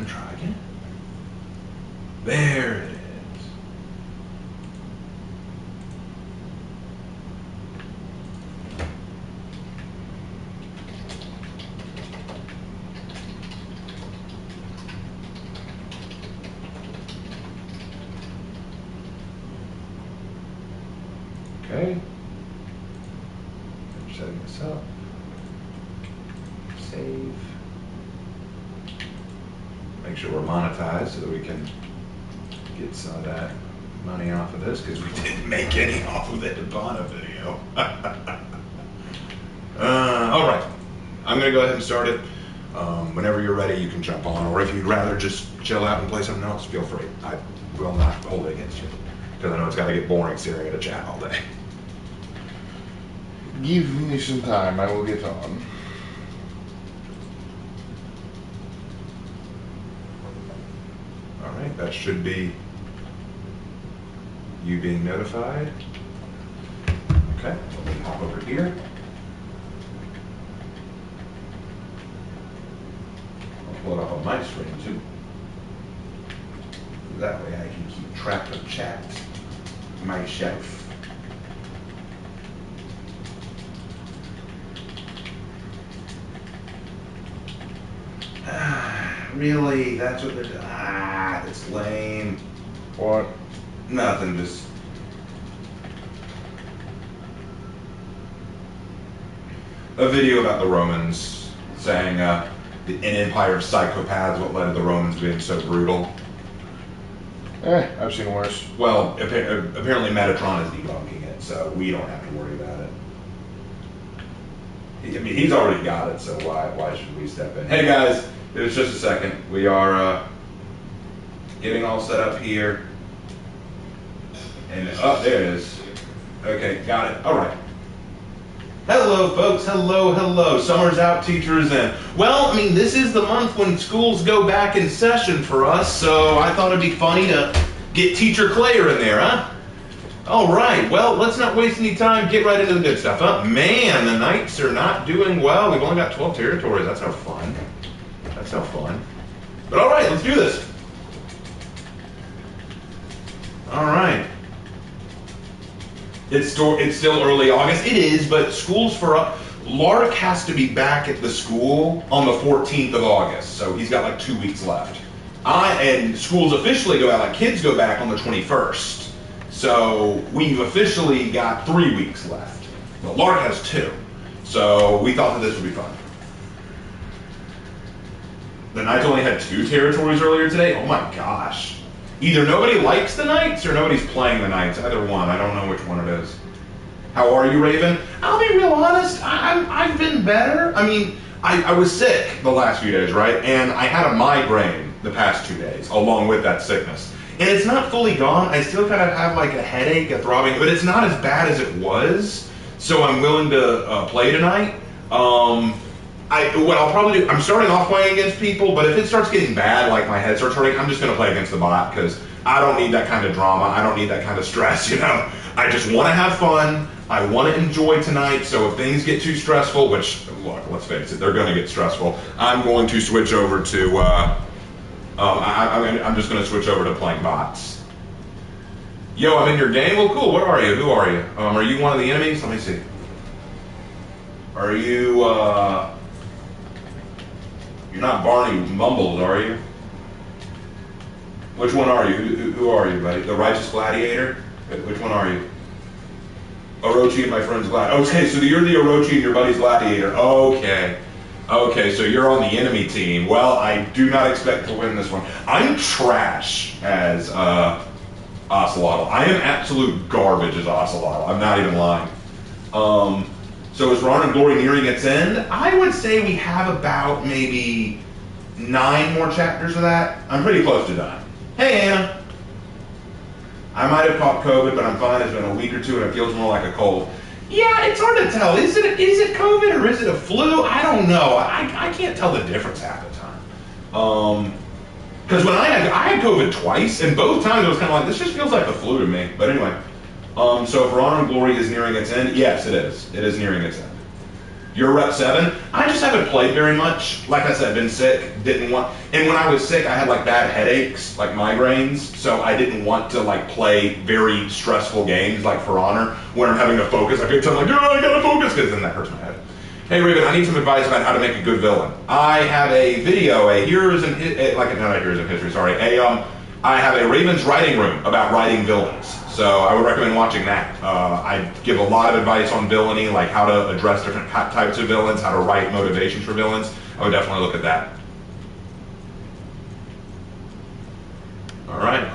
and try again. There it is. Okay. I'm setting this up. Save. Make sure we're monetized so that we can get some of that money off of this, because we didn't make any off of it upon a video. All right, I'm gonna go ahead and start it. Whenever you're ready, you can jump on, or if you'd rather just chill out and play something else, feel free. I will not hold it against you, because I know it's gotta get boring staring at a chat all day. Give me some time, I will get on. Alright, that should be you being notified. Okay, let me hop over here. I'll pull it up on my screen too. That way I can keep track of chat myself. Really? That's what they're doing? Ah, it's lame. What? Nothing, just... a video about the Romans saying an empire of psychopaths, what led to the Romans being so brutal. I've seen worse. Well, apparently Metatron is debunking it, so we don't have to worry about it. I mean, he's already got it, so why should we step in? Hey guys, it was just a second. We are getting all set up here. And, oh, there it is. Okay, got it. All right. Hello, folks. Hello, hello. Summer's out, teachers in. Well, I mean, this is the month when schools go back in session for us, so I thought it'd be funny to get Teacher Claire in there, huh? All right, well, let's not waste any time. Get right into the good stuff, huh? Man, the Knights are not doing well. We've only got 12 territories. That's no fun. That's no fun. But all right, let's do this. All right. It's still early August. It is, but schools for Lark has to be back at the school on the 14th of August, so he's got like 2 weeks left. And schools officially go out, like kids go back on the 21st. So we've officially got 3 weeks left. But Lark has 2. So we thought that this would be fun. The Knights only had 2 territories earlier today. Oh my gosh. Either nobody likes the Knights or nobody's playing the Knights. Either one. I don't know which one it is. How are you, Raven? I'll be real honest. I've been better. I mean, I was sick the last few days, right? And I had a migraine the past 2 days, along with that sickness. And it's not fully gone. I still kind of have like a headache, a throbbing, but it's not as bad as it was. So I'm willing to play tonight. What I'll probably do, I'm starting off playing against people, but if it starts getting bad, like my head starts hurting, I'm just going to play against the bot, because I don't need that kind of drama. I don't need that kind of stress, you know. I just want to have fun. I want to enjoy tonight, so if things get too stressful, which, look, let's face it, they're going to get stressful, I'm going to switch over to, I'm just going to switch over to playing bots. Yo, I'm in your game? Well, cool. What are you? Who are you? Are you one of the enemies? Let me see. Are you, you're not Barney Mumbles, are you? Which one are you? Who are you, buddy? The Righteous Gladiator? Which one are you? Orochi and my friend's Glad. Okay, so you're the Orochi and your buddy's Gladiator. Okay. Okay, so you're on the enemy team. Well, I do not expect to win this one. I'm trash as Ocelotl. I am absolute garbage as Ocelotl. I'm not even lying. So is Honor and Glory nearing its end? I would say we have about maybe 9 more chapters of that. I'm pretty close to done. Hey, Anna. I might have caught COVID, but I'm fine. It's been a week or 2 and it feels more like a cold. Yeah, it's hard to tell. Is it COVID or is it a flu? I don't know. I can't tell the difference half the time. Because when I had COVID twice, and both times I was kind of like, this just feels like the flu to me. But anyway, so For Honor and Glory is nearing its end. Yes, it is. It is nearing its end. You're rep 7. I just haven't played very much. Like I said, been sick, didn't want, and when I was sick, I had like bad headaches, like migraines, so I didn't want to like play very stressful games like For Honor, where I'm having to focus. I feel like, oh, I gotta focus, because then that hurts my head. Hey Raven, I need some advice about how to make a good villain. I have a video, not a Heroes of History, sorry. I have a Raven's writing room about writing villains. So I would recommend watching that. I give a lot of advice on villainy, like how to address different types of villains, how to write motivations for villains. I would definitely look at that. All right.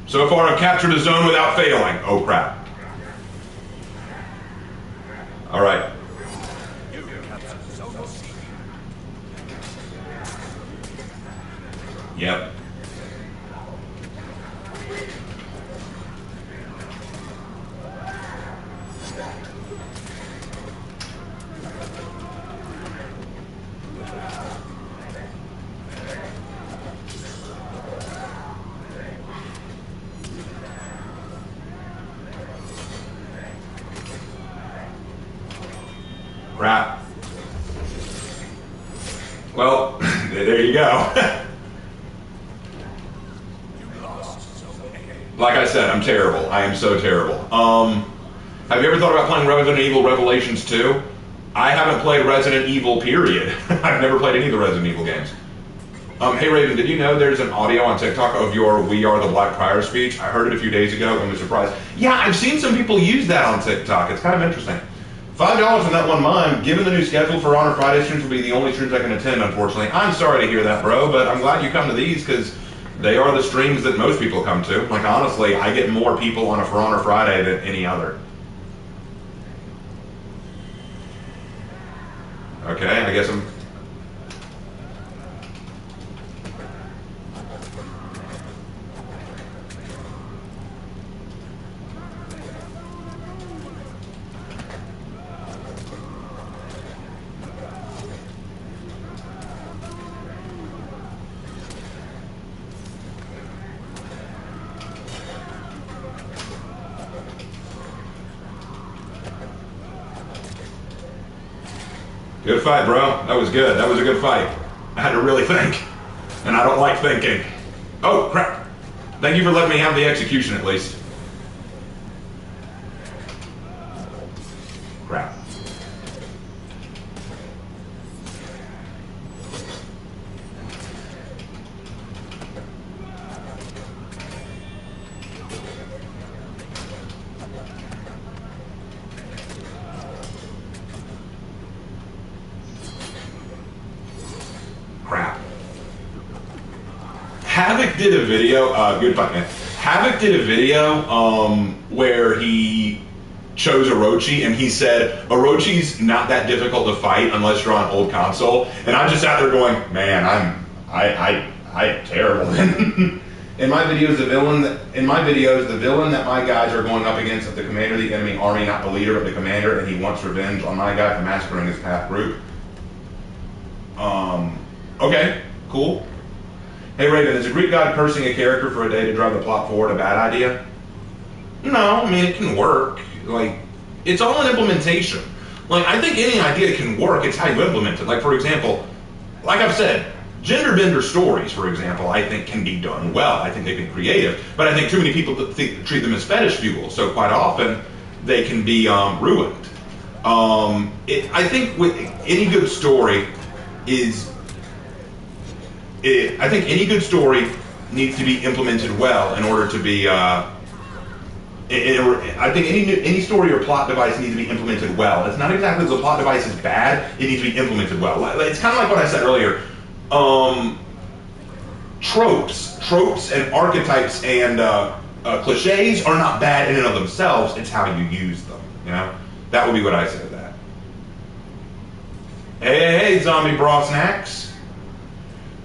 So far I've captured a zone without failing. Oh crap. All right. Yep. Crap. Well, there you go. Like I said, I'm terrible. I am so terrible. Have you ever thought about playing Resident Evil Revelations 2? I haven't played Resident Evil, period. I've never played any of the Resident Evil games. Hey Raven, did you know there's an audio on TikTok of your We Are the Black Prior speech? I heard it a few days ago and was surprised. Yeah, I've seen some people use that on TikTok. It's kind of interesting. $5 on that one mime. Given the new schedule, For Honor Friday streams will be the only streams I can attend, unfortunately. I'm sorry to hear that, bro, but I'm glad you come to these because they are the streams that most people come to. Like, honestly, I get more people on a For Honor Friday than any other. Okay, I guess I'm... Good fight, bro. That was good. That was a good fight. I had to really think. And I don't like thinking. Oh, crap. Thank you for letting me have the execution at least. Crap. Havoc did a video, good fight, man. Havoc did a video where he chose Orochi and he said, Orochi's not that difficult to fight unless you're on old console. And I just sat there going, man, I'm terrible. In my videos, the villain that my guys are going up against is the commander of the enemy army, not the leader, but the commander, and he wants revenge on my guy for massacring his half group. Okay, cool. Hey Raven, is a Greek god cursing a character for a day to drive the plot forward a bad idea? No, I mean, it can work. Like, it's all an implementation. Like, I think any idea can work, it's how you implement it. Like, for example, like I've said, gender bender stories, for example, I think can be done well. I think they've been creative, but I think too many people treat them as fetish fuel, so quite often they can be ruined. I think with any good story I think any good story needs to be implemented well in order to be. I think any story or plot device needs to be implemented well. It's not exactly the plot device is bad; it needs to be implemented well. It's kind of like what I said earlier. Tropes, and archetypes and cliches are not bad in and of themselves. It's how you use them. You know, that would be what I say to that. Hey, zombie bra snacks.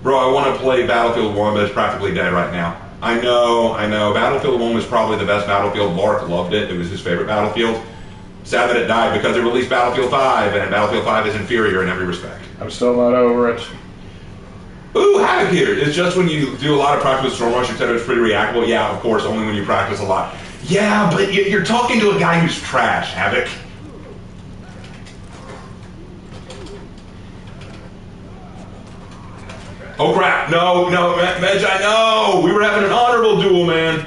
Bro, I want to play Battlefield 1, but it's practically dead right now. I know. Battlefield 1 was probably the best Battlefield. Mark loved it. It was his favorite Battlefield. Sad that it died because they released Battlefield 5, and Battlefield 5 is inferior in every respect. I'm still not over it. Ooh, Havoc here. It's just when you do a lot of practice with Storm Rush, etc. It's pretty reactable. Yeah, of course, only when you practice a lot. Yeah, but you're talking to a guy who's trash, Havoc. Oh crap! No, Magi, no! We were having an honorable duel, man.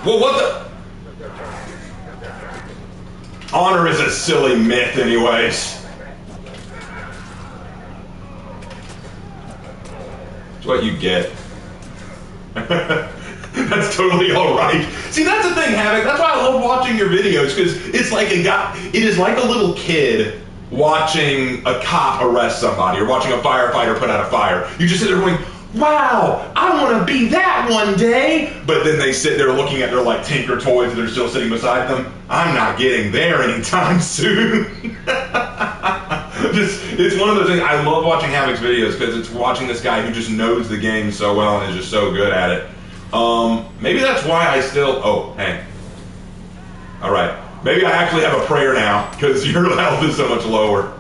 Well, what the? Honor is a silly myth, anyways. It's what you get. That's totally all right. See, that's the thing, Havoc. That's why I love watching your videos, because it's like it is like a little kid watching a cop arrest somebody or watching a firefighter put out a fire. You just sit there going, wow, I want to be that one day. But then they sit there looking at their like Tinker toys that are still sitting beside them. I'm not getting there anytime soon. It's one of those things. I love watching Havoc's videos because it's watching this guy who just knows the game so well and is just so good at it. Maybe that's why I still. Oh, hey. All right. Maybe I actually have a prayer now because your health is so much lower.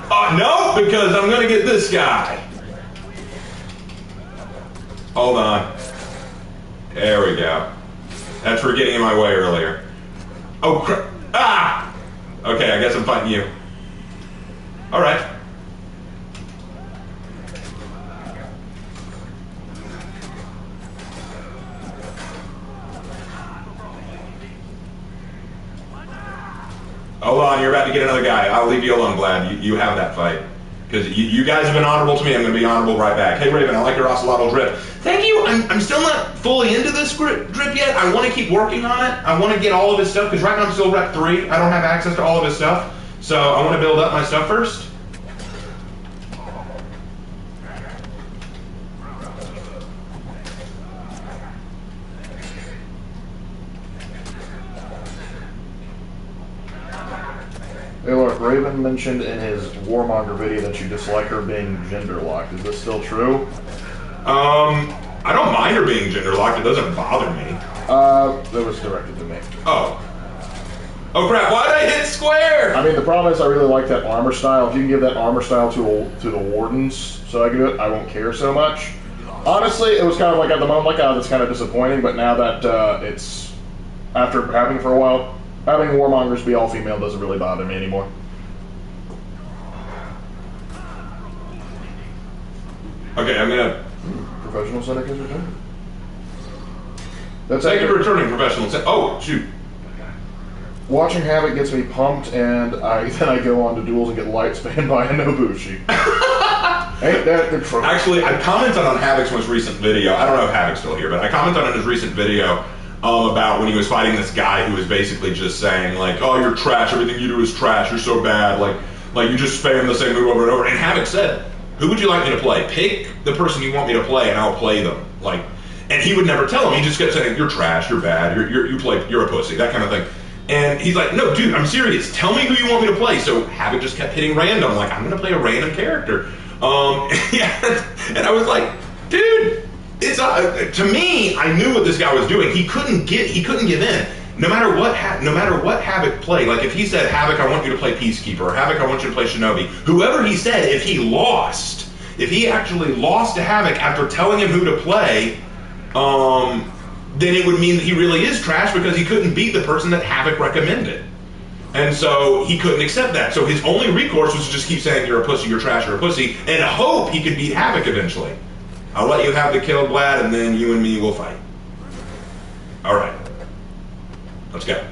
No, because I'm gonna get this guy. Hold on. There we go. That's for getting in my way earlier. Oh, crap. Ah! Okay, I guess I'm fighting you. All right. Hold on, you're about to get another guy. I'll leave you alone, Glad. You have that fight. Because you guys have been honorable to me, I'm going to be honorable right back. Hey, Raven, I like your Ocelotl drip. Thank you. I'm still not fully into this drip yet. I want to keep working on it. I want to get all of his stuff, because right now I'm still rep 3. I don't have access to all of his stuff. So I want to build up my stuff first. Hey, look, Raven mentioned in his Warmonger video that you dislike her being gender locked. Is this still true? I don't mind her being gender locked. It doesn't bother me. That was directed to me. Oh. Oh crap! Why'd I hit square? I mean, the problem is I really like that armor style. If you can give that armor style to the Wardens, so I can do it, I won't care so much. Honestly, it was kind of like at the moment, like, oh, that's kind of disappointing. But now that it's after having for a while. Having Warmongers be all female doesn't really bother me anymore. Okay, I'm gonna. Professional Cynic is returned. Thank you for returning, Professional Cynic. Oh, shoot. Watching Havoc gets me pumped, and then I go on to duels and get light spanned by a Nobushi. Ain't that the truth? Actually, I commented on Havoc's most recent video. I don't know if Havoc's still here, but I commented on his recent video. About when he was fighting this guy who was basically just saying like, oh, you're trash, everything you do is trash, you're so bad, like you just spam the same move over and over. And Havoc said, who would you like me to play? Pick the person you want me to play and I'll play them. Like, and he would never tell him. He just kept saying, you're trash, you're bad, you're a pussy, that kind of thing. And he's like, no, dude, I'm serious. Tell me who you want me to play. So Havoc just kept hitting random, like, I'm gonna play a random character. Yeah, and I was like, dude. It's to me, I knew what this guy was doing. He couldn't give in. No matter what Havoc played, like if he said, Havoc, I want you to play Peacekeeper, or Havoc, I want you to play Shinobi, whoever he said, if he actually lost to Havoc after telling him who to play, then it would mean that he really is trash because he couldn't beat the person that Havoc recommended. And so he couldn't accept that. So his only recourse was to just keep saying, you're a pussy, you're trash, you're a pussy, and hope he could beat Havoc eventually. I'll let you have the kill, Vlad, and then you and me will fight. All right. Let's go.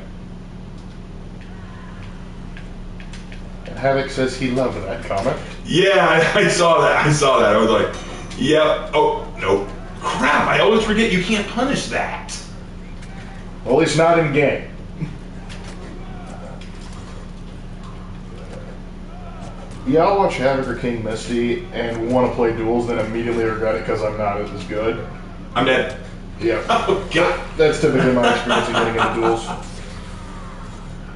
Havoc says he loved that comment. Yeah, I saw that. I was like, yeah. Oh, no. Crap, I always forget you can't punish that. Well, at least not in game. Yeah, I'll watch Havoc or King Misty and want to play duels, then immediately regret it because I'm not as good. I'm dead. Yeah. Oh, God. That's typically my experience in getting into duels.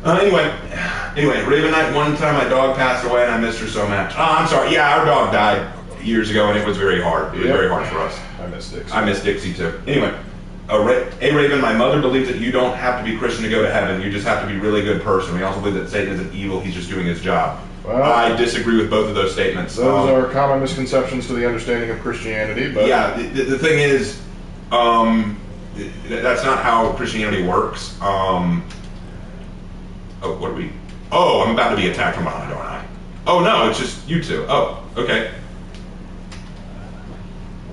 Anyway, Raven Knight, one time my dog passed away and I missed her so much. Oh, I'm sorry. Yeah, our dog died. years ago, and it was very hard. It was very hard for us. I miss Dixie. I miss Dixie too. Anyway, Raven, my mother believes that you don't have to be Christian to go to heaven. You just have to be a really good person. We also believe that Satan isn't evil. He's just doing his job. Well, I disagree with both of those statements. Those are common misconceptions to the understanding of Christianity. But yeah, the thing is, that's not how Christianity works. Oh, what are we? Oh, I'm about to be attacked from behind, aren't I? Oh no, it's just you two. Oh, okay.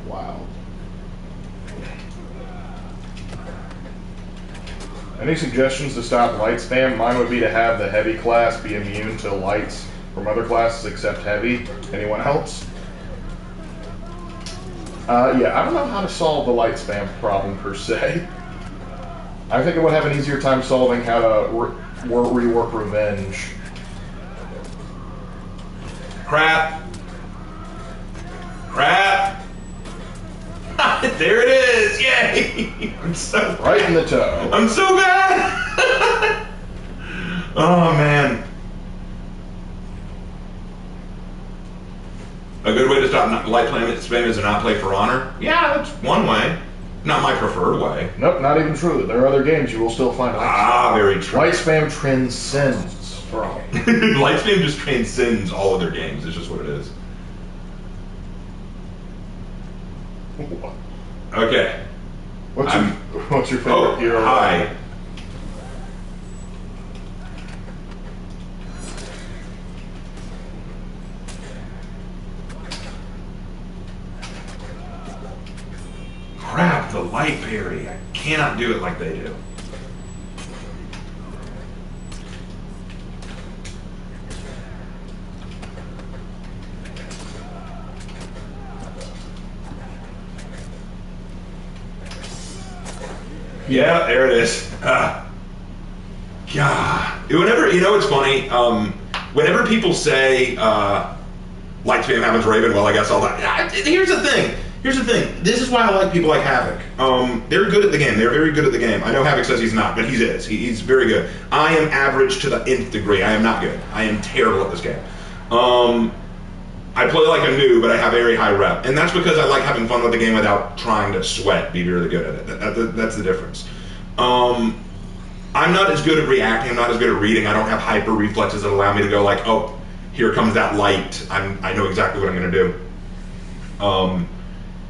Wow. Any suggestions to stop light spam? Mine would be to have the heavy class be immune to lights from other classes except heavy. Anyone else? Yeah, I don't know how to solve the light spam problem per se. I think I would have an easier time solving how to rework revenge. Crap. Crap. There it is. Yay. I'm so right in the toe. I'm so bad. Oh man. A good way to stop light spam is to not play For Honor. Yeah, that's one way. Not my preferred way. Nope, not even true. There are other games you will still find light spam. Very true. Light spam transcends For Honor. Light spam just transcends all other games. It's just what it is. Okay. What's your favorite hero? Hi. Crap, the light parry. I cannot do it like they do. Yeah, there it is. God. Whenever, it's funny, whenever people say, light spam happens Raven, well, I guess all that. Here's the thing. This is why I like people like Havoc. They're good at the game. They're very good at the game. I know Havoc says he's not, but he is. He's very good. I am average to the nth degree. I am not good. I am terrible at this game. I play like a noob, but I have very high rep. And that's because I like having fun with the game without trying to sweat, be really good at it. That's the difference. I'm not as good at reacting. I'm not as good at reading. I don't have hyper reflexes that allow me to go like, oh, here comes that light. I know exactly what I'm going to do.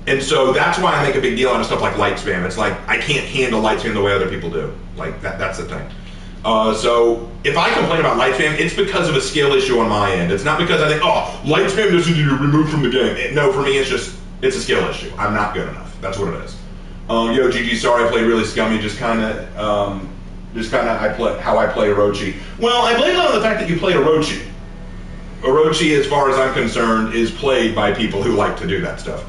And so that's why I make a big deal out of stuff like light spam. It's like, I can't handle light spam the way other people do. Like, that's the thing. So if I complain about light spam, it's because of a skill issue on my end. It's not because I think, oh, light spam doesn't need to be removed from the game. No, for me, it's a skill issue. I'm not good enough. That's what it is. Yo, GG, sorry, I played really scummy. Just kind of how I play Orochi. Well, I blame it on the fact that you played Orochi. Orochi, as far as I'm concerned, is played by people who like to do that stuff.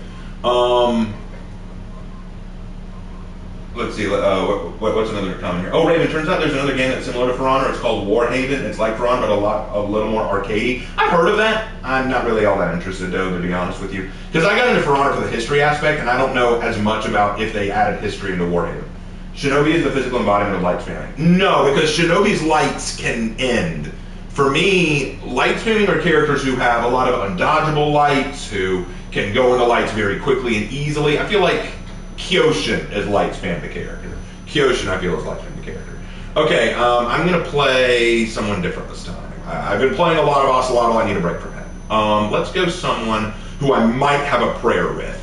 Let's see, what's another comment here? Oh, Raven, turns out there's another game that's similar to For Honor. It's called Warhaven. It's like For Honor, but a little more arcadey. I've heard of that. I'm not really all that interested, though, to be honest with you. Because I got into For Honor for the history aspect, and I don't know as much about if they added history into Warhaven. Shinobi is the physical embodiment of light spamming. No, because Shinobi's lights can end. For me, light spamming are characters who have a lot of undodgeable lights, who can go into lights very quickly and easily. I feel like Kyoshin is light spam the character. Kyoshin, I feel, is light spam the character. Okay, I'm going to play someone different this time. I've been playing a lot of Ocelotl. I need a break from him. Let's go someone who I might have a prayer with.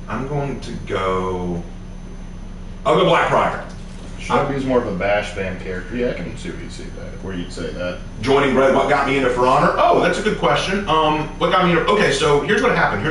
I'm going to go... I'll go Black Prior. Shinobi's more of a bash band character. Yeah, I can see where you'd say that. Joining Bread, what got me into For Honor? Oh, that's a good question. What got me into... Okay, so here's what happened.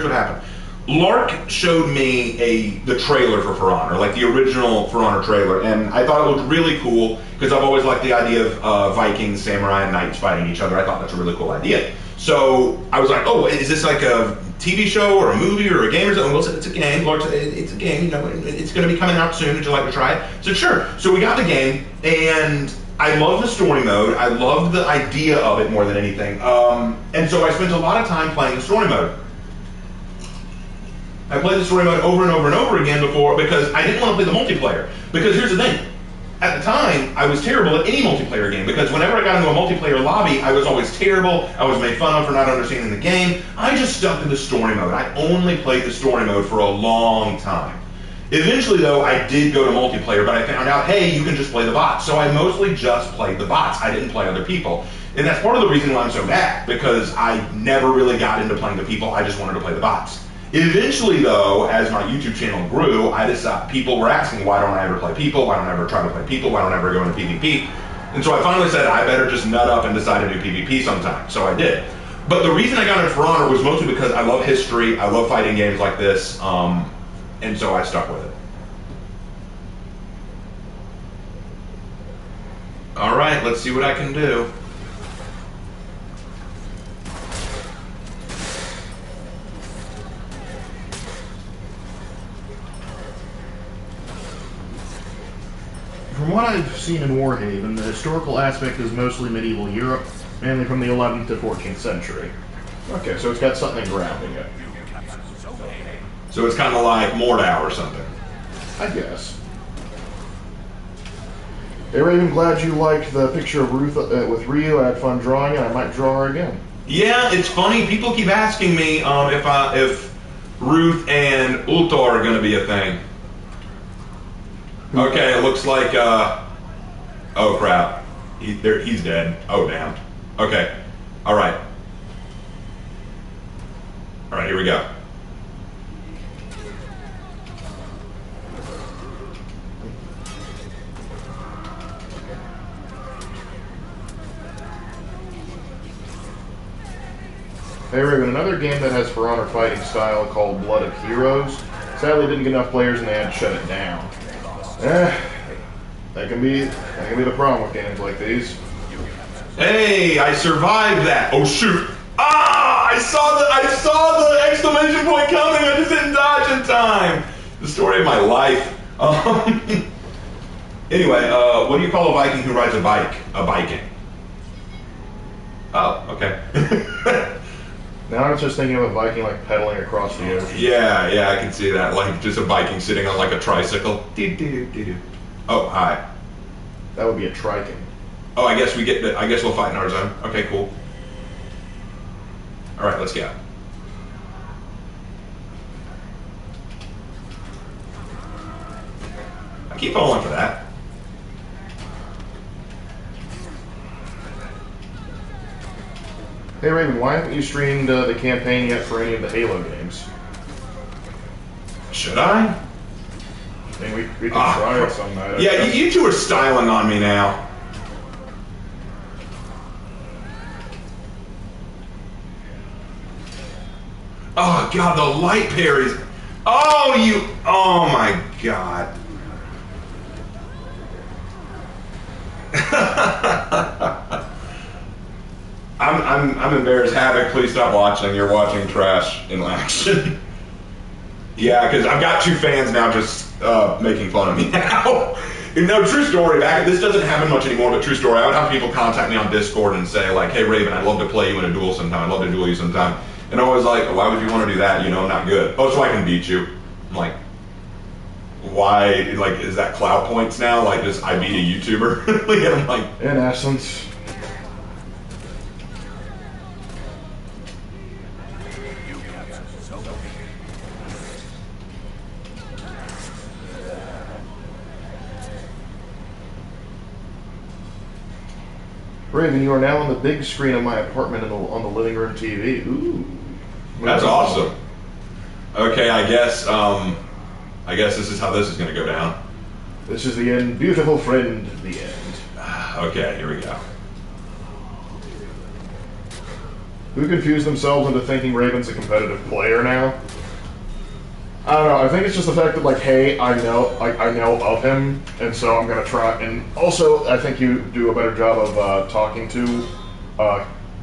Lark showed me the trailer for Honor, like the original For Honor trailer, and I thought it looked really cool because I've always liked the idea of Vikings, samurai, and knights fighting each other. I thought that's a really cool idea. So I was like, oh, is this like a TV show or a movie or a game or something? Well, it's a game. Lark said, it's a game, you know, it's going to be coming out soon. Would you like to try it? I said, sure. So we got the game, and I loved the story mode. I loved the idea of it more than anything. And so I spent a lot of time playing the story mode. I played the story mode over and over and over again because I didn't want to play the multiplayer. Because here's the thing. at the time, I was terrible at any multiplayer game because whenever I got into a multiplayer lobby, I was always terrible. I was made fun of for not understanding the game. I just stuck to the story mode. I only played the story mode for a long time. Eventually, though, I did go to multiplayer, but I found out, hey, you can just play the bots. So I mostly just played the bots. I didn't play other people. And that's part of the reason why I'm so bad, because I never really got into playing the people. I just wanted to play the bots. Eventually, though, as my YouTube channel grew, I decided people were asking, why don't I ever play people? Why don't I ever try to play people? Why don't I ever go into PvP? And so I finally said, I better just nut up and decide to do PvP sometime. So I did. But the reason I got into For Honor was mostly because I love history. I love fighting games like this. And so I stuck with it. All right, let's see what I can do. From what I've seen in Warhaven, the historical aspect is mostly medieval Europe, mainly from the 11th to 14th century. Okay, so it's got something grounding it. So it's kind of like Mordau or something. I guess. Hey Raven, glad you liked the picture of Ruth with Ryu. I had fun drawing it. I might draw her again. Yeah, it's funny. People keep asking me if Ruth and Ultor are going to be a thing. Okay, it looks like, oh crap, he's dead. Oh damn. Okay, all right. All right, here we go. Hey Raven, another game that has For Honor fighting style called Blood of Heroes. Sadly didn't get enough players and they had to shut it down. That can be the problem with games like these. Hey, I survived that. Oh shoot. Ah, I saw the exclamation point coming. I just didn't dodge in time. The story of my life. Anyway, what do you call a Viking who rides a bike? A Viking. Oh, okay. Now I'm just thinking of a Viking like pedaling across the ocean. Yeah, I can see that. Like just a Viking sitting on like a tricycle. Oh, hi. That would be a Triton. Oh, I guess we'll fight in our zone. Okay, cool. All right, let's go. I keep falling for that. Hey Raven, why haven't you streamed the campaign yet for any of the Halo games? Should I? I mean, we can try it some night. Yeah, you two are styling on me now. Oh god, the light parries. Oh my god. I'm embarrassed. Havoc, please stop watching. You're watching trash in action. Yeah, because I've got two fans now just making fun of me now. No, true story. This doesn't happen much anymore, but true story. I would have people contact me on Discord and say like, "Hey Raven, I'd love to play you in a duel sometime. I'd love to duel you sometime." And I was like, "Why would you want to do that? You know, I'm not good." "Oh, so I can beat you." I'm like, "Why? Like, is that clout points now? Like, just I beat a YouTuber?" And I'm like, in essence. Raven, you are now on the big screen of my apartment on the living room TV. Ooh. That's awesome. Okay, I guess this is how this is going to go down. This is the end. Beautiful friend, the end. Okay, here we go. Who confused themselves into thinking Raven's a competitive player now? I don't know. I think it's just the fact that, like, hey, I know of him, and so I'm gonna try. And also, I think you do a better job of talking to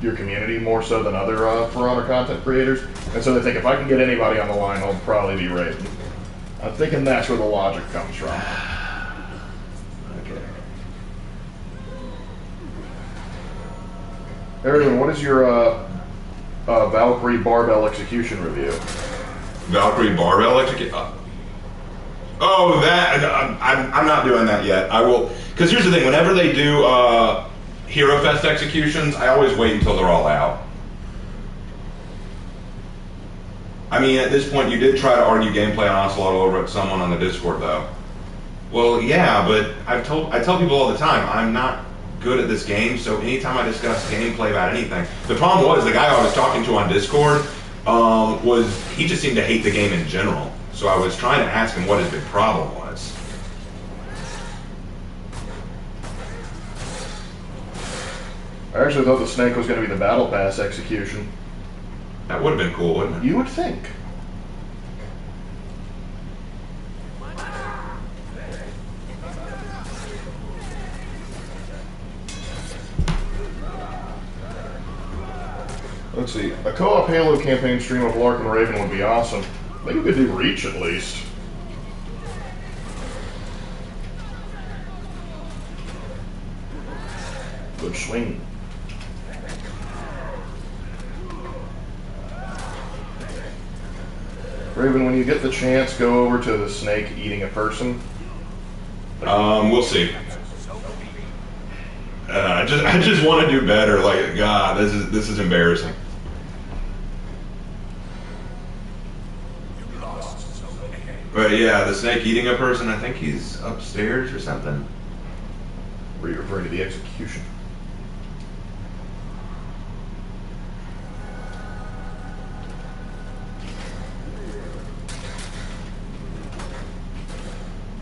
your community more so than other For Honor content creators. And so they think if I can get anybody on the line, I'll probably be Raven. I'm thinking that's where the logic comes from. Okay. Aaron, what is your Valkyrie barbell execution review? Valkyrie barbell execute. Oh, that I'm not doing that yet. I will. Because here's the thing, whenever they do Hero Fest executions, I always wait until they're all out. I mean, at this point, you did try to argue gameplay on Ocelot over at someone on the Discord, though. Well, yeah, but I tell people all the time, I'm not good at this game, so anytime I discuss gameplay about anything, the problem was the guy I was talking to on Discord he just seemed to hate the game in general. So I was trying to ask him what his big problem was. I actually thought the snake was going to be the battle pass execution. That would have been cool, wouldn't it? You would think. Let's see. A co-op Halo campaign stream of Lark and Raven would be awesome. I think we could do Reach at least. Good swing. Raven, when you get the chance, go over to the snake eating a person. We'll see. I just want to do better. Like, God, this is embarrassing. But yeah, the snake eating a person, I think he's upstairs or something. Were you referring to the execution?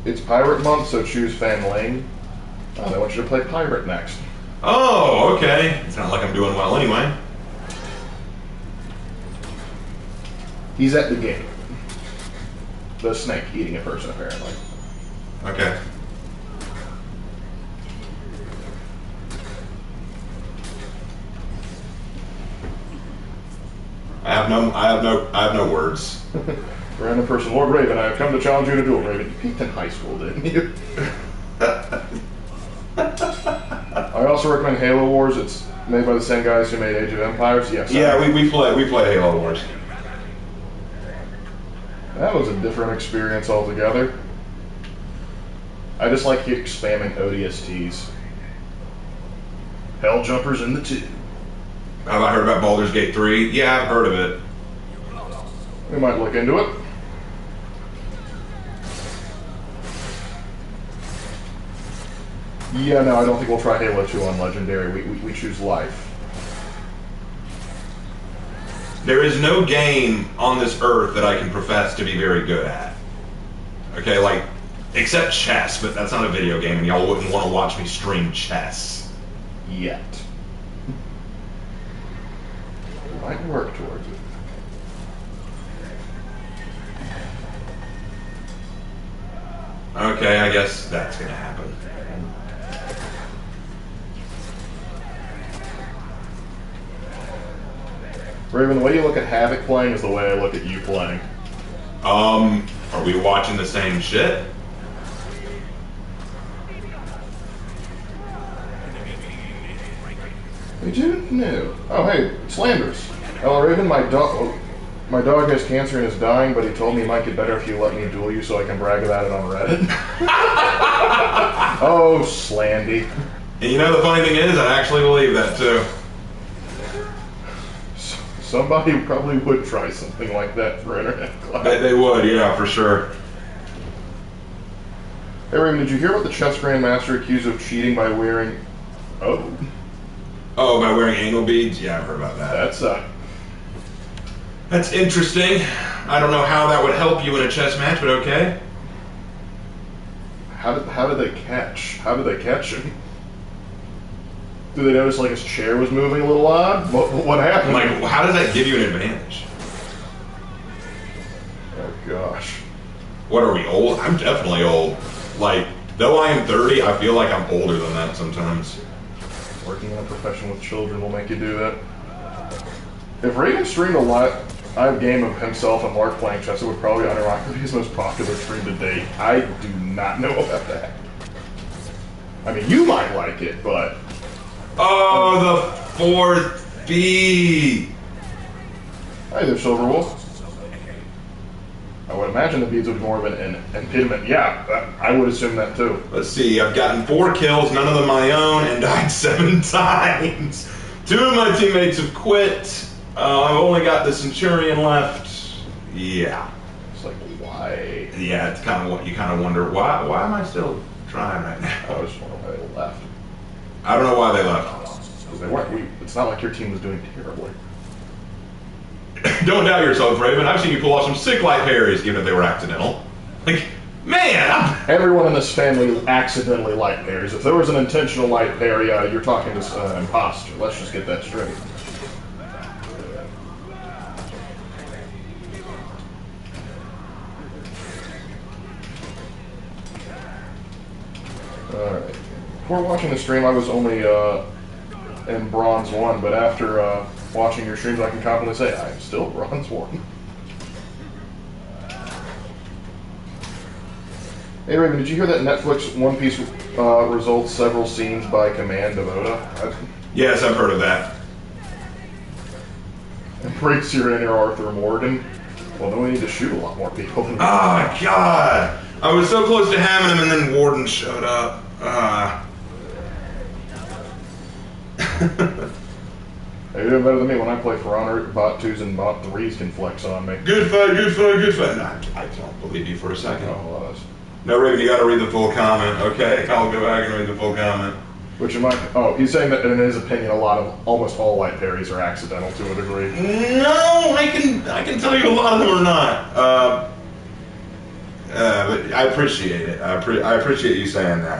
It's Pirate Month, so choose Fan Lane. Oh, they want you to play Pirate next. Oh, okay. It's not like I'm doing well anyway. He's at the gate. The snake eating a person, apparently. Okay. I have no words. Random person, Lord Raven, I have come to challenge you to duel. Raven, you peaked in high school, didn't you? I also recommend Halo Wars. It's made by the same guys who made Age of Empires. Yes. Yeah, we play Halo Wars. That was a different experience altogether. I just like keep spamming ODSTs. Hell Jumpers in the 2. Have I heard about Baldur's Gate 3? Yeah, I've heard of it. We might look into it. Yeah, no, I don't think we'll try Halo 2 on Legendary. We choose Life. There is no game on this earth that I can profess to be very good at. Okay, like, except chess, but that's not a video game, and y'all wouldn't want to watch me stream chess. Yet. We might work towards it. Okay, I guess that's gonna happen. Raven, the way you look at Havoc playing is the way I look at you playing. Are we watching the same shit? We do? No. Oh, hey, Slanders. Hello, Raven, my dog has cancer and is dying, but he told me it might get better if you let me duel you so I can brag about it on Reddit. Oh, Slandy. And you know the funny thing is, I actually believe that too. Somebody probably would try something like that for internet class. They would, yeah, for sure. Hey, Raven, did you hear about the chess grandmaster accused of cheating by wearing... Oh, by wearing anal beads? Yeah, I've heard about that. That's interesting. I don't know how that would help you in a chess match, but okay. How did they catch? How did they catch him? Did they notice like his chair was moving a little odd? What happened? Like, how does that give you an advantage? Oh gosh. What are we, old? I'm definitely old. Like, though I am 30, I feel like I'm older than that sometimes. Working in a profession with children will make you do that. If Reagan streamed a live game of himself and Mark playing chess, it would probably unironically be his most popular stream to date. I do not know about that. I mean, you might like it, but... Oh, the fourth B! Hi there, Silverwolf. I would imagine the beads would be more of an impediment. Yeah, I would assume that too. Let's see, I've gotten 4 kills, none of them my own, and died 7 times. 2 of my teammates have quit. I've only got the Centurion left. Yeah. It's like, why? Yeah, it's kind of what you kind of wonder, why am I still trying right now? I was just wondering why they left. I don't know why they left. Because they weren't. It's not like your team was doing terribly. Don't doubt yourself, Raven. I've seen you pull off some sick light parries, given that they were accidental. Like, man! Everyone in this family accidentally light parries. If there was an intentional light parry, you're talking to an imposter. Let's just get that straight. Alright. Before watching the stream, I was only in Bronze 1, but after watching your streams, I can confidently say I'm still Bronze 1. Hey Raven, did you hear that Netflix One Piece results several scenes by command of Oda? Yes, I've heard of that. Breaks your inner Arthur Morgan. Well, then we need to shoot a lot more people. Oh, God! I was so close to having him, and then Warden showed up. You're doing better than me. When I play For Honor, bot 2s and bot 3s can flex on me. Good fight, good fight, good fight. No, I don't believe you for a second. Oh, No, Raven, you gotta read the full comment, okay? I'll go back and read the full comment. Which in my... Oh, he's saying that in his opinion, almost all light parries are accidental to a degree. No, I can tell you a lot of them are not. But I appreciate it. I appreciate you saying that.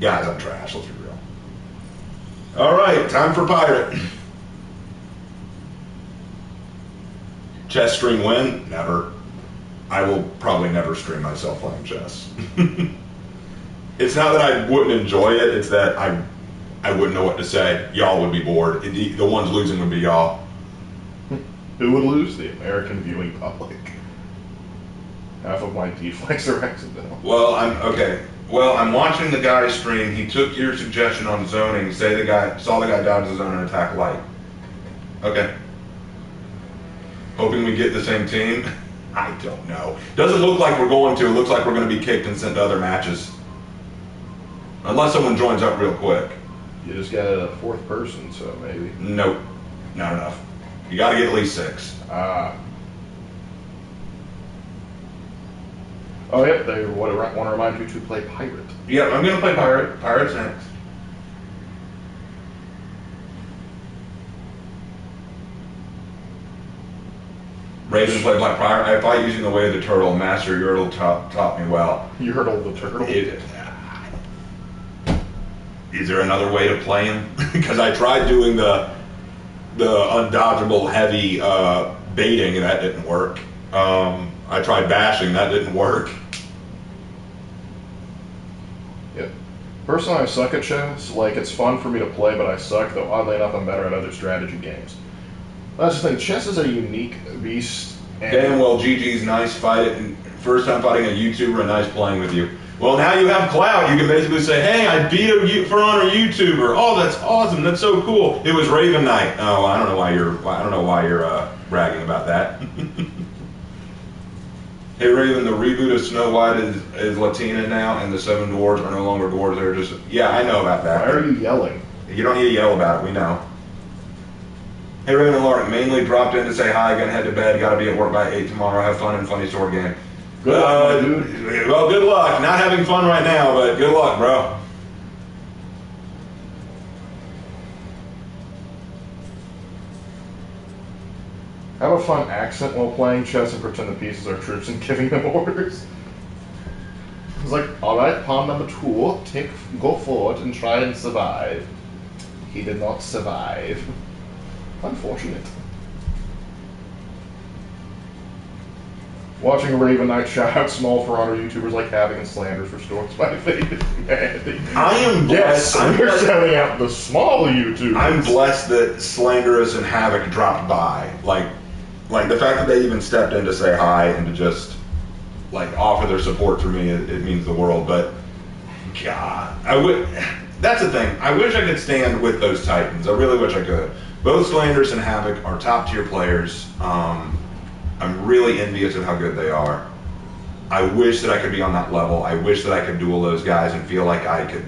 Guys, I'm trash, let's be real. All right, time for Pirate. Chess stream win? Never. I will probably never stream myself playing chess. It's not that I wouldn't enjoy it, it's that I wouldn't know what to say. Y'all would be bored. The ones losing would be y'all. Who would lose? The American viewing public. Half of my deflects are accidental. Well, I'm watching the guy stream. He took your suggestion on zoning. Saw the guy dodge the zone and attack light. Okay. Hoping we get the same team. I don't know. Doesn't look like we're going to. It looks like we're going to be kicked and sent to other matches. Unless someone joins up real quick. You just got a 4th person, so maybe. Nope. Not enough. You got to get at least 6. Oh, yep. They want to remind you to play Pirate. Yep, I'm going to play Pirate. Pirate's next. Raven played Black Pirate. I fight using the way of the turtle. Master Yurtle taught me well. Yurtle the turtle? Is there another way to play him? Because I tried doing the undodgeable heavy baiting and that didn't work. I tried bashing, that didn't work. Yep. Personally, I suck at chess. Like, it's fun for me to play, but I suck, though oddly enough, I'm better at other strategy games. That's the thing, chess is a unique beast. Damn well, GG's nice fight. First time fighting a YouTuber and nice playing with you. Well, now you have clout. You can basically say, hey, I beat a For Honor YouTuber. Oh, that's awesome. That's so cool. It was Raven Knight. Oh, I don't know why you're bragging about that. Hey Raven, the reboot of Snow White is Latina now, and the 7 dwarves are no longer dwarves. They're just, yeah, I know about that. Why are you yelling? You don't need to yell about it. We know. Hey Raven and Lauren, mainly dropped in to say hi, gonna head to bed, gotta be at work by 8 tomorrow, have fun and funny sword game. Good luck, dude. Well, good luck. Not having fun right now, but good luck, bro. Have a fun accent while playing chess and pretend the pieces are troops and giving them orders. It's like, alright, pawn number 2, go forward and try and survive. He did not survive. Unfortunate. Watching Raven Knight shout out small For Honor YouTubers like Havoc and Slanders for stores by fate is humanity. I am blessed. You're shouting out the small YouTubers. I'm blessed that Slanderous and Havoc dropped by. Like the fact that they even stepped in to say hi and to just like offer their support for me, it means the world. But God, that's the thing. I wish I could stand with those Titans. I really wish I could. Both Slanderous and Havoc are top tier players. I'm really envious of how good they are. I wish that I could be on that level. I wish that I could duel those guys and feel like I could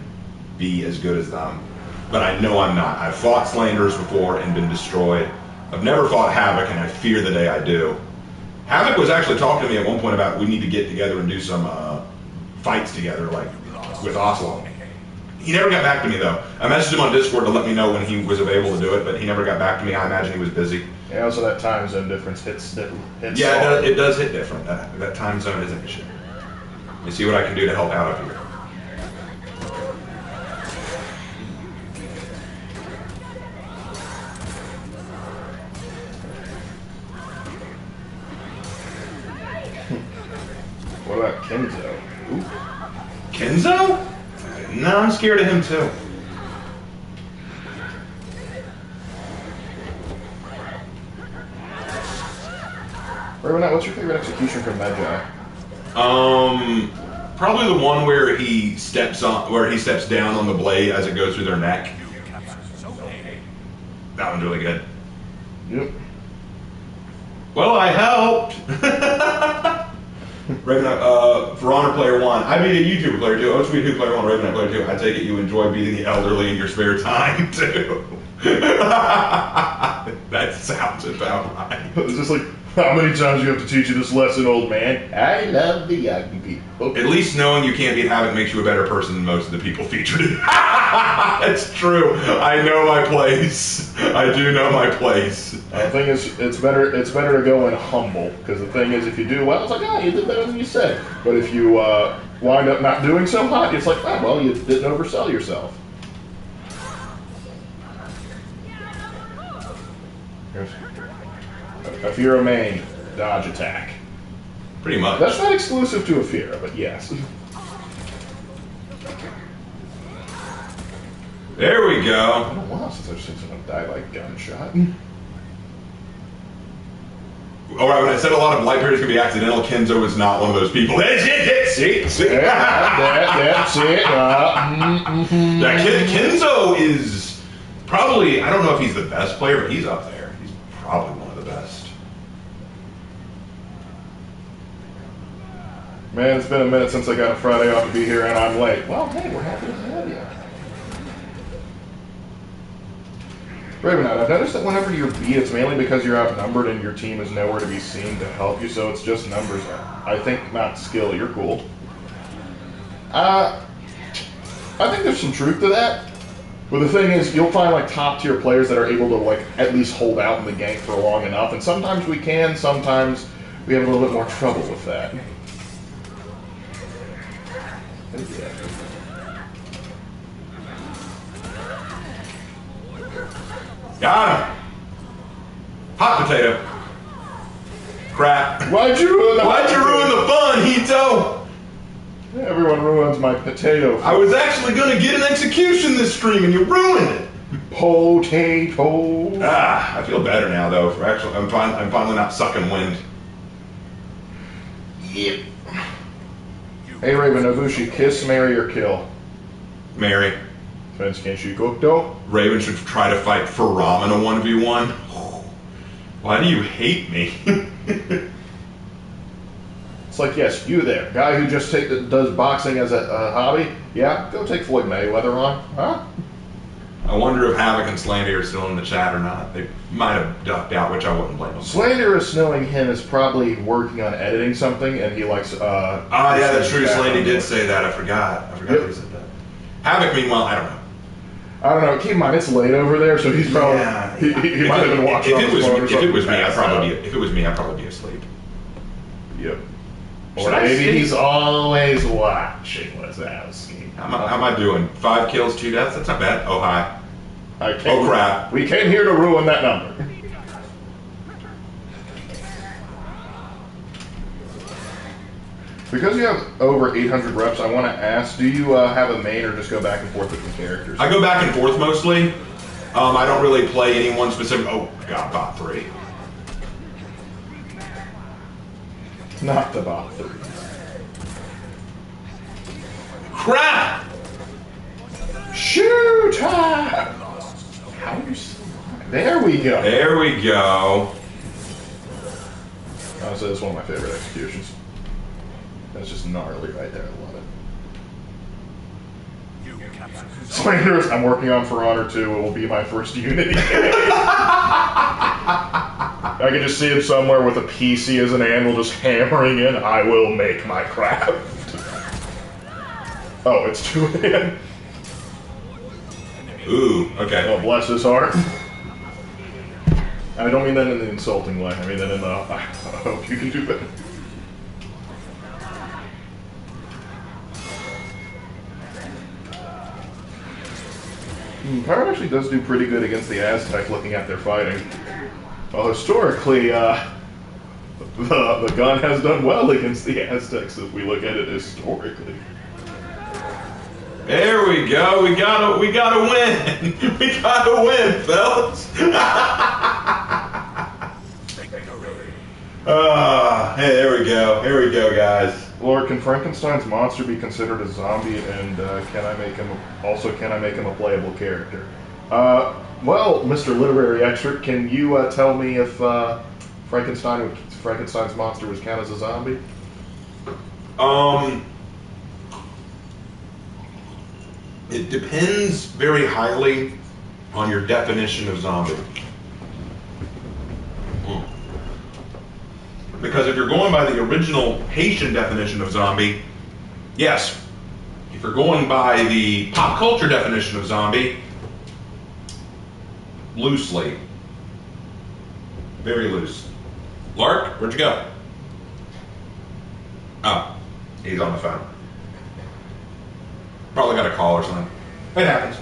be as good as them. But I know I'm not. I've fought Slanderers before and been destroyed. I've never fought Havoc, and I fear the day I do. Havoc was actually talking to me at one point about we need to get together and do some fights together, like with Oslo. He never got back to me, though. I messaged him on Discord to let me know when he was available to do it, but he never got back to me. I imagine he was busy. Yeah, also that time zone difference hits yeah, it does hit different. That time zone is an issue. Let me see what I can do to help out up here. What about Kenzo? Ooh. Kenzo? No, I'm scared of him too. Raven, what's your favorite execution from that guy? Probably the one where he steps down on the blade as it goes through their neck. That one's really good. Yep. Well, I helped. Raven, For Honor Player 1. I beat a YouTuber player 2. Oh, sweet, who player 1, Raven player 2. I take it you enjoy beating the elderly in your spare time, too. That sounds about right. It's just like, how many times do you have to teach you this lesson, old man? I love the young people. At least knowing you can't beat Havoc makes you a better person than most of the people featured. It's true. I know my place. I do know my place. The thing is, it's better to go in humble, because the thing is, if you do well, it's like, you did better than you said. But if you wind up not doing so hot, it's like, well, you didn't oversell yourself. If you're a main, dodge attack. Pretty much. That's not exclusive to Afira, but yes. There we go. It's been a while since I've seen someone die by gunshot. All right, when I said a lot of light periods can be accidental, Kenzo is not one of those people. See? That's it. Kenzo is probably, I don't know if he's the best player, but he's up there. He's probably one of the best. Man, it's been a minute since I got a Friday off to be here, and I'm late. Well, hey, we're happy to have you. Ravenite, I've noticed that whenever you're beat, it's mainly because you're outnumbered and your team is nowhere to be seen to help you, so it's just numbers. I think not skill. You're cool. I think there's some truth to that. But the thing is, you'll find like top tier players that are able to like at least hold out in the game for long enough, and sometimes we can, sometimes we have a little bit more trouble with that. Got him. Hot potato. Crap. Why'd you ruin the fun, Hito? Everyone ruins my potato. I was actually going to get an execution this stream and you ruined it. Potato. I feel better now though. I'm finally not sucking wind. Yep. Hey Raven Nobushi, kiss, marry, or kill? Marry. Fence Kenshi Kokto. Raven should try to fight for ramen a 1v1. Why do you hate me? It's like, yes, you there, guy who just does boxing as a hobby. Yeah, go take Floyd Mayweather on, huh? I wonder if Havoc and Slandy are still in the chat or not. They might have ducked out, which I wouldn't blame them. Slanderous, knowing him, is probably working on editing something, and he likes. Yeah, that's true. Slandy did say that. I forgot that he said that. Havoc, meanwhile, I don't know. I don't know. Keep in mind, it's late over there, so he's probably he might have been watching. If it was me, I'd probably be asleep. Yep. Or maybe he's always watching Wazowski. How am I doing? 5 kills, 2 deaths? That's not bad. Oh, hi. Oh, crap. We came here to ruin that number. Because you have over 800 reps, I want to ask, do you have a main or just go back and forth with the characters? I go back and forth mostly. I don't really play any one specific... Oh, God, bot 3. Not the bot 3. Crap! Shoot! How are you still alive? There we go. There we go. Honestly, that's one of my favorite executions. That's just gnarly right there. I love it. Slanderous, I'm working on For Honor 2. It will be my first Unity game. I can just see him somewhere with a PC as an anvil just hammering in. I will make my craft. Oh, it's 2 a.m. Ooh, okay. Oh, bless his heart. I don't mean that in an insulting way. I mean that in the, I hope you can do better. Pirate actually does do pretty good against the Aztec looking at their fighting. Well, historically, the gun has done well against the Aztecs if we look at it historically. There we go. We gotta win. We gotta win, fellas. Hey, there we go. Here we go, guys. Lord, can Frankenstein's monster be considered a zombie, and can I make him a playable character? Well, Mr. Literary Expert, can you tell me if Frankenstein's monster was count as a zombie? It depends very highly on your definition of zombie. Because if you're going by the original Haitian definition of zombie, yes. If you're going by the pop culture definition of zombie, loosely. Very loose. Lark, where'd you go? Oh, he's on the phone. Probably got a call or something. It happens.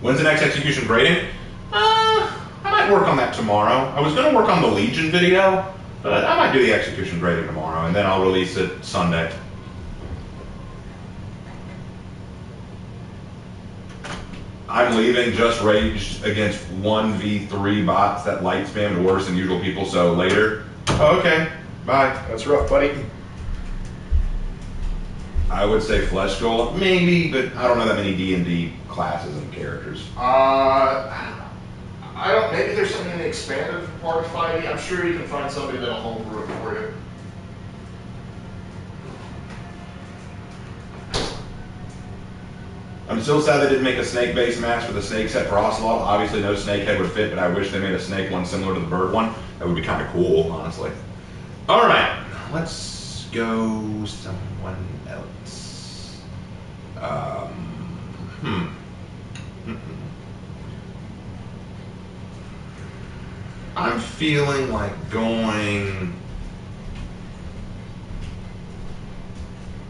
When's the next execution grading? I might work on that tomorrow. I was going to work on the Legion video, but I might do the execution grading tomorrow, and then I'll release it Sunday. I'm leaving just raged against 1v3 bots that light spammed worse than usual people, so later. Oh, okay, bye. That's rough, buddy. I would say Flesh Golem, maybe, but I don't know that many D&D classes and characters. I don't, maybe there's something in the expanded part of 5e. I'm sure you can find somebody that'll homebrew it for you. I'm still sad they didn't make a snake-based match for the snake set for Ocelot. Obviously no snake head would fit, but I wish they made a snake one similar to the bird one. That would be kind of cool, honestly. All right, let's go someone else. I'm feeling like going...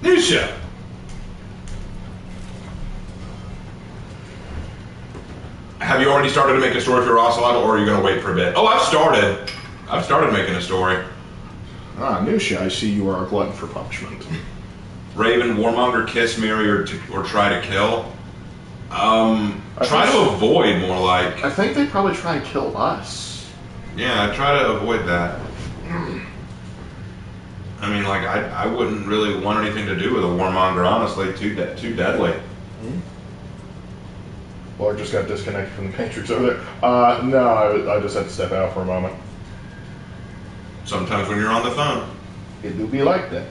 Nisha! Have you already started to make a story for Ocelot, or are you going to wait for a bit? Oh, I've started. I've started making a story. Ah, Nusha, I see you are a glutton for punishment. Raven, Warmonger, kiss, marry, or try to kill. Try to avoid, more like. I think they probably try to kill us. Yeah, try to avoid that. I mean, like, I wouldn't really want anything to do with a Warmonger, honestly. Too deadly. Mm-hmm. Well, I just got disconnected from the Matrix over there. No, I just had to step out for a moment. Sometimes when you're on the phone. It do be like that.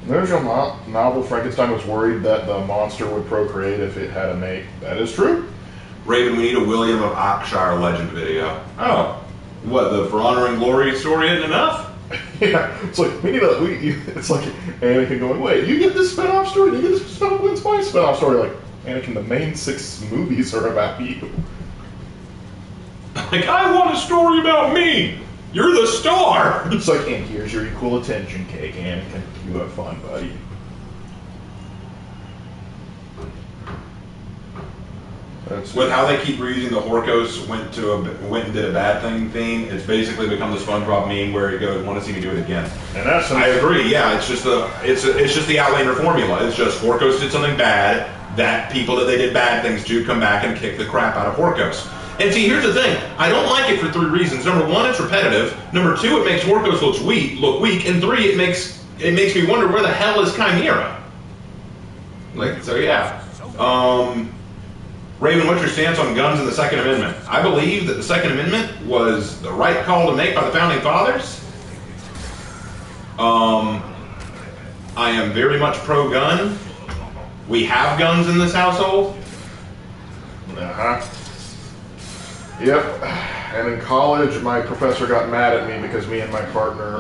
There's your novel. Frankenstein was worried that the monster would procreate if it had a mate. That is true. Raven, we need a William of Oxshire legend video. Oh. What, the For Honor and Glory story isn't enough? Yeah, it's like, we need a, it's like Anakin going, wait, you get this spin-off story? You get this spin-off story? Like, Anakin, the main 6 movies are about you. Like, I want a story about me. You're the star. It's like, and here's your equal attention cake, Anakin. You have fun, buddy. With how they keep reusing the Horkos went and did a bad thing, it's basically become the SpongeBob meme where he goes, "Want to see me do it again?" And that's I agree. Yeah, it's just the Outlander formula. It's just Horkos did something bad. That people that they did bad things to come back and kick the crap out of Horkos. And see, here's the thing. I don't like it for 3 reasons. Number 1, it's repetitive. Number 2, it makes Horkos look weak. And 3, it makes me wonder where the hell is Chimera. Like, so yeah. Raven, what's your stance on guns and the Second Amendment? I believe that the Second Amendment was the right call to make by the Founding Fathers. I am very much pro-gun. We have guns in this household. Uh-huh. Yep. And in college, my professor got mad at me because me and my partner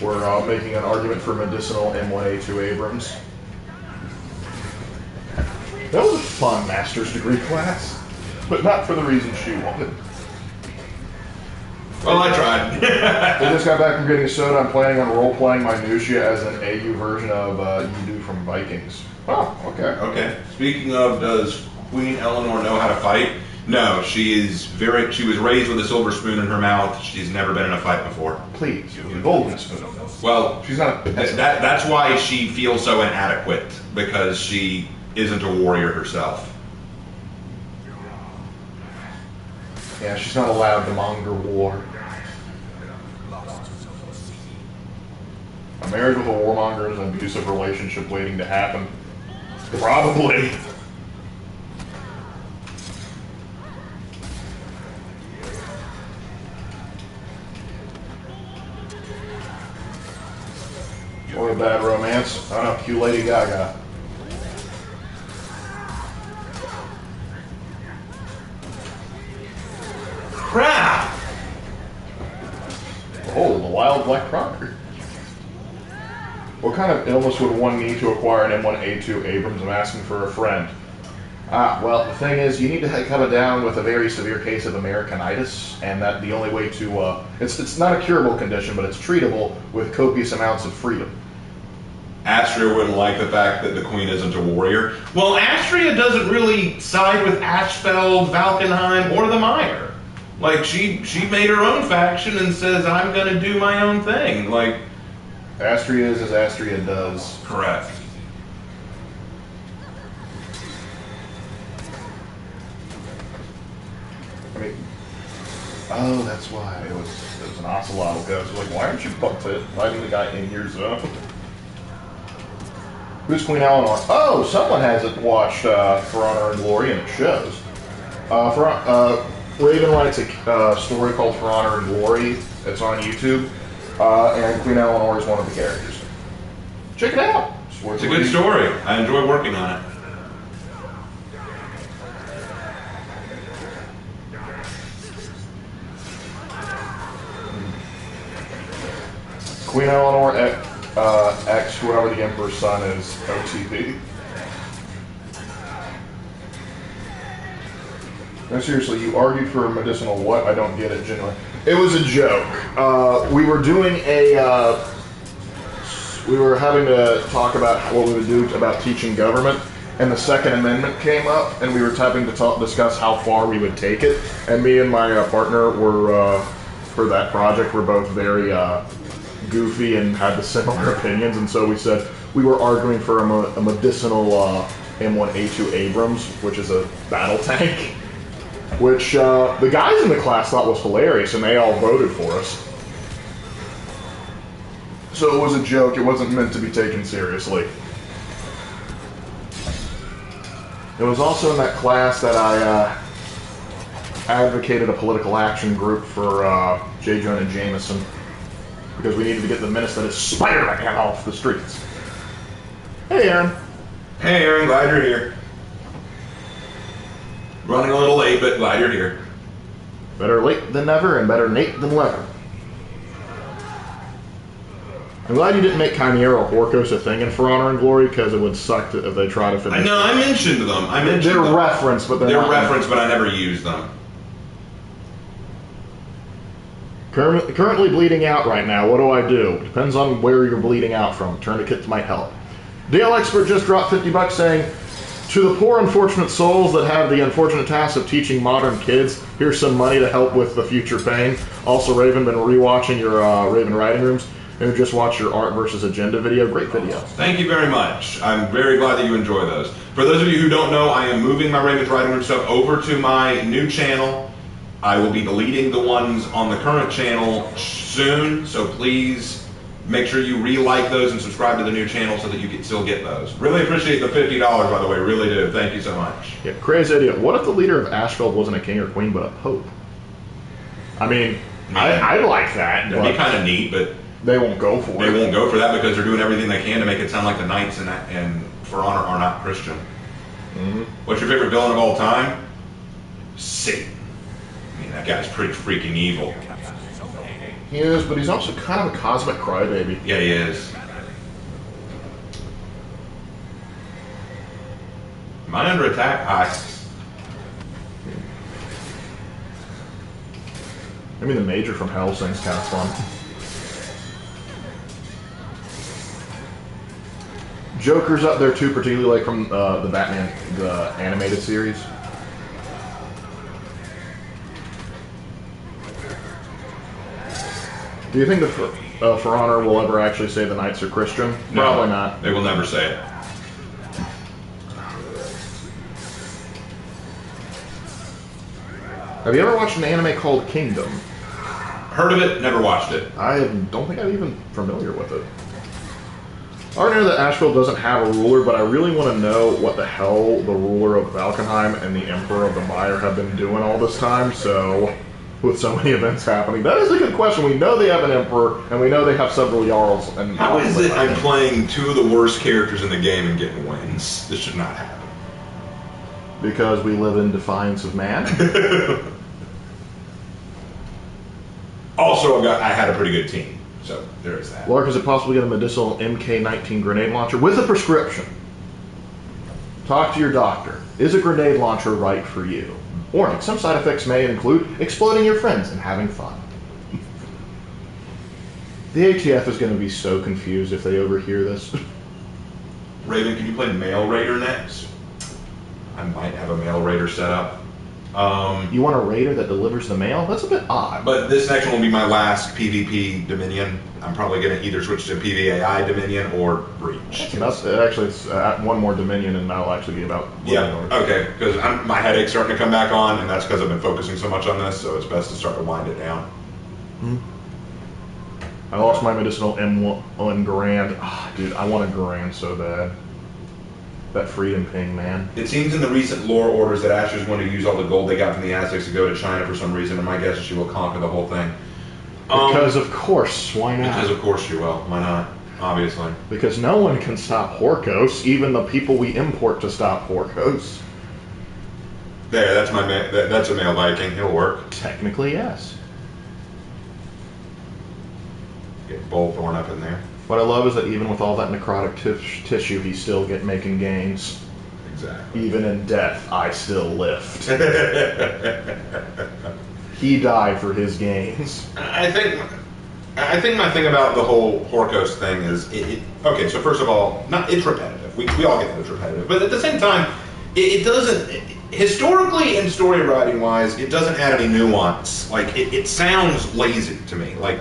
were making an argument for medicinal M1A2 Abrams. That was a fun master's degree class, but not for the reason she wanted. Well, I tried. I just got back from getting soda. I'm planning on role-playing Minutia as an AU version of Yidu from Vikings. Oh, okay. Okay. Speaking of, does Queen Eleanor know how to fight? No, she was raised with a silver spoon in her mouth. She's never been in a fight before. Please, use a golden spoon. Well, She's not. that's why she feels so inadequate, because she isn't a warrior herself. Yeah, she's not allowed to monger war. A marriage with a warmonger is an abusive relationship waiting to happen. Probably. Or a bad romance. I don't know, cue Lady Gaga. Crap! Oh, the wild Black Crocker. What kind of illness would one need to acquire an M1A2 Abrams? I'm asking for a friend. Well, the thing is, you need to come down with a very severe case of Americanitis, and that the only way to, it's not a curable condition, but it's treatable with copious amounts of freedom. Astria wouldn't like the fact that the queen isn't a warrior. Well, Astria doesn't really side with Ashfeld, Valkenheim, or the Mire. Like, she made her own faction and says, I'm gonna do my own thing. Like, Astria is as Astria does. correct. I mean, oh, that's why it was an ocelot ghost. Like, why aren't you letting the guy in your zone? Who's Queen Eleanor? Oh, someone hasn't watched For Honor and Glory, and it shows. Raven writes a story called For Honor and Glory. It's on YouTube, and Queen Eleanor is one of the characters. Check it out. It's a good story. I enjoy working on it. Queen Eleanor X, whoever the Emperor's son is, OTP. No, seriously, you argued for medicinal what? I don't get it, genuinely. It was a joke. We were doing we were having to talk about what we would do about teaching government, and the Second Amendment came up, and we were having to discuss how far we would take it. And me and my partner were, for that project, were both very goofy and had the similar opinions, and so we said we were arguing for a medicinal M1A2 Abrams, which is a battle tank, which the guys in the class thought was hilarious, and they all voted for us. So it was a joke. It wasn't meant to be taken seriously. It was also in that class that I advocated a political action group for J. Jonah Jameson, because we needed to get the menace that is Spider-Man off the streets. Hey, Aaron. Hey, Aaron, glad you're here. Running a little late, but glad you're here. Better late than never, and better Nate than never. I'm glad you didn't make Chimera or Horkos a thing in For Honor and Glory, because it would suck if they try to finish. I know, I mentioned them. They're referenced, but they're referenced, but I never used them. Currently bleeding out right now. What do I do? Depends on where you're bleeding out from. Tourniquets might help. DL Expert just dropped $50 saying, to the poor unfortunate souls that have the unfortunate task of teaching modern kids, here's some money to help with the future pain. Also, Raven, been rewatching your Raven Writing Rooms, and just watched your Art versus Agenda video. Great video. Thank you very much. I'm very glad that you enjoy those. For those of you who don't know, I am moving my Raven's Writing Room stuff over to my new channel. I will be deleting the ones on the current channel soon, so please make sure you re-like those and subscribe to the new channel so that you can still get those. Really appreciate the $50, by the way, really do. Thank you so much. Yeah, crazy idea. What if the leader of Ashfeld wasn't a king or queen, but a pope? I mean, I'd like that. That'd be kind of neat, but They won't go for They it. won't go for that because they're doing everything they can to make it sound like the Knights and For Honor are not Christian. Mm-hmm. What's your favorite villain of all time? Satan. I mean, that guy's pretty freaking evil. He is, but he's also kind of a cosmic crybaby. Yeah, he is. Am I under attack? I mean, the Major from Hellsing's kind of fun. Joker's up there too, particularly like from the Batman, the animated series. Do you think the For Honor will ever actually say the Knights are Christian? No, Probably not. They will never say it. Have you ever watched an anime called Kingdom? Heard of it, never watched it. I don't think I'm even familiar with it. I already know that Asheville doesn't have a ruler, but I really want to know what the hell the ruler of Valkenheim and the Emperor of the Mire have been doing all this time, so... with so many events happening. That is a good question. We know they have an Emperor, and we know they have several Jarls. And how is it I'm playing two of the worst characters in the game and getting wins? This should not happen. Because we live in defiance of man? Also, I had a pretty good team, so there is that. Lark, is it possible to get a medicinal MK-19 grenade launcher with a prescription? Talk to your doctor. Is a grenade launcher right for you? Warning, some side effects may include exploding your friends and having fun. The ATF is going to be so confused if they overhear this. Raven, can you play Mail Raider next? I might have a Mail Raider set up. You want a raider that delivers the mail? That's a bit odd. But this next one will be my last PvP Dominion. I'm probably going to either switch to PvAI Dominion or Breach. That's actually it's, one more Dominion, and that'll actually be about. Yeah. Okay. Because my headache's starting to come back on, and that's because I've been focusing so much on this. So it's best to start to wind it down. I lost my medicinal M1 Grand. Oh, dude, I want a Grand so bad. That freedom ping, man. It seems in the recent lore orders that Asher's going to use all the gold they got from the Aztecs to go to China for some reason, and my guess is she will conquer the whole thing. Because of course, why not? Because of course she will. Why not? Obviously. Because no one can stop Horkos, even the people we import to stop Horkos. There, that's that's a male Viking. It'll work. Technically, yes. Get Bullthorn up in there. What I love is that even with all that necrotic tissue, he's still making gains. Exactly. Even in death, I still lift. He died for his gains. I think my thing about the whole Horkos thing is, okay, so first of all, it's repetitive. We all get that it's repetitive. But at the same time, it doesn't, historically and story writing wise, it doesn't add any nuance. Like, it sounds lazy to me. Like,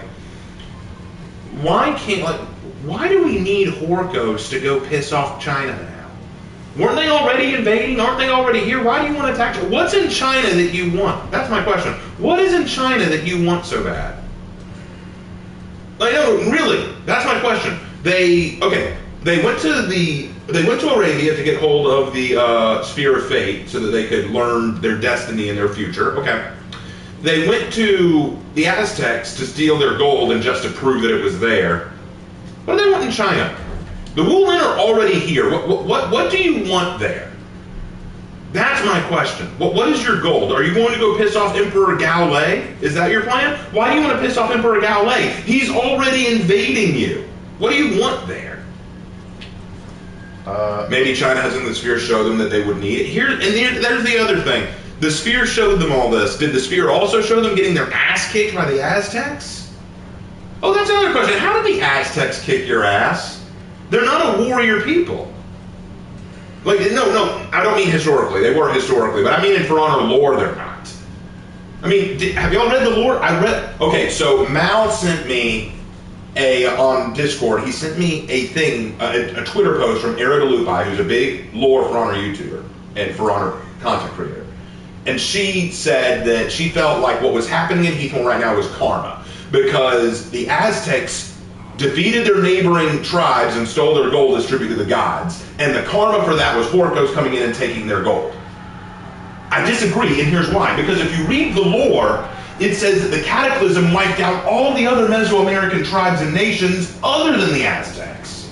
why do we need Horkos to go piss off China now? Weren't they already invading? Aren't they already here? Why do you want to attack? What's in China that you want? That's my question. What is in China that you want so bad? Like, no, really, that's my question. They went to Arabia to get hold of the Sphere of Fate so that they could learn their destiny and their future. Okay. They went to the Aztecs to steal their gold and just to prove that it was there. What do they want in China? The Wulin are already here. What do you want there? That's my question. What is your gold? Are you going to go piss off Emperor Galway? Is that your plan? Why do you want to piss off Emperor Galway? He's already invading you. What do you want there? Maybe China has in the sphere show them that they would need it. There's the other thing. The sphere showed them all this. Did the sphere also show them getting their ass kicked by the Aztecs? Oh, that's another question. How did the Aztecs kick your ass? They're not a warrior people. Like, no, I don't mean historically. They were historically, but I mean in For Honor lore, they're not. I mean, have y'all read the lore? Okay, so Mal sent me on Discord, he sent me a thing, a Twitter post from Era DeLupi, who's a big lore For Honor YouTuber and For Honor content creator. And she said that she felt like what was happening in Heathmore right now was karma, because the Aztecs defeated their neighboring tribes and stole their gold as tribute to the gods, and the karma for that was Horkos coming in and taking their gold. I disagree, and here's why. Because if you read the lore, it says that the cataclysm wiped out all the other Mesoamerican tribes and nations other than the Aztecs.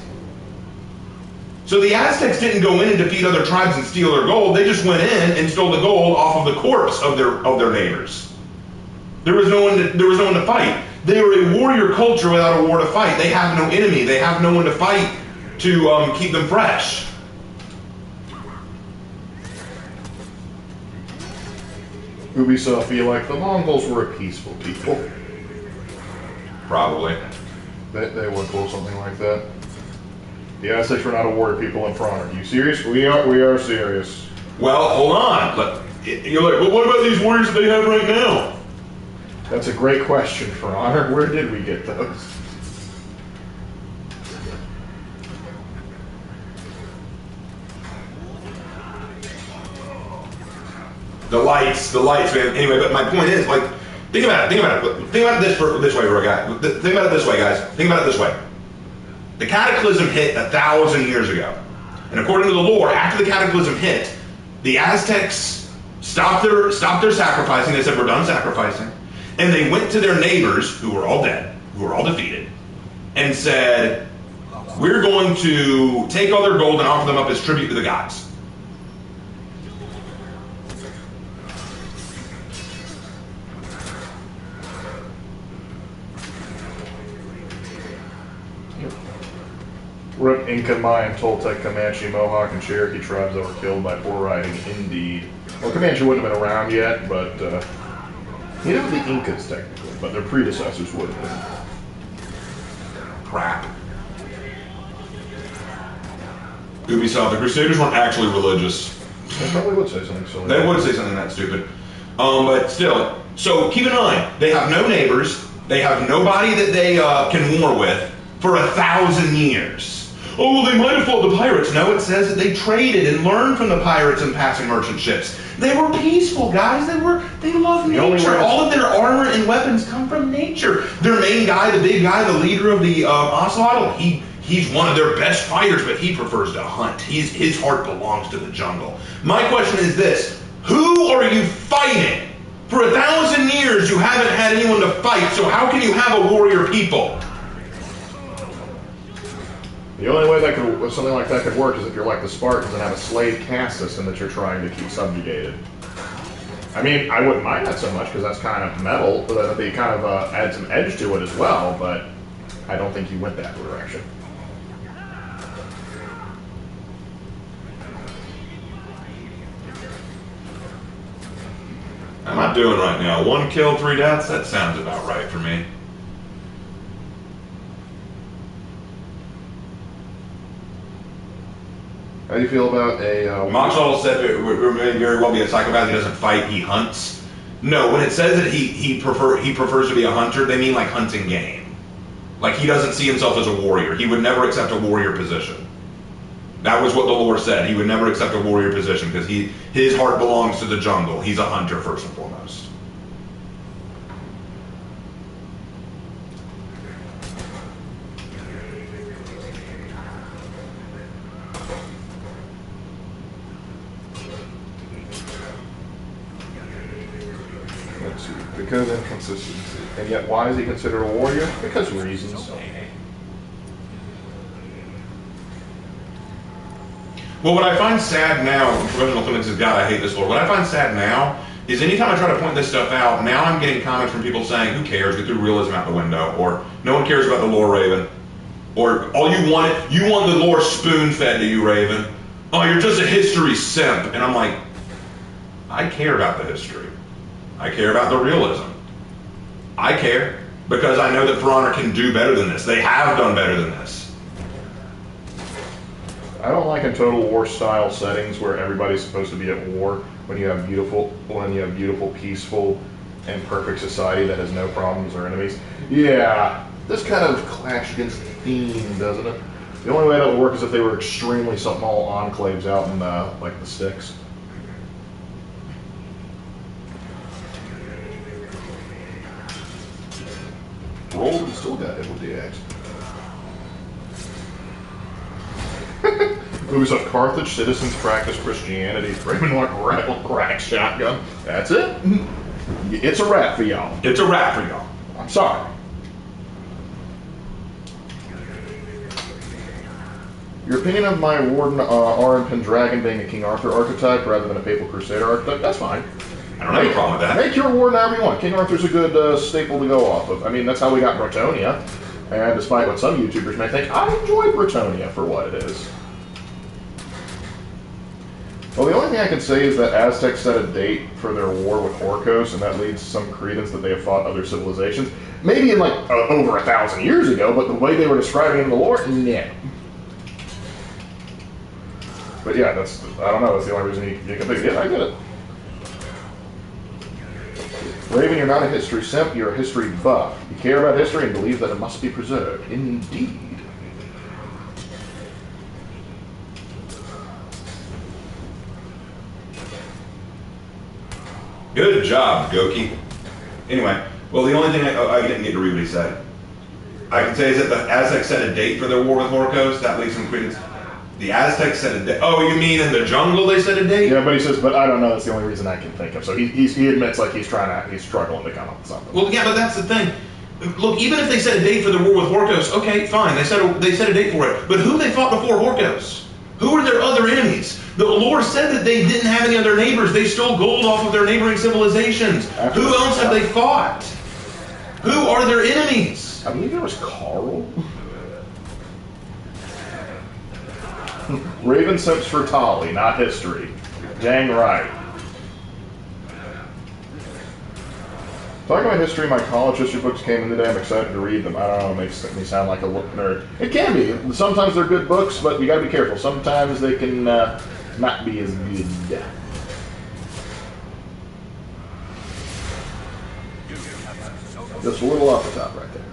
So the Aztecs didn't go in and defeat other tribes and steal their gold. They just went in and stole the gold off of the corpse of their neighbors. There was no one to fight. They were a warrior culture without a war to fight. They have no enemy. They have no one to fight to keep them fresh. Ubisoft feel like the Mongols were a peaceful people. Probably. They would pull something like that. The Aztecs were not a warrior people in front. Are you serious? We are serious. Well, hold on. You're like, well, what about these warriors that they have right now? That's a great question, For Honor. Where did we get those? The lights, man. Anyway, but my point is, like, think about it this way, guys. Think about it this way, guys. Think about it this way. The cataclysm hit 1,000 years ago. And according to the lore, after the cataclysm hit, the Aztecs stopped their sacrificing. They said, we're done sacrificing. And they went to their neighbors, who were all dead, who were all defeated, and said, we're going to take all their gold and offer them up as tribute to the gods. Rip Inca, Mayan, Toltec, Comanche, Mohawk, and Cherokee tribes that were killed by poor riding, indeed. Well, Comanche wouldn't have been around yet, but, the Incas, technically, but their predecessors would have been. Crap. Ubisoft, the Crusaders weren't actually religious. They probably would say something silly. They would say something that stupid. But still, so keep in mind, they have no neighbors, they have nobody that they can war with for 1,000 years. Oh, well, they might have fought the pirates. No, it says that they traded and learned from the pirates and passing merchant ships. They were peaceful, guys. They loved nature. All of their armor and weapons come from nature. Their main guy, the big guy, the leader of the Ocelot, he's one of their best fighters, but he prefers to hunt. His heart belongs to the jungle. My question is this: who are you fighting? For 1,000 years, you haven't had anyone to fight, so how can you have a warrior people? The only way something like that could work is if you're like the Spartans and have a slave caste system that you're trying to keep subjugated. I mean, I wouldn't mind that so much because that's kind of metal, but they kind of add some edge to it as well, but I don't think you went that direction. How am I doing right now? 1 kill, 3 deaths? That sounds about right for me. How do you feel about a... Moxall said it may very well be a psychopath. He doesn't fight, he hunts. No, when it says that he prefers to be a hunter, they mean like hunting game. Like he doesn't see himself as a warrior. He would never accept a warrior position. That was what the lore said. He would never accept a warrior position because his heart belongs to the jungle. He's a hunter first and foremost. Let's see. Because inconsistency. And yet, why is he considered a warrior? Because reasons. Well, what I find sad now, Professional Clinics says, God, I hate this lore. What I find sad now is anytime I try to point this stuff out, now I'm getting comments from people saying, who cares, get through realism out the window, or no one cares about the lore, Raven, or all you want the lore spoon-fed to you, Raven. Oh, you're just a history simp. And I'm like, I care about the history. I care about the realism. I care because I know that For Honor can do better than this. They have done better than this. I don't like in Total War style settings where everybody's supposed to be at war when you have beautiful, peaceful, and perfect society that has no problems or enemies. Yeah, this kind of clash against the theme, doesn't it? The only way that would work is if they were extremely small enclaves out in like the sticks. Rolled and still got hit with the axe. Ubisoft Carthage, citizens practice Christianity. Raven like rattle crack shotgun. That's it. It's a wrap for y'all. It's a wrap for y'all. I'm sorry. Your opinion of my Warden Arn Pendragon being a King Arthur archetype rather than a Papal Crusader archetype? That's fine. I don't have a problem with that. Make your Warden however you want. King Arthur's a good staple to go off of. I mean, that's how we got Bretonia. And despite what some YouTubers may think, I enjoy Bretonia for what it is. Well, the only thing I can say is that Aztecs set a date for their war with Orcos, and that leads to some credence that they have fought other civilizations. Maybe in like over 1,000 years ago, but the way they were describing it in the lore, no. But yeah, that's, I don't know, that's the only reason you can think, yeah, I get it. Raven, you're not a history simp, you're a history buff. You care about history and believe that it must be preserved. Indeed. Good job, Goki. Anyway, well, the only thing I didn't get to read what he said. I can say is that the Aztecs set a date for their war with Orcos. That leaves some credence. The Aztecs set a date. Oh, you mean in the jungle they set a date? Yeah, but he says, but I don't know. That's the only reason I can think of. So he admits like he's struggling to come up with something. Well, yeah, but that's the thing. Look, even if they set a date for the war with Orcos, okay, fine. They set a date for it. But who they fought before Orcos? Who were their other enemies? The lore said that they didn't have any other neighbors. They stole gold off of their neighboring civilizations. Who else have they fought? Who are their enemies? I believe there was Carl. Raven simps for Tali, not history. Dang right. Talking about history, my college history books came in today. I'm excited to read them. I don't know, it makes me sound like a nerd. It can be. Sometimes they're good books, but you gotta be careful. Sometimes they can not be as good. Just a little off the top right there.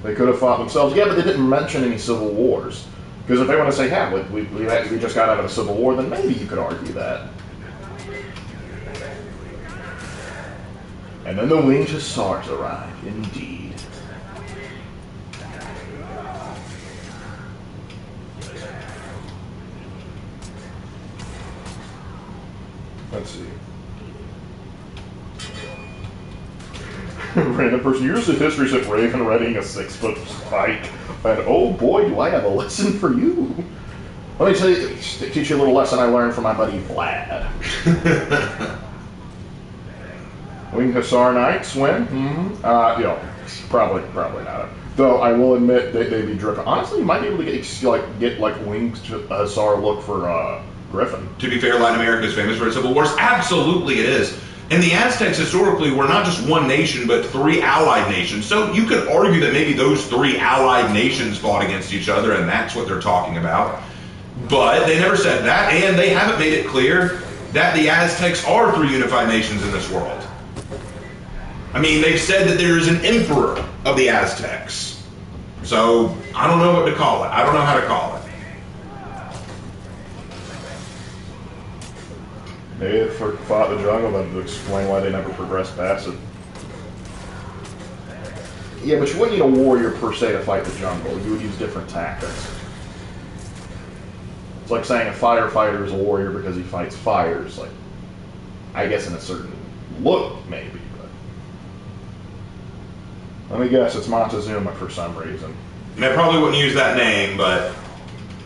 They could have fought themselves. Yeah, but they didn't mention any civil wars. Because if they want to say, yeah, we just got out of a civil war, then maybe you could argue that. And then the winged hussars arrive, indeed. Let's see. Random person, here's the history ship Raven readying a 6-foot spike. And oh boy, do I have a lesson for you. Let me teach you a little lesson I learned from my buddy Vlad. Winged Hussar Knights win? Probably not. Though I will admit they'd be dripping. Honestly, you might be able to get Winged Hussar look for Griffin. To be fair, Latin America is famous for its civil wars. Absolutely it is. And the Aztecs historically were not just one nation, but 3 allied nations. So you could argue that maybe those 3 allied nations fought against each other, and that's what they're talking about. But they never said that, and they haven't made it clear that the Aztecs are 3 unified nations in this world. I mean, they've said that there is an emperor of the Aztecs. So I don't know what to call it. I don't know how to call it. Maybe if they fought the jungle, then to explain why they never progressed past it. Yeah, but you wouldn't need a warrior per se to fight the jungle. You would use different tactics. It's like saying a firefighter is a warrior because he fights fires. Like, I guess in a certain look, maybe. But let me guess, it's Montezuma for some reason. And I probably wouldn't use that name, but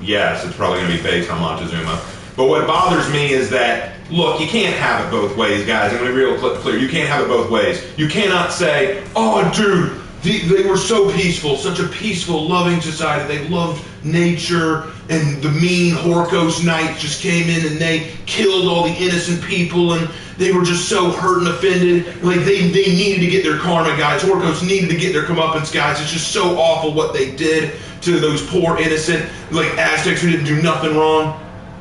yes, it's probably going to be based on Montezuma. But what bothers me is that, look, you can't have it both ways, guys. I'm going to be real clear. You can't have it both ways. You cannot say, oh, dude, they were so peaceful, such a peaceful, loving society. They loved nature, and the mean Orcos knights just came in and they killed all the innocent people, and they were just so hurt and offended. Like, they needed to get their karma, guys. Orcos needed to get their comeuppance, guys. It's just so awful what they did to those poor, innocent, like, Aztecs who didn't do nothing wrong.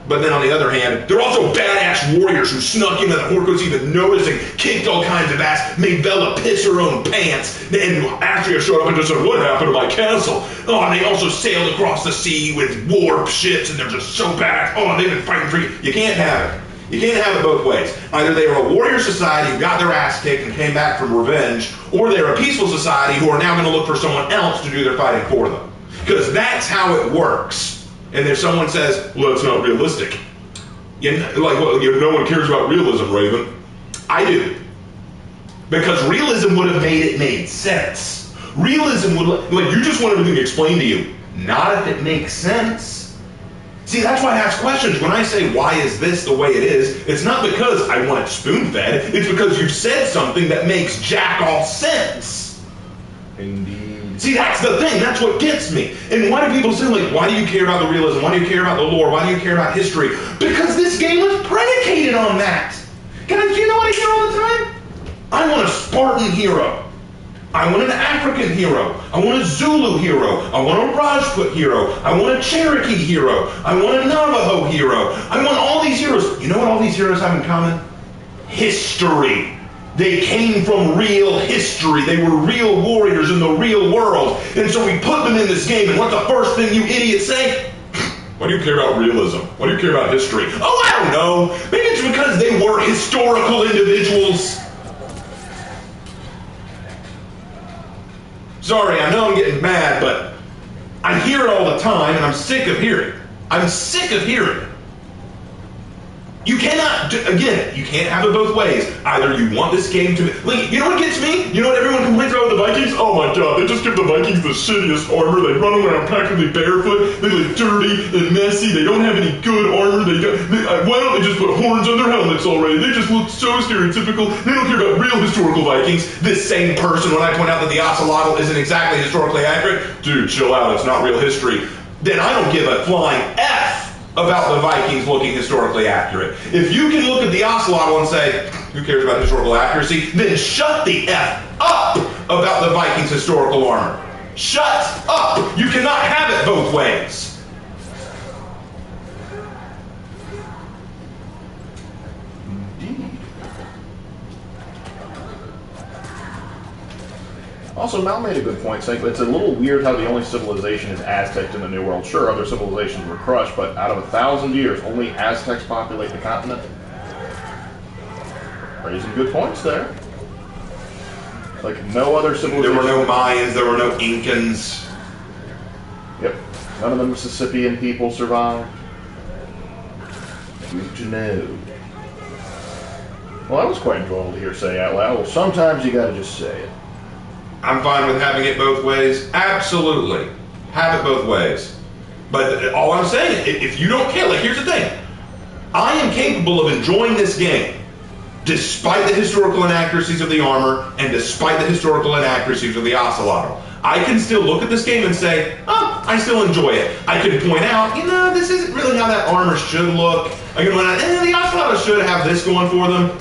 But then on the other hand, they're also badass warriors who snuck in without Orcos even noticing, kicked all kinds of ass, made Bella piss her own pants, and Astria showed up and just said, what happened to my castle? Oh, and they also sailed across the sea with warp ships, and they're just so badass. Oh, and they've been fighting for you. You can't have it. You can't have it both ways. Either they were a warrior society who got their ass kicked and came back from revenge, or they're a peaceful society who are now going to look for someone else to do their fighting for them. Because that's how it works. And if someone says, well, that's not realistic. No one cares about realism, Raven. I do. Because realism would have made sense. Realism would, like, you just want everything explained to you. Not if it makes sense. See, that's why I ask questions. When I say, why is this the way it is, it's not because I want it spoon-fed. It's because you've said something that makes jack-all sense. Indeed. See, that's the thing. That's what gets me. And why do people say, like, why do you care about the realism? Why do you care about the lore? Why do you care about history? Because this game was predicated on that. Guys, you know what I hear all the time? I want a Spartan hero. I want an African hero. I want a Zulu hero. I want a Rajput hero. I want a Cherokee hero. I want a Navajo hero. I want all these heroes. You know what all these heroes have in common? History. They came from real history. They were real warriors in the real world. And so we put them in this game, and what's the first thing you idiots say? Why do you care about realism? Why do you care about history? Oh, I don't know. Maybe it's because they were historical individuals. Sorry, I know I'm getting mad, but I hear it all the time, and I'm sick of hearing it. I'm sick of hearing it. You cannot, again, you can't have it both ways. Either you want this game to be, like, you know what gets me? You know what everyone complains about with the Vikings? Oh my god, they just give the Vikings the shittiest armor. They run around practically barefoot. They look dirty and messy. They don't have any good armor. Why don't they just put horns on their helmets already? They just look so stereotypical. They don't care about real historical Vikings. This same person, when I point out that the Ocelotl isn't exactly historically accurate, dude, chill out, it's not real history. Then I don't give a flying F about the Vikings looking historically accurate. If you can look at the Ocelotl and say, who cares about historical accuracy, then shut the F up about the Vikings' historical armor. Shut up! You cannot have it both ways. Indeed. Also, Mal made a good point saying it's a little weird how the only civilization is Aztecs in the New World. Sure, other civilizations were crushed, but out of 1,000 years, only Aztecs populate the continent. Raising good points there. Like, no other civilization. There were no Mayans, there were no Incans. Yep. None of the Mississippian people survived. Good to know. Well, that was quite enjoyable to hear say out loud. Well, sometimes you gotta just say it. I'm fine with having it both ways. Absolutely. Have it both ways. But all I'm saying, if you don't care, like, here's the thing. I am capable of enjoying this game despite the historical inaccuracies of the armor and despite the historical inaccuracies of the Ocelotl. I can still look at this game and say, oh, I still enjoy it. I can point out, you know, this isn't really how that armor should look. I can point out, the Ocelotl should have this going for them.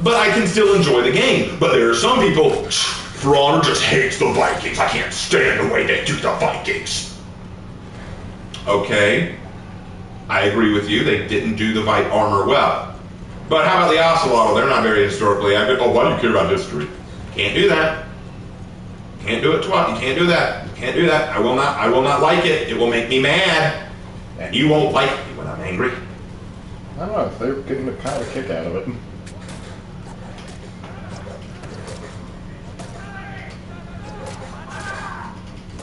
But I can still enjoy the game. But there are some people, For Honor just hates the Vikings. I can't stand the way they do the Vikings. Okay, I agree with you. They didn't do the Vike armor well. But how about the Ocelotl? They're not very historically accurate. Oh, why do you care about history? Can't do that. Can't do it twice. You can't do that. You can't do that. I will not like it. It will make me mad. And you won't like me when I'm angry. I don't know. They're getting a kind of kick out of it.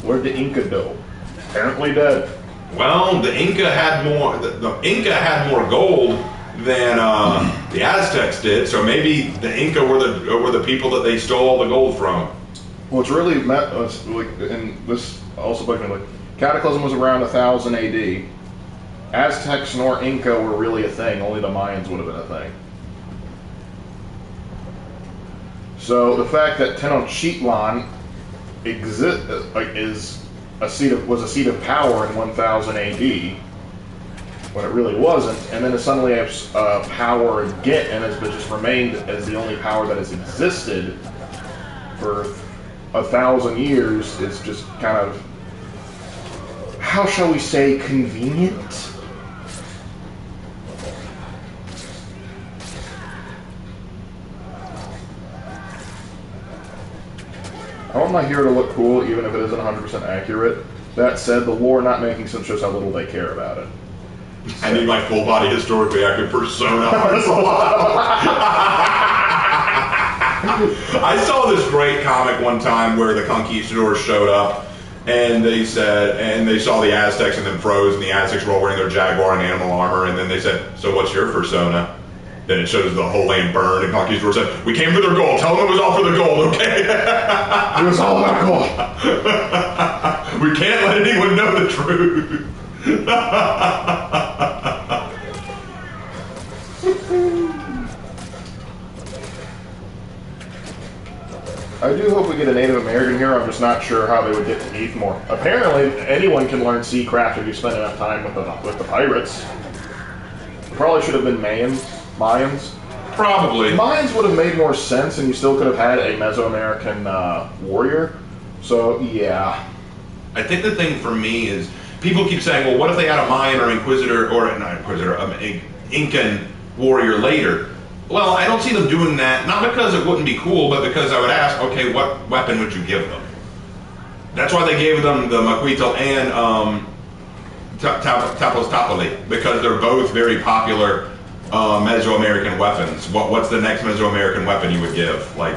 Where'd the Inca go? Apparently dead. Well, the Inca had more. The Inca had more gold than the Aztecs did. So maybe the Inca were the people that they stole all the gold from. Well, it's really like, and this also like Cataclysm was around 1000 AD. Aztecs nor Inca were really a thing. Only the Mayans would have been a thing. So the fact that Tenochtitlan was a seat of power in 1000 AD when it really wasn't, and then it suddenly has power again and has just remained as the only power that has existed for 1,000 years. Is just kind of, how shall we say, convenient? I want my hero to look cool, even if it isn't 100% accurate. That said, the lore not making sense shows how little they care about it. I need my full body historically accurate persona. I saw this great comic one time where the conquistadors showed up, and they saw the Aztecs and then froze, and the Aztecs were all wearing their jaguar and animal armor, and then they said, so what's your persona? Then it shows the whole land burned, and Conquistador said, "We came for their gold. Tell them it was all for the gold, okay?" It was all about gold. We can't let anyone know the truth. I do hope we get a Native American here. I'm just not sure how they would get to Heath more. Apparently, anyone can learn seacraft if you spend enough time with the pirates. Probably should have been Mayans. Probably. Mayans would have made more sense, and you still could have had a Mesoamerican warrior. So, yeah. I think the thing for me is, people keep saying, well, what if they had a Mayan or Inquisitor, or not Inquisitor, Incan warrior later? Well, I don't see them doing that, not because it wouldn't be cool, but because I would ask, okay, what weapon would you give them? That's why they gave them the Maquito and Tapos, because they're both very popular Mesoamerican weapons. What's the next Mesoamerican weapon you would give? Like,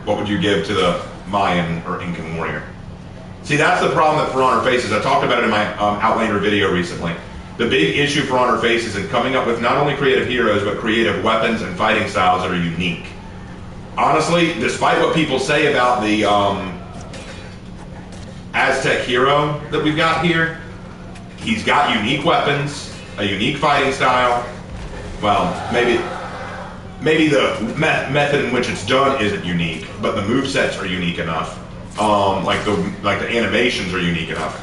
what would you give to the Mayan or Incan warrior? See, that's the problem that For Honor faces. I talked about it in my Outlander video recently. The big issue For Honor faces in coming up with not only creative heroes, but creative weapons and fighting styles that are unique. Honestly, despite what people say about the Aztec hero that we've got here, he's got unique weapons, a unique fighting style. Well, maybe the method in which it's done isn't unique, but the movesets are unique enough. Like the animations are unique enough.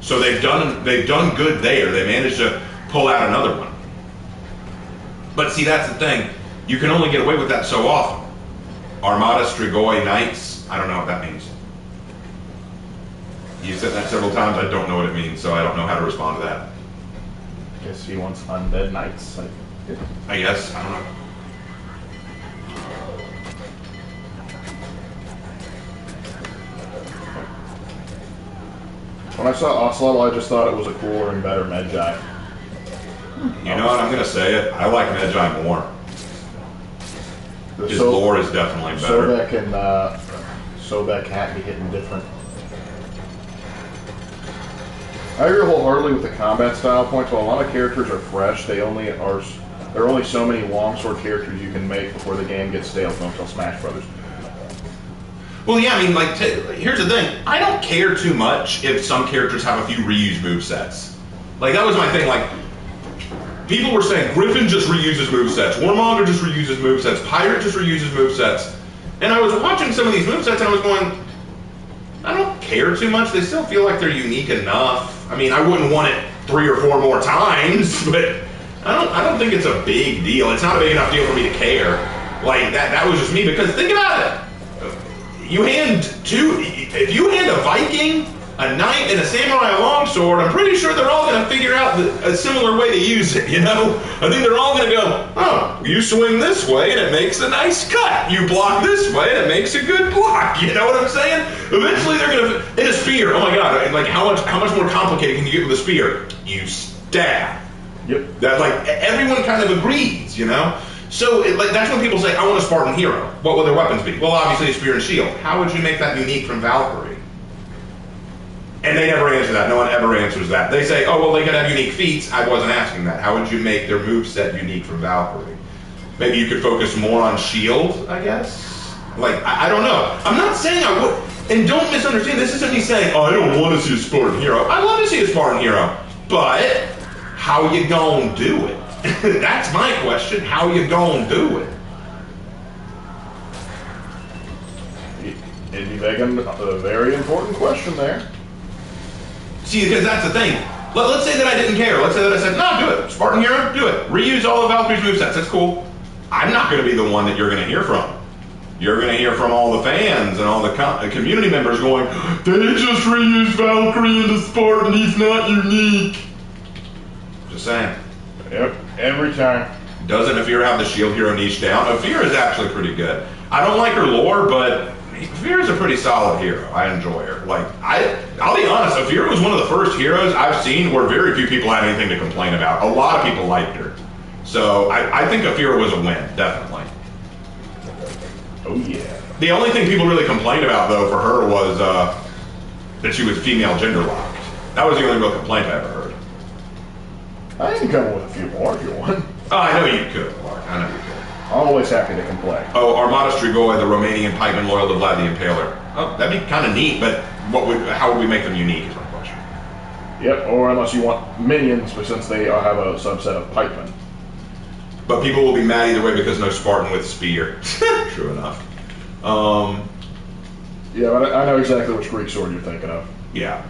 So they've done good there. They managed to pull out another one. But see, that's the thing. You can only get away with that so often. Armada Strigoi Knights. I don't know what that means. You said that several times. I don't know what it means, so I don't know how to respond to that. I guess he wants undead knights. I guess. I don't know. When I saw Ocelot, I just thought it was a cooler and better Medjay. You know what? I'm going to say it. I like Medjay more. His lore is definitely better. Sobek and Sobek can't be hitting different. I agree wholeheartedly with the combat style points. While a lot of characters are fresh, there are only so many longsword characters you can make before the game gets stale. Don't tell Smash Brothers. Well, yeah, I mean, like, here's the thing. I don't care too much if some characters have a few reused movesets. Like, that was my thing. Like, people were saying Griffin just reuses movesets, Warmonger just reuses movesets, Pirate just reuses movesets. And I was watching some of these movesets and I was going, I don't care too much. They still feel like they're unique enough. I mean, I wouldn't want it 3 or 4 more times, but I don't think it's a big deal. It's not a big enough deal for me to care. Like, that was just me, because think about it. If you hand a Viking, a knight, and a samurai a longsword, I'm pretty sure they're all going to figure out a similar way to use it, you know? I think they're all going to go, oh, you swing this way and it makes a nice cut. You block this way and it makes a good block. You know what I'm saying? Eventually they're going to, in a spear, oh my god, like how much more complicated can you get with a spear? You stab. Yep. That, like, everyone kind of agrees, you know? So, like, that's when people say, I want a Spartan hero. What will their weapons be? Well, obviously a spear and shield. How would you make that unique from Valkyrie? And they never answer that. No one ever answers that. They say, oh, well, they could have unique feats. I wasn't asking that. How would you make their moveset unique from Valkyrie? Maybe you could focus more on shield, I guess? Like, I don't know. I'm not saying I would. And don't misunderstand, this isn't me saying, oh, I don't want to see a Spartan hero. I love to see a Spartan hero. But how you gonna do it? That's my question. How you gonna do it? You're making a very important question there. See, because that's the thing. Let's say that I didn't care. Let's say that I said, no, do it. Spartan hero, do it. Reuse all of Valkyrie's movesets. That's cool. I'm not going to be the one that you're going to hear from. You're going to hear from all the fans and all the community members going, they just reused Valkyrie into Spartan. He's not unique. Just saying. Yep, every time. Doesn't Afir have the shield hero niche down? Afir is actually pretty good. I don't like her lore, but Afir is a pretty solid hero. I enjoy her. Like, I'll be honest, Afir was one of the first heroes I've seen where very few people had anything to complain about. A lot of people liked her. So I think Afir was a win, definitely. Oh yeah. The only thing people really complained about, though, for her was that she was female gender locked. That was the only real complaint I ever heard. I can come up with a few more if you want. Oh, I know you could, Mark. I know you could. Always happy to complain. Oh, Armada Strigoi, the Romanian pikeman loyal to Vlad the Impaler. Oh, that'd be kind of neat, but how would we make them unique is my question. Yep, or unless you want minions, but since they have a subset of pikemen. But people will be mad either way because no Spartan with spear. True enough. Yeah, but I know exactly which Greek sword you're thinking of. Yeah.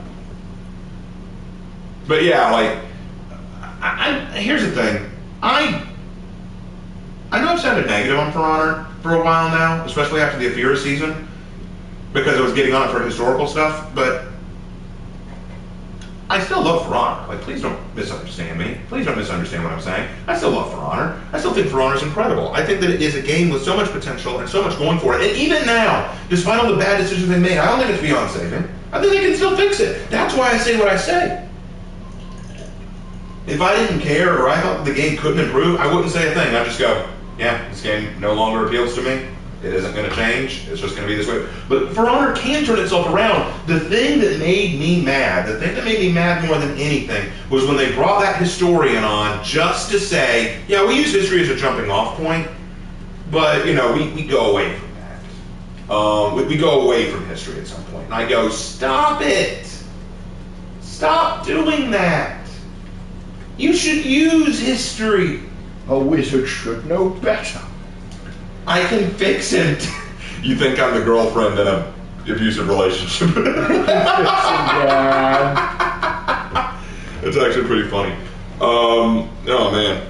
But yeah, like, here's the thing. I know I've sounded negative on For Honor for a while now, especially after the Aphira season, because I was getting on it for historical stuff, but I still love For Honor. Like, please don't misunderstand me. Please don't misunderstand what I'm saying. I still love For Honor. I still think For Honor is incredible. I think that it is a game with so much potential and so much going for it. And even now, despite all the bad decisions they made, I don't think it's beyond saving. I think they can still fix it. That's why I say what I say. If I didn't care or I thought the game couldn't improve, I wouldn't say a thing. I'd just go, yeah, this game no longer appeals to me. It isn't going to change. It's just going to be this way. But For Honor can turn itself around. The thing that made me mad, more than anything, was when they brought that historian on just to say, yeah, we use history as a jumping off point, but, you know, we go away from that. We go away from history at some point. And I go, stop it. Stop doing that. You should use history. A wizard should know better. I can fix it. You think I'm the girlfriend in an abusive relationship? Yeah. It's actually pretty funny. Oh man.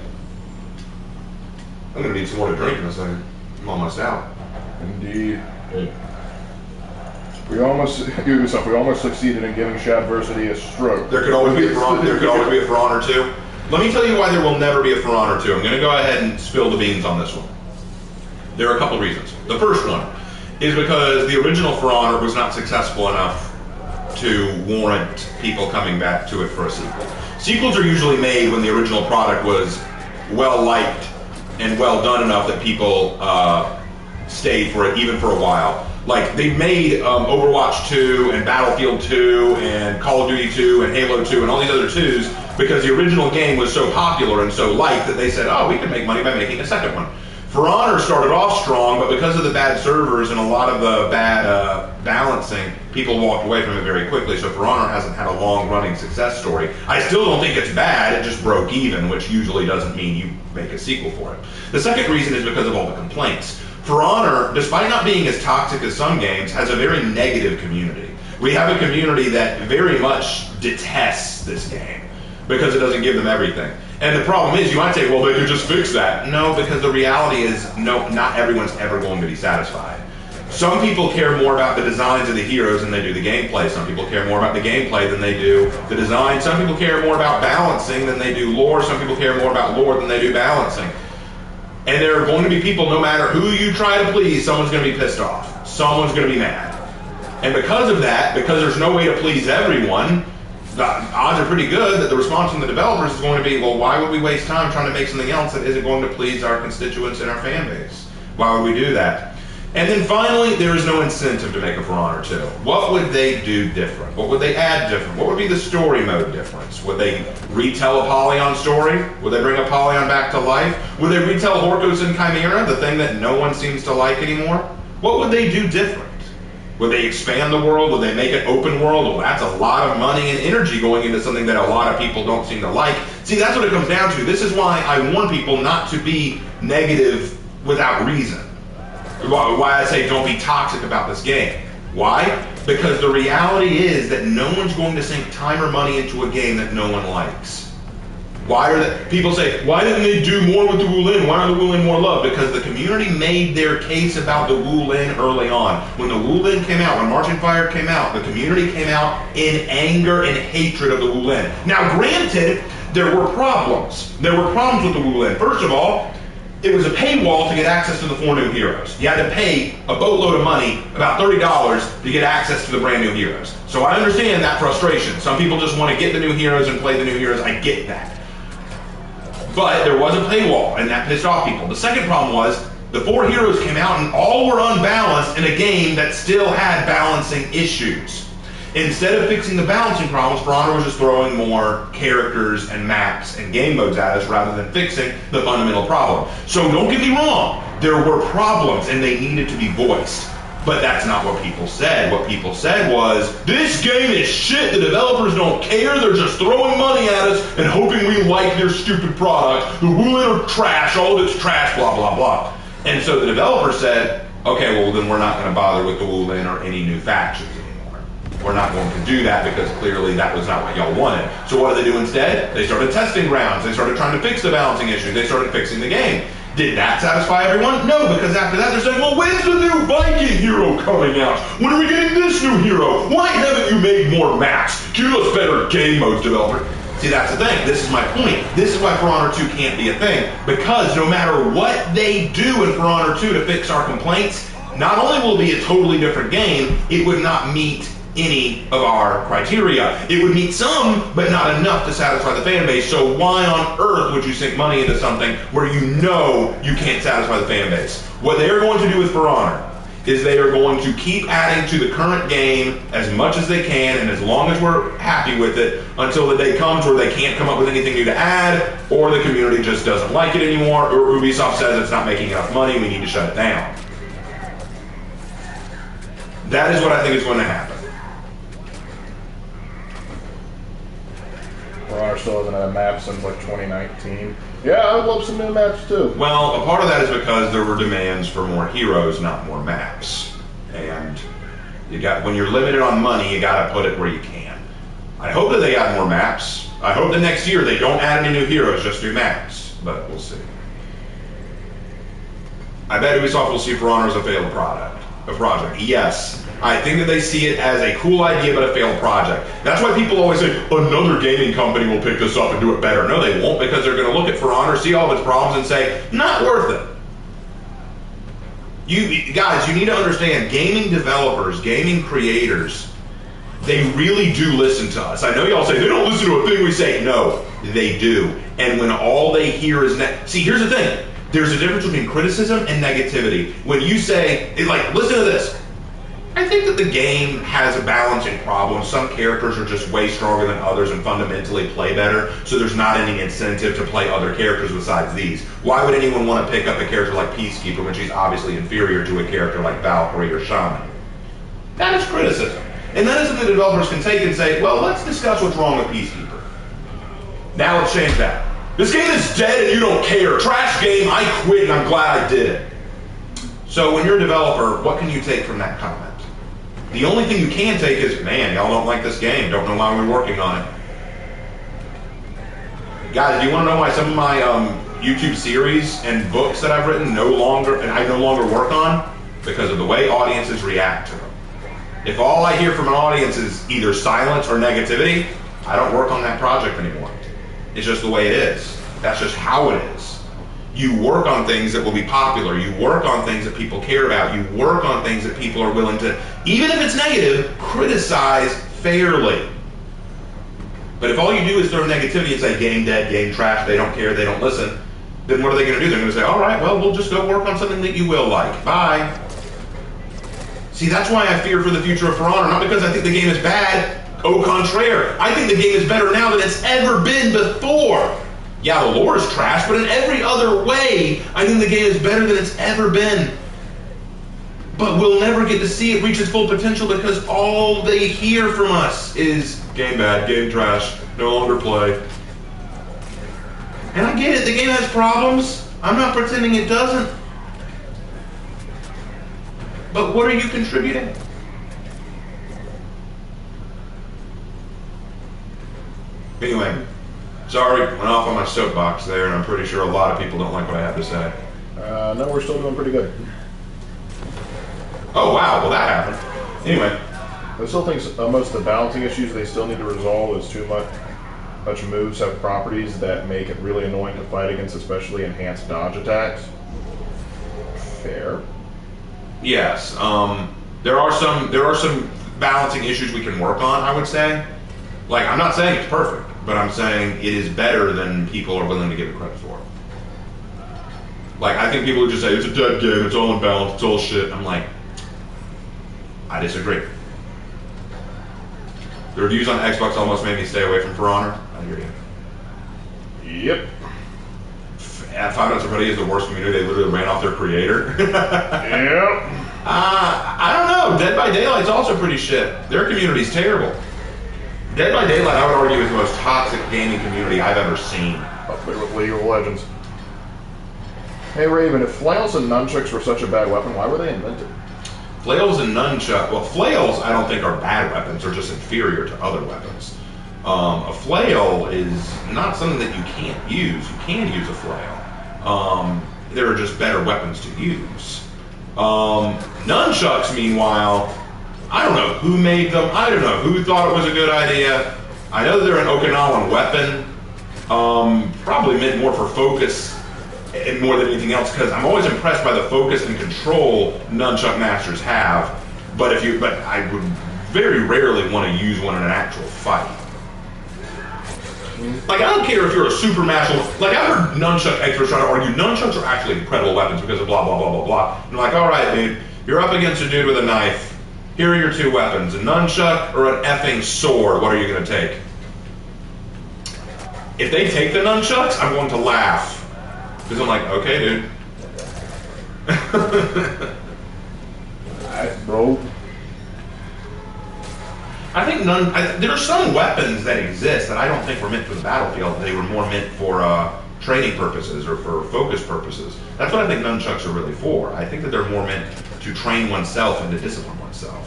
I'm gonna need some more to drink in a second. I'm almost out. Indeed. We almost succeeded in giving Shadversity a stroke. There could always be a For Honor 2. Let me tell you why there will never be a For Honor 2. I'm going to go ahead and spill the beans on this one. There are a couple reasons. The first one is because the original For Honor was not successful enough to warrant people coming back to it for a sequel. Sequels are usually made when the original product was well liked and well done enough that people stayed for it even for a while. Like, they made Overwatch 2 and Battlefield 2 and Call of Duty 2 and Halo 2 and all these other 2s because the original game was so popular and so liked that they said, oh, we can make money by making a second one. For Honor started off strong, but because of the bad servers and a lot of the bad balancing, people walked away from it very quickly, so For Honor hasn't had a long-running success story. I still don't think it's bad, it just broke even, which usually doesn't mean you make a sequel for it. The second reason is because of all the complaints. For Honor, despite not being as toxic as some games, has a very negative community. We have a community that very much detests this game because it doesn't give them everything. And the problem is, you might say, well, they could just fix that. No, because the reality is, no, not everyone's ever going to be satisfied. Some people care more about the designs of the heroes than they do the gameplay. Some people care more about the gameplay than they do the design. Some people care more about balancing than they do lore. Some people care more about lore than they do balancing. And there are going to be people, no matter who you try to please, someone's going to be pissed off. Someone's going to be mad. And because of that, because there's no way to please everyone, the odds are pretty good that the response from the developers is going to be, well, why would we waste time trying to make something else that isn't going to please our constituents and our fan base? Why would we do that? And then finally, there is no incentive to make a For Honor 2. What would they do different? What would they add different? What would be the story mode difference? Would they retell a Polyon story? Would they bring a Polyon back to life? Would they retell Horkos and Chimera, the thing that no one seems to like anymore? What would they do different? Would they expand the world? Would they make it open world? Well, that's a lot of money and energy going into something that a lot of people don't seem to like. See, that's what it comes down to. This is why I warn people not to be negative without reason. Why I say don't be toxic about this game. Why? Because the reality is that no one's going to sink time or money into a game that no one likes. Why are people say, why didn't they do more with the Wulin? Why aren't the Wulin more loved? Because the community made their case about the Wulin early on. When the Wulin came out, when Marching Fire came out, the community came out in anger and hatred of the Wulin. Now granted, there were problems. There were problems with the Wulin. First of all, it was a paywall to get access to the 4 new heroes. You had to pay a boatload of money, about $30, to get access to the brand new heroes. So I understand that frustration. Some people just want to get the new heroes and play the new heroes. I get that. But there was a paywall, and that pissed off people. The second problem was the 4 heroes came out and all were unbalanced in a game that still had balancing issues. Instead of fixing the balancing problems, For Honor was just throwing more characters and maps and game modes at us rather than fixing the fundamental problem. So don't get me wrong, there were problems and they needed to be voiced. But that's not what people said. What people said was, this game is shit, the developers don't care, they're just throwing money at us and hoping we like their stupid product. The Woolen are trash, all of it's trash, blah, blah, blah. And so the developer said, okay, well then we're not going to bother with the Woolen or any new factions anymore. We're not going to do that because clearly that was not what y'all wanted. So what did they do instead? They started testing grounds, they started trying to fix the balancing issues, they started fixing the game. Did that satisfy everyone? No, because after that they're saying, well, when's the new Viking hero coming out? When are we getting this new hero? Why haven't you made more maps? Give us better game modes, developer. See, that's the thing. This is my point. This is why For Honor 2 can't be a thing. Because no matter what they do in For Honor 2 to fix our complaints, not only will it be a totally different game, it would not meet any of our criteria. It would meet some, but not enough to satisfy the fan base. So why on earth would you sink money into something where you know you can't satisfy the fan base? What they're going to do with For Honor is they are going to keep adding to the current game as much as they can and as long as we're happy with it until the day comes where they can't come up with anything new to add, or the community just doesn't like it anymore, or Ubisoft says it's not making enough money, we need to shut it down. That is what I think is going to happen. For Honor still hasn't had a map since like 2019. Yeah, I would love some new maps too. Well, a part of that is because there were demands for more heroes, not more maps. And when you're limited on money, you gotta put it where you can. I hope that they add more maps. I hope that next year they don't add any new heroes, just new maps. But we'll see. I bet Ubisoft will see For Honor as a failed project. Yes. I think that they see it as a cool idea but a failed project. That's why people always say, another gaming company will pick this up and do it better. No, they won't, because they're going to look at For Honor, see all of its problems, and say, not worth it. You guys, you need to understand, gaming developers, gaming creators, they really do listen to us. I know y'all say, they don't listen to a thing we say. No, they do. And when all they hear is... See, here's the thing. There's a difference between criticism and negativity. When you say, like, listen to this. I think that the game has a balancing problem. Some characters are just way stronger than others and fundamentally play better, so there's not any incentive to play other characters besides these. Why would anyone want to pick up a character like Peacekeeper when she's obviously inferior to a character like Valkyrie or Shaman? That is criticism. And that is something the developers can take and say, well, let's discuss what's wrong with Peacekeeper. Now let's change that. This game is dead and you don't care. Trash game, I quit and I'm glad I did it. So when you're a developer, what can you take from that comment? The only thing you can take is, man, y'all don't like this game, don't know why we're working on it. Guys, do you want to know why some of my YouTube series and books that I've written I no longer work on? Because of the way audiences react to them. If all I hear from an audience is either silence or negativity, I don't work on that project anymore. It's just the way it is. That's just how it is. You work on things that will be popular. You work on things that people care about. You work on things that people are willing to, even if it's negative, criticize fairly. But if all you do is throw negativity and say, game dead, game trash, they don't care, they don't listen, then what are they going to do? They're going to say, all right, well, we'll just go work on something that you will like. Bye. See, that's why I fear for the future of For Honor. Not because I think the game is bad. Au contraire. I think the game is better now than it's ever been before. Yeah, the lore is trash, but in every other way, I think the game is better than it's ever been. But we'll never get to see it reach its full potential because all they hear from us is game bad, game trash, no longer play. And I get it, the game has problems. I'm not pretending it doesn't. But what are you contributing? Anyway. Sorry, went off on my soapbox there, and I'm pretty sure a lot of people don't like what I have to say. No, we're still doing pretty good. Oh, wow, well that happened. Anyway. I still think most of the balancing issues they still need to resolve is too much moves have properties that make it really annoying to fight against, especially enhanced dodge attacks. Fair. Yes, there are some balancing issues we can work on, I would say. Like, I'm not saying it's perfect. But I'm saying it is better than people are willing to give it credit for. Like, I think people who just say, it's a dead game, it's all imbalanced, it's all shit. I'm like, I disagree. The reviews on Xbox almost made me stay away from For Honor. I hear you. Yep. Five Nights at Freddy's is the worst community. They literally ran off their creator. Yep. I don't know. Dead by Daylight's also pretty shit. Their community's terrible. Dead by Daylight, I would argue, is the most toxic gaming community I've ever seen. Up there with League of Legends. Hey Raven, if flails and nunchucks were such a bad weapon, why were they invented? Flails and nunchuck. Well, flails I don't think are bad weapons. They're just inferior to other weapons. A flail is not something that you can't use. You can use a flail. There are just better weapons to use. Nunchucks, meanwhile, I don't know who made them. I don't know who thought it was a good idea. I know they're an Okinawan weapon. Probably meant more for focus and more than anything else, because I'm always impressed by the focus and control nunchuck masters have. But I would very rarely want to use one in an actual fight. Like, I don't care if you're a super master. Like, I've heard nunchuck experts try to argue nunchucks are actually incredible weapons because of blah, blah, blah, blah, blah. And I'm like, all right, dude, you're up against a dude with a knife. Here are your two weapons, a nunchuck or an effing sword. What are you going to take? If they take the nunchucks, I'm going to laugh. Because I'm like, okay, dude. Bro. I think there are some weapons that exist that I don't think were meant for the battlefield. They were more meant for training purposes or for focus purposes. That's what I think nunchucks are really for. I think that they're more meant to train oneself and to discipline oneself.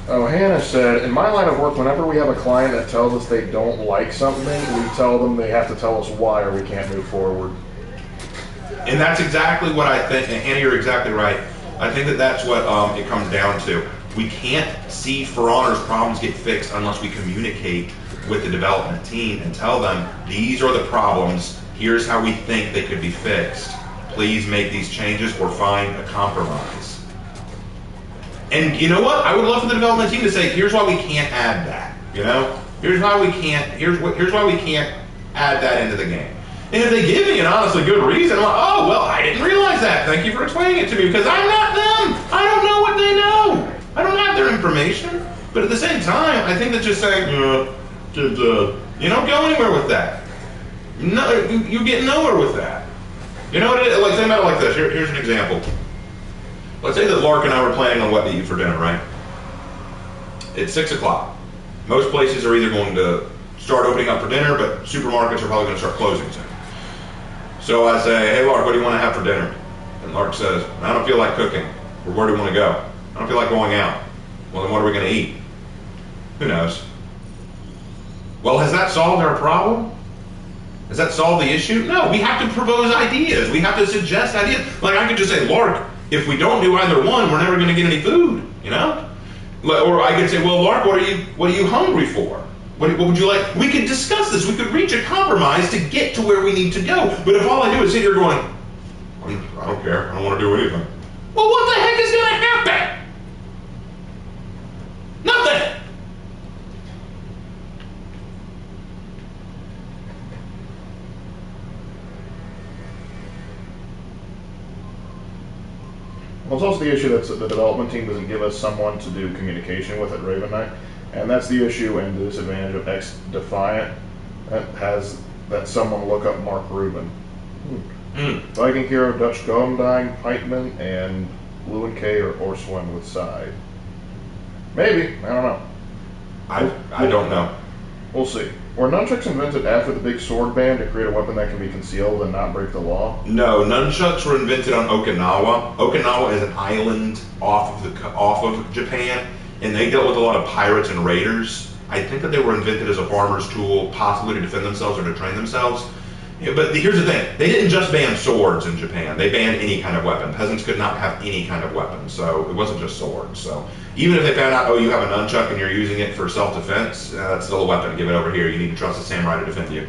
Hannah said, in my line of work, whenever we have a client that tells us they don't like something, we tell them they have to tell us why or we can't move forward. And that's exactly what I think, and Hannah, you're exactly right. I think that that's what it comes down to. We can't see For Honor's problems get fixed unless we communicate with the development team and tell them, these are the problems, here's how we think they could be fixed. Please make these changes or find a compromise. And you know what? I would love for the development team to say, here's why we can't add that. You know? Here's why we can't add that into the game. And if they give me an honestly good reason, I'm like, oh, well, I didn't realize that. Thank you for explaining it to me, because I'm not them. I don't know what they know. I don't have their information. But at the same time, I think that just saying, you don't go anywhere with that. No, you get nowhere with that. You know what it is? Like, think about it like this. Here's an example. Let's say that Lark and I were planning on what to eat for dinner, right? It's 6 o'clock. Most places are either going to start opening up for dinner, but supermarkets are probably going to start closing soon. So I say, hey Lark, what do you want to have for dinner? And Lark says, I don't feel like cooking. Or where do we want to go? I don't feel like going out. Well, then what are we going to eat? Who knows? Well, has that solved our problem? Has that solved the issue? No, we have to propose ideas. We have to suggest ideas. Like, I could just say, Lark, if we don't do either one, we're never going to get any food, you know? Or I could say, well, Lark, what are you hungry for? What would you like? We could discuss this. We could reach a compromise to get to where we need to go. But if all I do is sit here going, I don't care. I don't want to do anything. Well, what the heck is going to happen? Nothing. Well, it's also the issue that the development team doesn't give us someone to do communication with at Raven Knight. And that's the issue and the disadvantage of X Defiant that someone look up Mark Rubin. Viking Hero, Dutch Gondang, Pikeman, and Lewin K or Orswin with Side. Maybe, I don't know. I don't know. We'll see. Were nunchucks invented after the big sword ban to create a weapon that can be concealed and not break the law? No, nunchucks were invented on Okinawa. Okinawa is an island off of Japan, and they dealt with a lot of pirates and raiders. I think that they were invented as a farmer's tool, possibly to defend themselves or to train themselves. Yeah, but here's the thing. They didn't just ban swords in Japan. They banned any kind of weapon. Peasants could not have any kind of weapon, so it wasn't just swords. So even if they found out, oh, you have a nunchuck and you're using it for self-defense, that's still a weapon. Give it over here. You need to trust a samurai to defend you.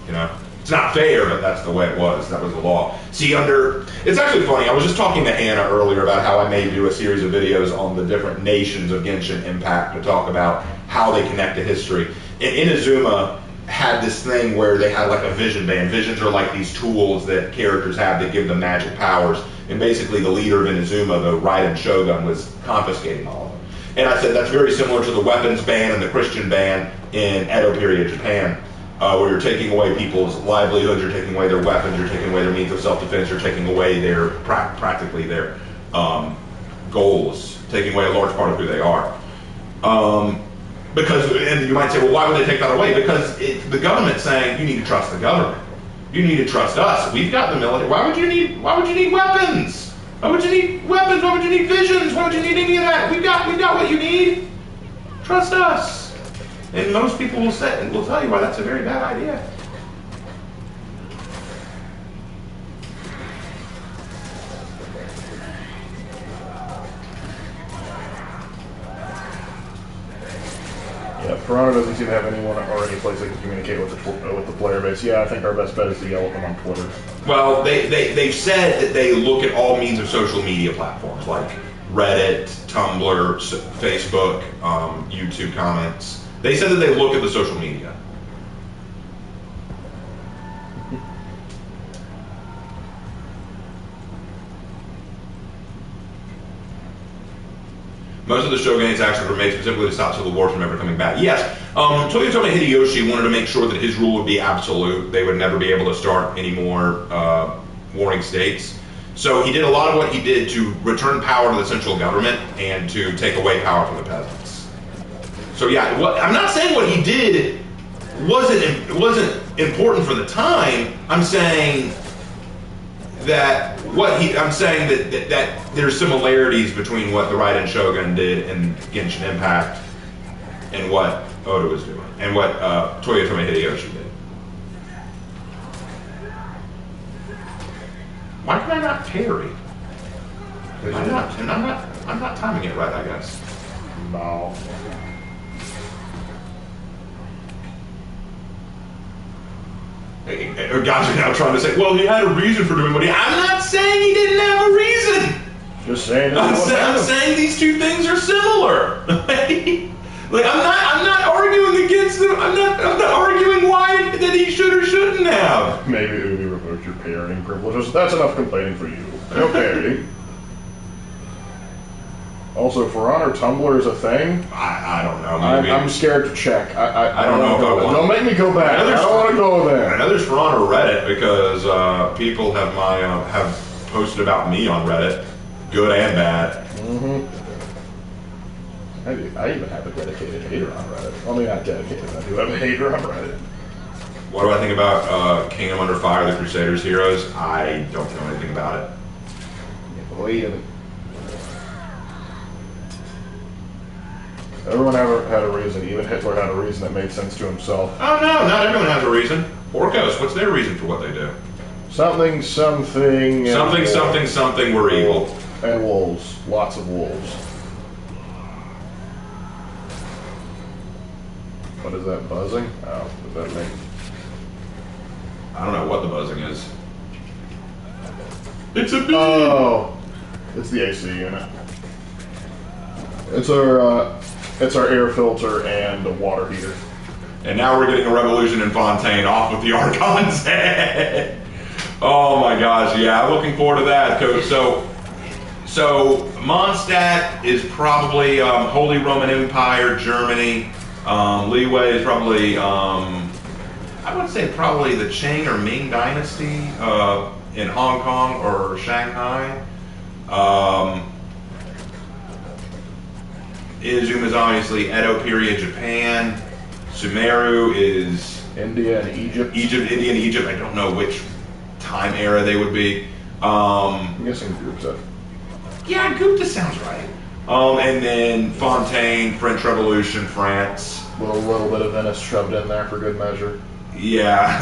You know? It's not fair, but that's the way it was. That was the law. See, it's actually funny. I was just talking to Anna earlier about how I may do a series of videos on the different nations of Genshin Impact to talk about how they connect to history. And Inazuma had this thing where they had like a vision band. Visions are like these tools that characters have that give them magic powers. And basically the leader of Inazuma, the Raiden Shogun, was confiscating all of them. And I said that's very similar to the weapons ban and the Christian ban in Edo period Japan, where you're taking away people's livelihoods, you're taking away their weapons, you're taking away their means of self-defense, you're taking away their, practically their goals, taking away a large part of who they are. Because, and you might say, well, why would they take that away? Because the government's saying you need to trust the government. You need to trust us. We've got the military. Why would you need weapons? Why would you need weapons? Why would you need visions? Why would you need any of that? We've got what you need. Trust us. And most people will tell you why that's a very bad idea. Yeah, Piranha doesn't seem to have anyone or any place they can communicate with the player base. Yeah, I think our best bet is to yell at them on Twitter. Well, they've said that they look at all means of social media platforms like Reddit, Tumblr, Facebook, YouTube comments. They said that they look at the social media. Most of the Shogun's actions were made specifically to stop civil wars from ever coming back. Yes, Toyotomi Hideyoshi wanted to make sure that his rule would be absolute. They would never be able to start any more warring states. So he did a lot of what he did to return power to the central government and to take away power from the peasants. So yeah, I'm not saying what he did wasn't important for the time. I'm saying that that there's similarities between what the Raiden Shogun did in Genshin Impact and what Oda was doing, and what Toyotomi Hideyoshi did. Why can I not parry? I'm not timing it right, I guess. No. Guys are now trying to say, well, he had a reason for doing what he... I'm not saying he didn't have a reason! Just saying... I'm saying these two things are similar. Like, I'm not arguing against them. I'm not arguing why that he should or shouldn't have. Maybe Ubi revoked your parrying privileges. That's enough complaining for you. No parrying. Also, For Honor Tumblr is a thing. I don't know. Maybe. I'm scared to check. I don't know if I want. Don't make me go back. I don't want to go there. I know there's For Honor Reddit because people have have posted about me on Reddit, good and bad. Mm-hmm. I even have a dedicated hater on Reddit. Well, maybe not dedicated. I do have a hater on Reddit. What do I think about Kingdom Under Fire, the Crusaders Heroes? I don't know anything about it. Wait a minute. Everyone had a reason. Even Hitler had a reason that made sense to himself. Oh no, not everyone has a reason. Orcos, what's their reason for what they do? Something. Something, we're evil. And wolves. Lots of wolves. What is that, buzzing? Oh, what does that mean? I don't know what the buzzing is. It's a bee! Oh, it's the AC unit. It's our air filter and a water heater. And now we're getting a revolution in Fontaine off with the Archon's head. Oh my gosh, yeah, I'm looking forward to that. So Mondstadt is probably Holy Roman Empire, Germany. Liyue is probably, I would say probably the Qing or Ming Dynasty in Hong Kong or Shanghai. Inazuma is obviously Edo period Japan. Sumeru is India and Egypt. India and Egypt. I don't know which time era they would be. I'm guessing Gupta. Yeah, Gupta sounds right. And then Fontaine, French Revolution, France. A little bit of Venice shoved in there for good measure. Yeah.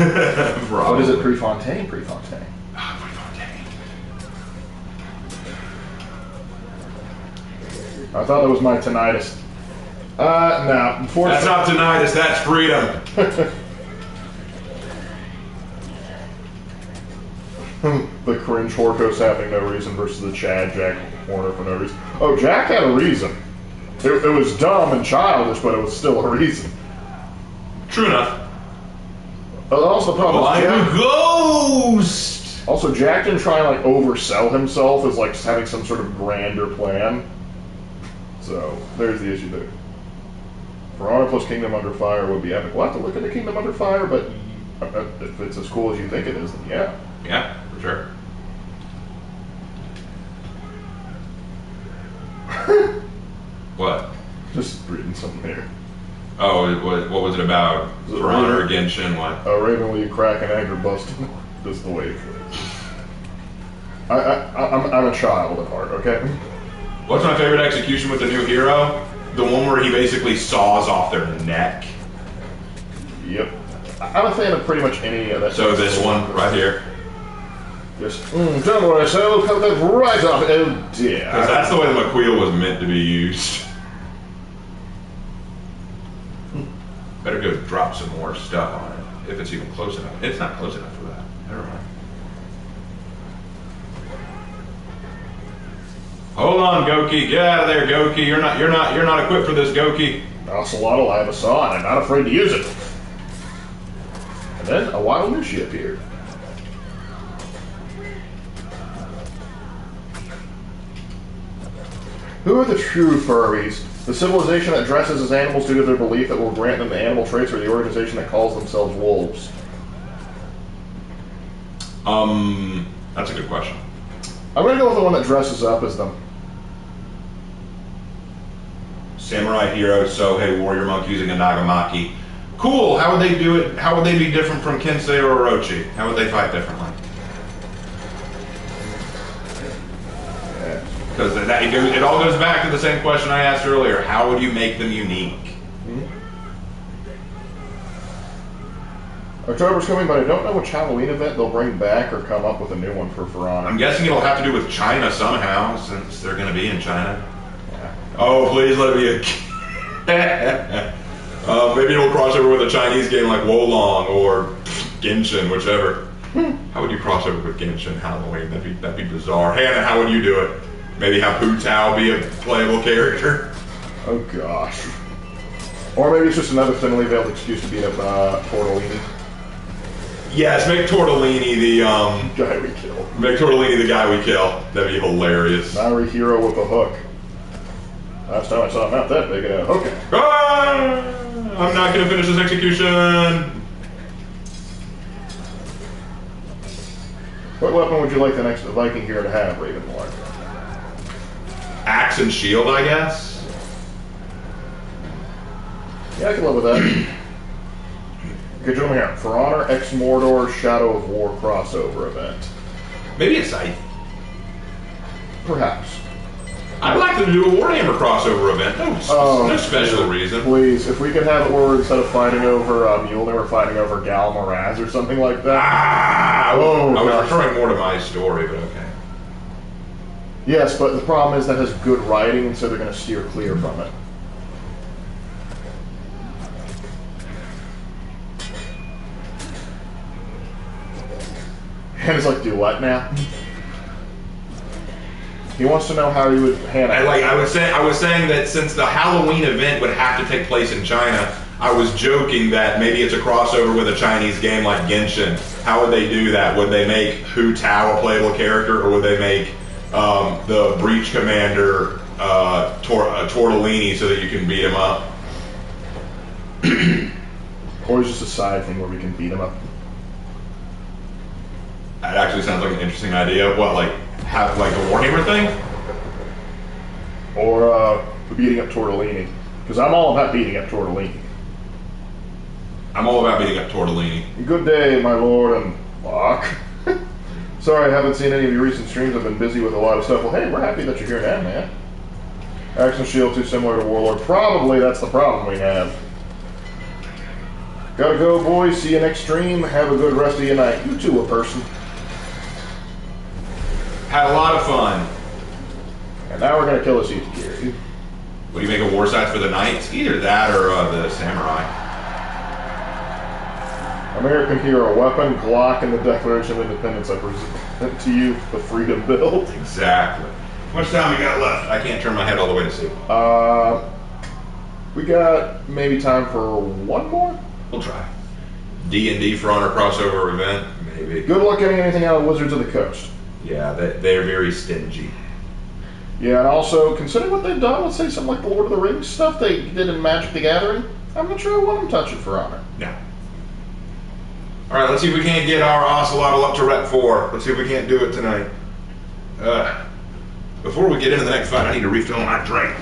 What is it, Prefontaine? Prefontaine. Prefontaine. I thought that was my tinnitus. No. That's not tinnitus, that's freedom. The cringe Horkos having no reason versus the Chad Jack Horner for no reason. Oh, Jack had a reason. It was dumb and childish, but it was still a reason. True enough. But also the problem I'm is a ghost! also Jack didn't try and like oversell himself as like having some sort of grander plan. So there's the issue there. Piranha plus Kingdom Under Fire would be epic. We'll have to look into Kingdom Under Fire, but if it's as cool as you think it is, then yeah. Yeah, for sure. What? Just reading something here. Oh, what was it about? Piranha or Genshin? What? Raven, will you crack an egg or bust? Just the way. I'm a child at heart, okay? What's my favorite execution with the new hero? The one where he basically saws off their neck. Yep. I'm a fan of pretty much any of that. So this one right here. Just, don't worry, sir, we'll cut that right off. Oh dear. Because that's the way the McQueel was meant to be used. Better go drop some more stuff on it, if it's even close enough. It's not close enough for that. Never mind. Hold on, Goki. Get out of there, Goki. You're not equipped for this, Goki. Ocelotl, I have a saw, and I'm not afraid to use it. And then a wild Nushi appeared. Who are the true furries? The civilization that dresses as animals due to their belief that will grant them the animal traits, or the organization that calls themselves wolves? That's a good question. I'm gonna go with the one that dresses up as them. Samurai hero, Sohei, warrior monk using a Nagamaki. Cool. How would they do it? How would they be different from Kensei or Orochi? How would they fight differently? Because it all goes back to the same question I asked earlier. How would you make them unique? October's coming, but I don't know which Halloween event they'll bring back or come up with a new one for Piranha. I'm guessing it'll have to do with China somehow, since they're going to be in China. Yeah. Oh, please let it be a... maybe it'll cross over with a Chinese game like Wolong or Genshin, whichever. How would you cross over with Genshin Halloween? That'd be bizarre. Hannah, how would you do it? Maybe have Hu Tao be a playable character? Oh gosh. Or maybe it's just another thinly veiled excuse to beat up Tortellini. Yes, make Tortellini the guy we kill. Make Tortellini the guy we kill. That'd be hilarious. Nairi hero with a hook. Last time I saw him out that big, okay. Ah, I'm not gonna finish this execution. What weapon would you like the next Viking hero to have, Ravenlord? Axe and shield, I guess. Yeah, I can live with that. Okay, gentlemen, here. For Honor, Ex Mordor Shadow of War crossover event. Maybe a scythe. Perhaps. I'd like them to do a Warhammer crossover event. No special reason. Please, if we could have it where instead of fighting over Mjolnir, we're fighting over Gal Moraz or something like that. I was referring more to my story, but okay. Yes, but the problem is that has good writing, and so they're going to steer clear from it. And it's like, do what now? He wants to know how he would handle it. I was saying that since the Halloween event would have to take place in China, I was joking that maybe it's a crossover with a Chinese game like Genshin. How would they do that? Would they make Hu Tao a playable character, or would they make the Breach Commander Tortellini so that you can beat him up? Or is just a side thing where we can beat him up? That actually sounds like an interesting idea. What, like have like a Warhammer thing? Or beating up Tortellini. Because I'm all about beating up Tortellini. I'm all about beating up Tortellini. Good day, my lord and Locke. Sorry, I haven't seen any of your recent streams. I've been busy with a lot of stuff. Well, hey, we're happy that you're here now, man. Axe and Shield too similar to Warlord. Probably that's the problem we have. Gotta go, boys. See you next stream. Have a good rest of your night. You too, a person. Had a lot of fun. And now we're gonna kill this Itakiri. What do you make a war scythe for the knights? Either that or the samurai. American hero weapon, Glock, and the Declaration of Independence. I present to you the Freedom Bill. Exactly. How much time we got left? I can't turn my head all the way to see. We got maybe time for one more? We'll try. D&D For Honor crossover event, maybe. Good luck getting anything out of Wizards of the Coast. Yeah, they're very stingy. Yeah, and also, considering what they've done, let's say something like the Lord of the Rings stuff they did in Magic the Gathering, I'm not sure I want them touching For Honor. No. Alright, let's see if we can't get our Ocelotl up to Rep 4. Let's see if we can't do it tonight. Before we get into the next fight, I need to refill my drink.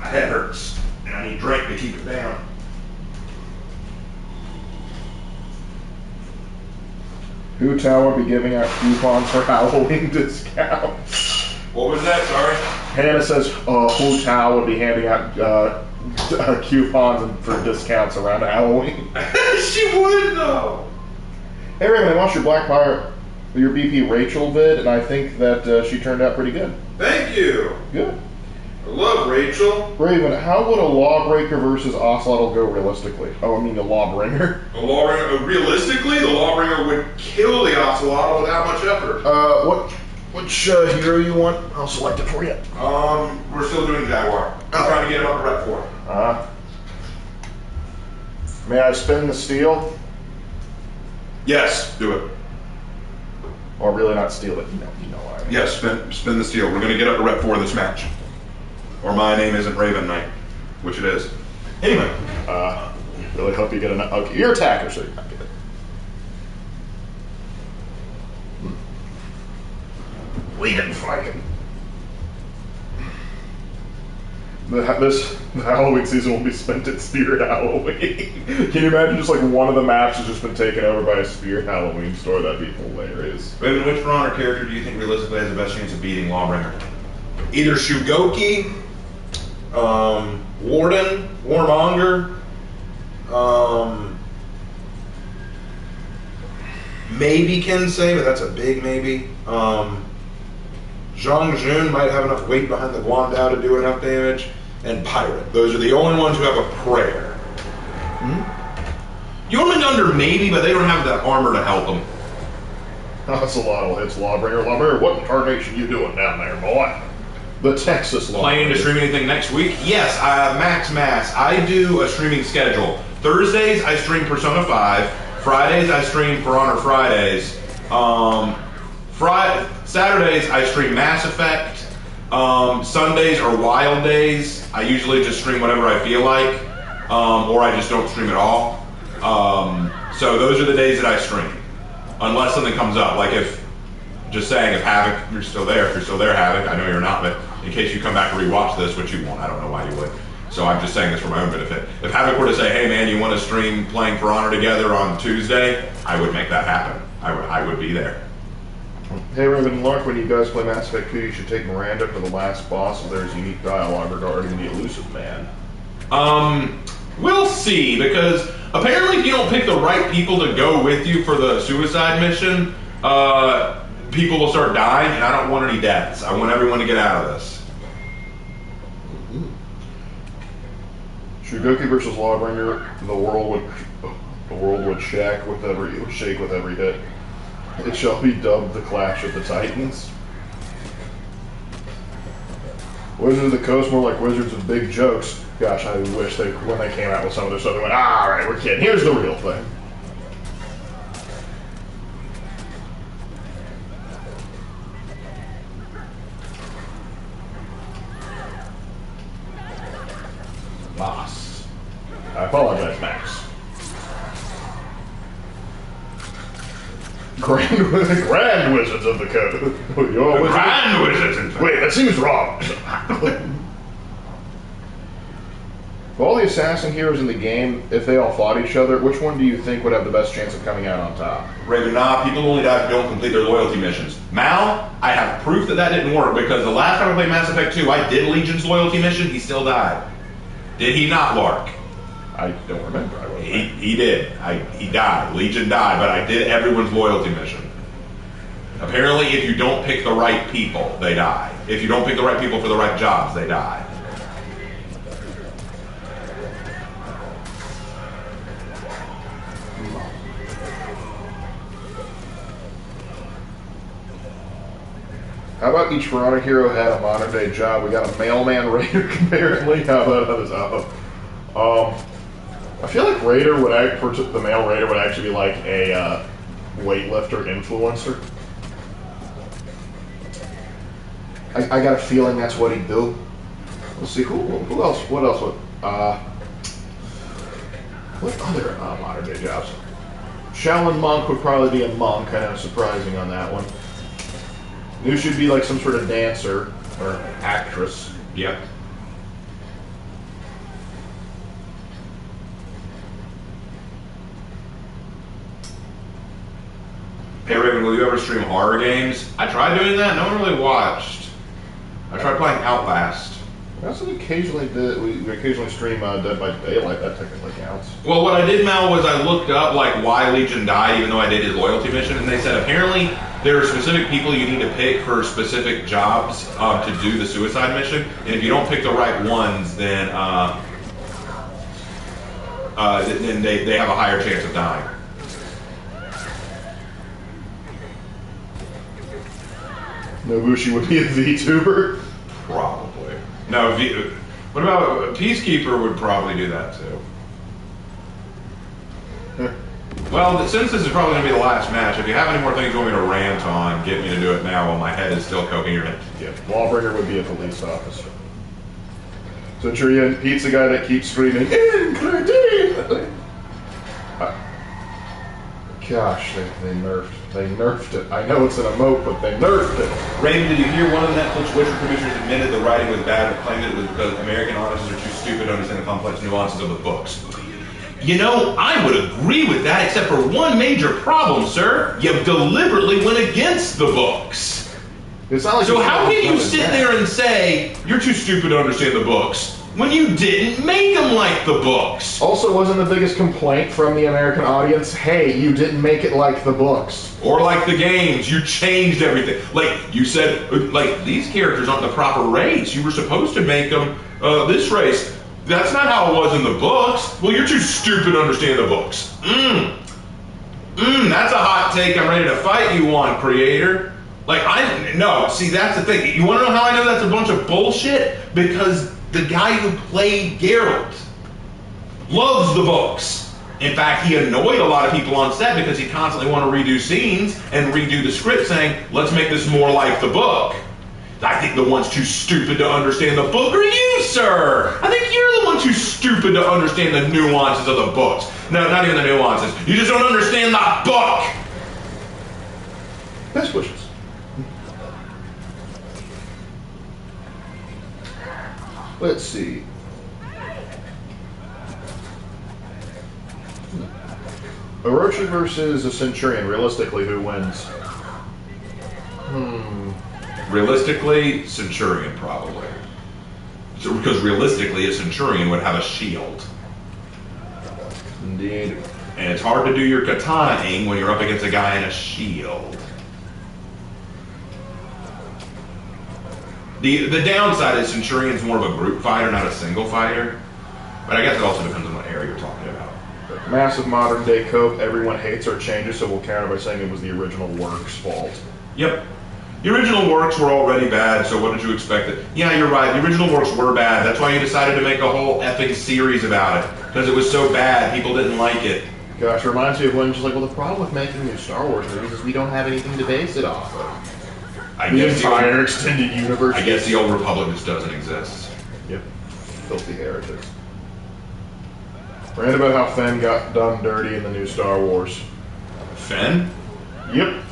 My head hurts, and I need drink to keep it down. Who Tower will be giving out coupons for Halloween discounts. What was that? Sorry? Hannah says Hu Tao will be handing out coupons for discounts around Halloween. She would, though. Hey Raven, I watched your your BP Rachel vid, and I think that she turned out pretty good. Thank you. Good. I love Rachel. Raven, how would a Lawbreaker versus Ocelotl go realistically? Oh, I mean a Lawbringer. The Lawbringer, realistically, the Lawbringer would kill the Ocelotl without much effort. Which hero you want? I'll select it for you. We're still doing Jaguar. I'm trying to get him up to Rep 4. May I spin the steel? Yes, do it. Or really not steal it? You know what I mean. Yes, spin the steel. We're going to get up to Rep 4 this match. Or my name isn't Raven Knight, which it is. Anyway. Really hope you get enough. Okay, you're attacker, so you're not good. Leading fighting. The Halloween season will be spent at Spirit Halloween. Can you imagine just like one of the maps has just been taken over by a Spirit Halloween store? That'd be hilarious. Raven, which For Honor character do you think realistically has the best chance of beating Lawbringer? Either Shugoki, Warden, Warmonger, maybe Kensei, but that's a big maybe. Zhang Jun might have enough weight behind the Guandao to do enough damage. And Pirate. Those are the only ones who have a prayer. Jormungandr maybe, but they don't have the armor to help them. That's a lot of hits, Lawbringer. Lawbringer, what in tarnation you doing down there, boy? The Texas Lawbringer. Planning to stream anything next week? Yes, Max Mass. I do a streaming schedule. Thursdays, I stream Persona 5. Fridays, I stream For Honor Fridays. Saturdays, I stream Mass Effect. Sundays are wild days. I usually just stream whatever I feel like, or I just don't stream at all. So those are the days that I stream, unless something comes up. Like if Havoc, you're still there. If you're still there, Havoc, I know you're not, but in case you come back to rewatch this, which you won't, I don't know why you would. So I'm just saying this for my own benefit. If Havoc were to say, hey man, you want to stream playing For Honor together on Tuesday, I would make that happen. I would be there. Hey Raven, Lark, when you guys play Mass Effect 2, you should take Miranda for the last boss, so there's unique dialogue regarding the elusive man. We'll see, because apparently if you don't pick the right people to go with you for the suicide mission, people will start dying, and I don't want any deaths. I want everyone to get out of this. Shugoki versus Lawbringer, the world would shake with every hit. It shall be dubbed the Clash of the Titans. Wizards of the Coast, more like Wizards of Big Jokes. Gosh, I wish when they came out with some of their stuff, they went, alright, we're kidding. Here's the real thing. Boss. I apologize, Max. Grand Wizards of the Coast. Grand Wizards, in fact. Wait, that seems wrong. Of all the assassin heroes in the game, if they all fought each other, which one do you think would have the best chance of coming out on top? Raven, nah, people only die if they don't complete their loyalty missions. Mal, I have proof that didn't work, because the last time I played Mass Effect 2, I did Legion's loyalty mission, he still died. Did he not, Lark? I don't remember. He did. He died. Legion died, but I did everyone's loyalty mission. Apparently, if you don't pick the right people, they die. If you don't pick the right people for the right jobs, they die. How about each For Honor hero had a modern day job? We got a mailman raider apparently. How about others? I feel like Raider would the male Raider would actually be like a weightlifter influencer. I got a feeling that's what he'd do. Let's see who else. What else would what other modern day jobs? Shaolin monk would probably be a monk. Kind of surprising on that one. New should be like some sort of dancer or actress. Yep. Hey Raven, will you ever stream horror games? I tried doing that, no one really watched. I tried playing Outlast. We also occasionally stream Dead by Daylight, that technically counts. Well, what I did, Mal, was I looked up like why Legion died even though I did his loyalty mission, and they said apparently there are specific people you need to pick for specific jobs to do the suicide mission, and if you don't pick the right ones, then they have a higher chance of dying. Nobushi would be a VTuber? Probably. No, what about Peacekeeper would probably do that too. Well, since this is probably going to be the last match, if you have any more things you want me to rant on, get me to do it now while my head is still coherent. Yeah, Lawbringer would be a police officer. Centurion, Pete's the guy that keeps screaming, incredibly! Gosh, they nerfed it. I know it's an emote, but they nerfed it. Raven, did you hear one of the Netflix Witcher producers admitted the writing was bad, but claimed that it was because American audiences are too stupid to understand the complex nuances of the books? You know, I would agree with that, except for one major problem, sir. You deliberately went against the books. It's not like so how can you sit there and say, you're too stupid to understand the books, when you didn't make them like the books? Also, wasn't the biggest complaint from the American audience, hey, you didn't make it like the books. Or like the games, you changed everything. Like, you said, like, these characters aren't the proper race. You were supposed to make them this race. That's not how it was in the books. Well, you're too stupid to understand the books. That's a hot take I'm ready to fight you on, creator. Like, no, see, that's the thing. You want to know how I know that's a bunch of bullshit? Because the guy who played Geralt loves the books. In fact, he annoyed a lot of people on set because he constantly wanted to redo scenes and redo the script saying, let's make this more like the book. I think the ones too stupid to understand the book are you, sir. I think you're the one too stupid to understand the nuances of the books. No, not even the nuances. You just don't understand the book. Best wishes. Let's see. Orochi versus a Centurion. Realistically, who wins? Realistically, Centurion probably. So, because realistically, a Centurion would have a shield. Indeed. And it's hard to do your katana-ing when you're up against a guy in a shield. The downside is Centurion's more of a group fighter, not a single fighter. But I guess it also depends on what area you're talking about. Massive modern day cope. Everyone hates our changes, so we'll counter by saying it was the original work's fault. Yep. The original works were already bad, so what did you expect? Yeah, you're right. The original works were bad. That's why you decided to make a whole epic series about it. Because it was so bad, people didn't like it. Gosh, it reminds me of when just like, well, the problem with making new Star Wars movies is we don't have anything to base it off of. The entire extended universe. I guess the Old Republic just doesn't exist. Yep. Filthy heretics. Rant about how Fenn got done dirty in the new Star Wars. Fenn? Yep.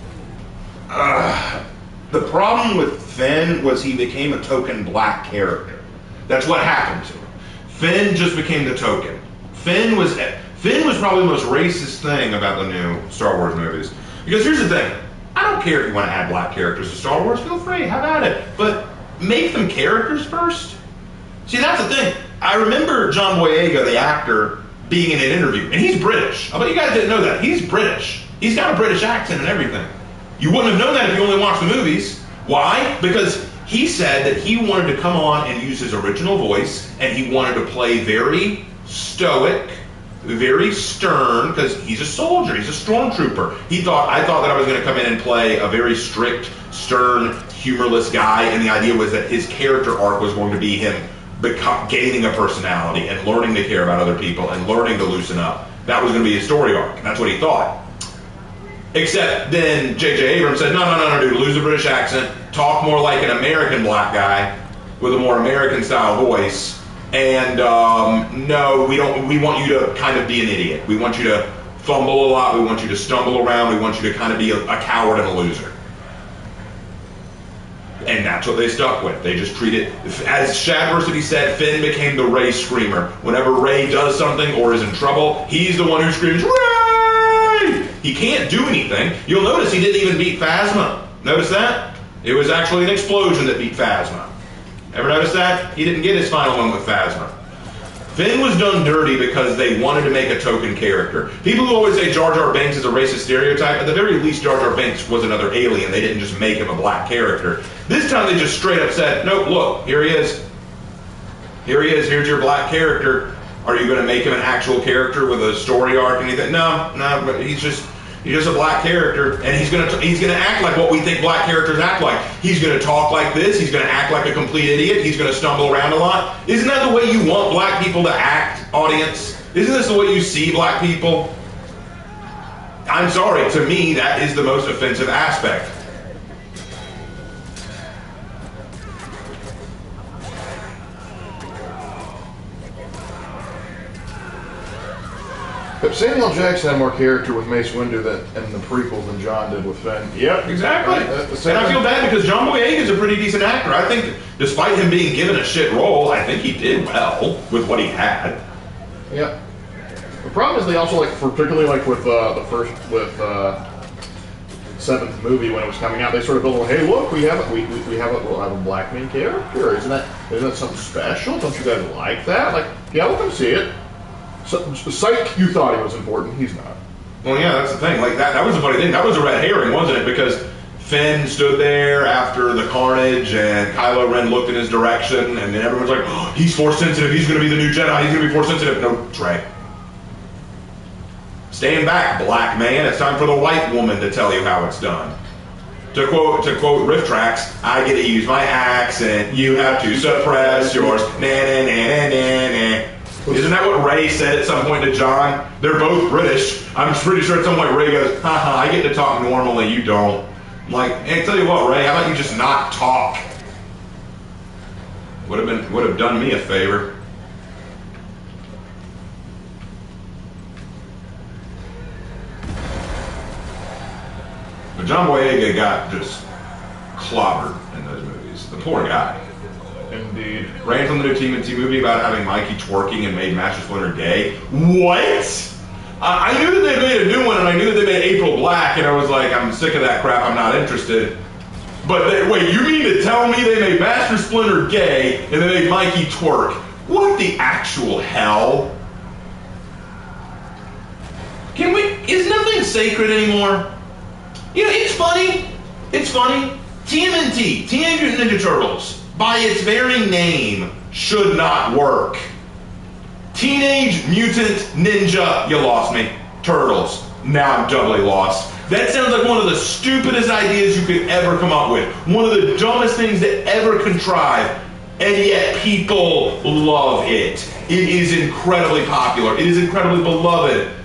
The problem with Fenn was he became a token black character. That's what happened to him. Fenn just became the token. Fenn was probably the most racist thing about the new Star Wars movies. Because here's the thing. I don't care if you want to add black characters to Star Wars. Feel free. Have at it. But make them characters first. See, that's the thing. I remember John Boyega, the actor, being in an interview. And he's British. I bet you guys didn't know that. He's British. He's got a British accent and everything. You wouldn't have known that if you only watched the movies. Why? Because he said that he wanted to come on and use his original voice, and he wanted to play very stoic, very stern, because he's a soldier, he's a stormtrooper. I thought that I was going to come in and play a very strict, stern, humorless guy, and the idea was that his character arc was going to be him gaining a personality and learning to care about other people and learning to loosen up. That was going to be his story arc. That's what he thought. Except then J.J. Abrams said, no, dude, lose a British accent, talk more like an American black guy with a more American-style voice, and no, we want you to kind of be an idiot. We want you to fumble a lot. We want you to stumble around. We want you to kind of be a coward and a loser. And that's what they stuck with. They just treated, as Shadversity said, Finn became the Ray screamer. Whenever Ray does something or is in trouble, he's the one who screams, Ray! He can't do anything. You'll notice he didn't even beat Phasma. Notice that? It was actually an explosion that beat Phasma. Ever notice that? He didn't get his final one with Phasma. Finn was done dirty because they wanted to make a token character. People who always say Jar Jar Binks is a racist stereotype, at the very least Jar Jar Binks was another alien. They didn't just make him a black character. This time they just straight up said, nope, look, here he is. Here he is, here's your black character. Are you going to make him an actual character with a story arc and anything? No, but he's just a black character, and he's gonna act like what we think black characters act like. He's gonna talk like this. He's gonna act like a complete idiot. He's gonna stumble around a lot. Isn't that the way you want black people to act, audience? Isn't this the way you see black people? I'm sorry. To me, that is the most offensive aspect. But Samuel Jackson had more character with Mace Windu in the prequels than John did with Finn. Yep, exactly. And I feel bad because John Boyega is a pretty decent actor. I think, despite him being given a shit role, I think he did well with what he had. Yep. The problem is they also particularly with the first seventh movie when it was coming out, they sort of built, hey, look, we'll have a black main character. Isn't that something special? Don't you guys like that? Yeah, let them see it. So, psych, you thought he was important. He's not. Well, yeah, that's the thing. That was a funny thing. That was a red herring, wasn't it? Because Finn stood there after the carnage, and Kylo Ren looked in his direction, and then everyone's like, oh, he's force sensitive. He's going to be the new Jedi. He's going to be force sensitive. No, Trey. Stand back, black man. It's time for the white woman to tell you how it's done. To quote Riff Tracks, I get to use my accent. You have to suppress yours. Na na na na na. Isn't that what Ray said at some point to John? They're both British. I'm pretty sure at some point Ray goes, haha, I get to talk normally, you don't. I'm like, hey, tell you what, Ray, how about you just not talk? Would have done me a favor. But John Boyega got just clobbered in those movies. The poor guy. Indeed. Ran from the new TMNT movie about having Mikey twerking and made Master Splinter gay. What? I knew that they made a new one, and I knew that they made April Black, and I was like, I'm sick of that crap, I'm not interested. But wait, you mean to tell me they made Master Splinter gay, and they made Mikey twerk? What the actual hell? Is nothing sacred anymore? You know, it's funny. It's funny. TMNT, Teenage Mutant Ninja Turtles, by its very name, should not work. Teenage Mutant Ninja, you lost me. Turtles, now I'm doubly lost. That sounds like one of the stupidest ideas you could ever come up with. One of the dumbest things to ever contrive, and yet people love it. It is incredibly popular. It is incredibly beloved.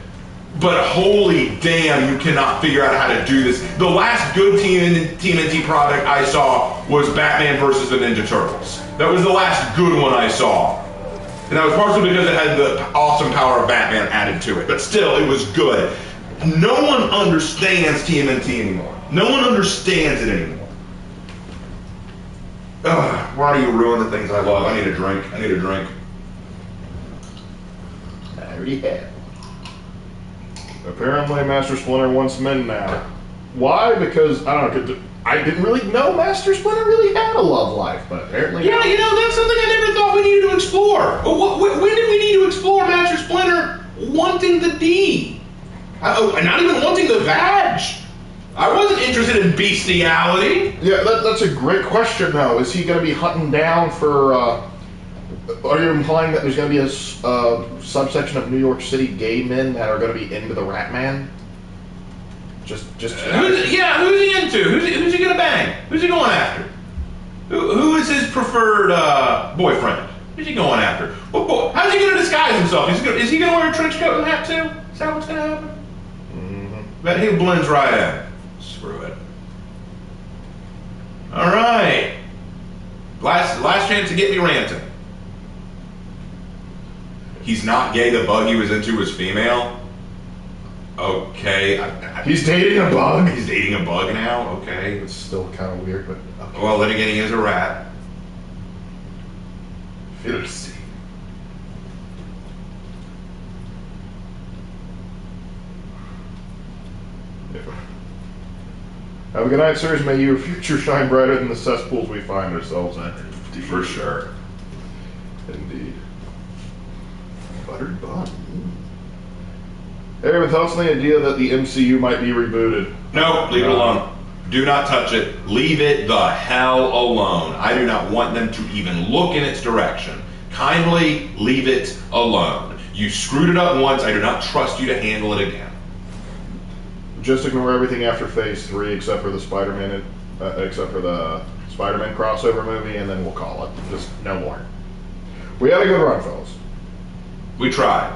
But holy damn, you cannot figure out how to do this. The last good TMNT product I saw was Batman vs. the Ninja Turtles. That was the last good one I saw. And that was partially because it had the awesome power of Batman added to it. But still, it was good. No one understands TMNT anymore. No one understands it anymore. Ugh, why do you ruin the things I love? I need a drink. I need a drink. I already have. Apparently, Master Splinter wants men now. Why? Because, I don't know, I didn't really know Master Splinter really had a love life, but apparently... Yeah, you know, that's something I never thought we needed to explore. When did we need to explore Master Splinter wanting the D? Not even wanting the vag. I wasn't interested in bestiality. Yeah, that's a great question, though. Is he going to be hunting down for... Are you implying that there's going to be a subsection of New York City gay men that are going to be into the Rat Man? Who's he into? Who's he going to bang? Who's he going after? Who is his preferred boyfriend? Who's he going after? How's he going to disguise himself? Is he going to wear a trench coat and hat too? Is that what's going to happen? Bet he blends right in. Screw it. All right. Last chance to get me ranting. He's not gay. The bug he was into was female. Okay. He's dating a bug. He's dating a bug now. Okay. It's still kind of weird, but okay. Well, then again, he is a rat. Fantasy. Have a good night, sirs. May your future shine brighter than the cesspools we find ourselves in. For sure. Indeed. Buttered bun. Aaron, thoughts on the idea that the MCU might be rebooted? No, leave it alone. Do not touch it. Leave it the hell alone. I do not want them to even look in its direction. Kindly leave it alone. You screwed it up once. I do not trust you to handle it again. Just ignore everything after Phase 3 except for the Spider-Man crossover movie, and then we'll call it. Just no more. We had a good run, fellas. We tried.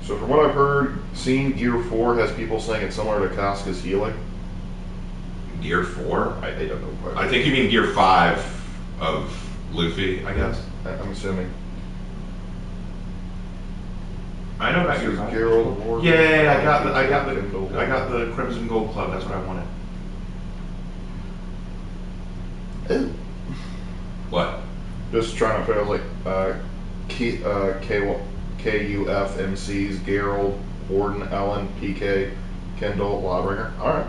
So from what I've heard, Gear 4 has people saying it's similar to Casca's healing. Gear 4? I don't know. I think you mean Gear 5 of Luffy, I guess. I'm assuming. I know about Gear 5. Yay! I got the Crimson Gold Club. That's what I wanted. Ooh. What? Just trying to put like KUF MCs, Gerald, Warden, Ellen, PK, Kendall, Lawbringer. Alright.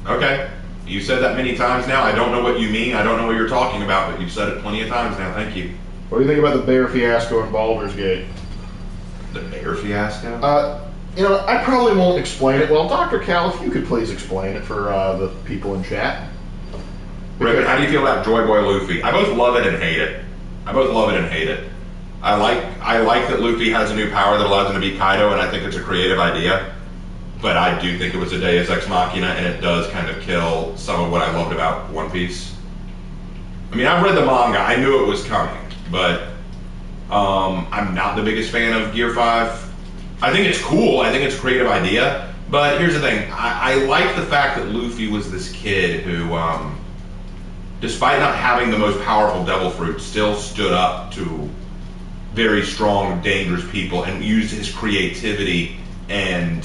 Okay. You said that many times now. I don't know what you mean. I don't know what you're talking about, but you've said it plenty of times now. Thank you. What do you think about the bear fiasco in Baldur's Gate? The bear fiasco? I probably won't explain it. Well, Dr. Cal, if you could please explain it for the people in chat. Ribbon, how do you feel about Joy Boy Luffy? I both love it and hate it. I like that Luffy has a new power that allows him to be Kaido, and I think it's a creative idea. But I do think it was a Deus Ex Machina, and it does kind of kill some of what I loved about One Piece. I mean, I've read the manga. I knew it was coming, but I'm not the biggest fan of Gear 5. I think it's cool. I think it's a creative idea. But here's the thing. I like the fact that Luffy was this kid who, despite not having the most powerful devil fruit, still stood up to very strong, dangerous people and used his creativity and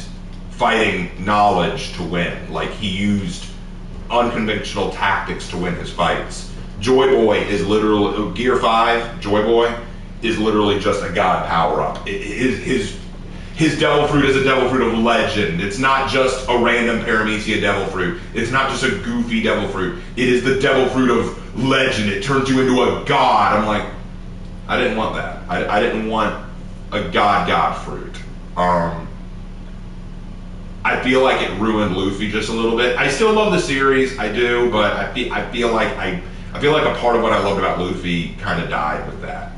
fighting knowledge to win. Like, he used unconventional tactics to win his fights. Joy Boy is literally, Gear 5, Joy Boy, is literally just a god power-up. His devil fruit is a devil fruit of legend. It's not just a random Paramecia devil fruit. It's not just a goofy devil fruit. It is the devil fruit of legend. It turns you into a god. I'm like, I didn't want that. I didn't want a god fruit. I feel like it ruined Luffy just a little bit. I still love the series, I do, but I feel like a part of what I loved about Luffy kind of died with that.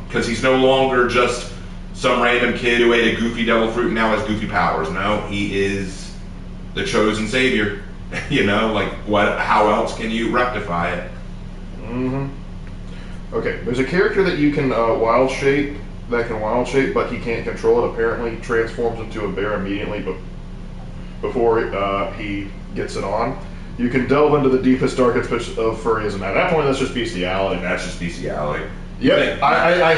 Because he's no longer just some random kid who ate a goofy devil fruit and now has goofy powers. No, he is the chosen savior. You know, like, how else can you rectify it? Mm-hmm. Okay, there's a character that you can wild shape, but he can't control it. Apparently transforms into a bear immediately, but before he gets it on. You can delve into the deepest, darkest pits of furryism. At that point, that's just bestiality. That's just bestiality. Yep, I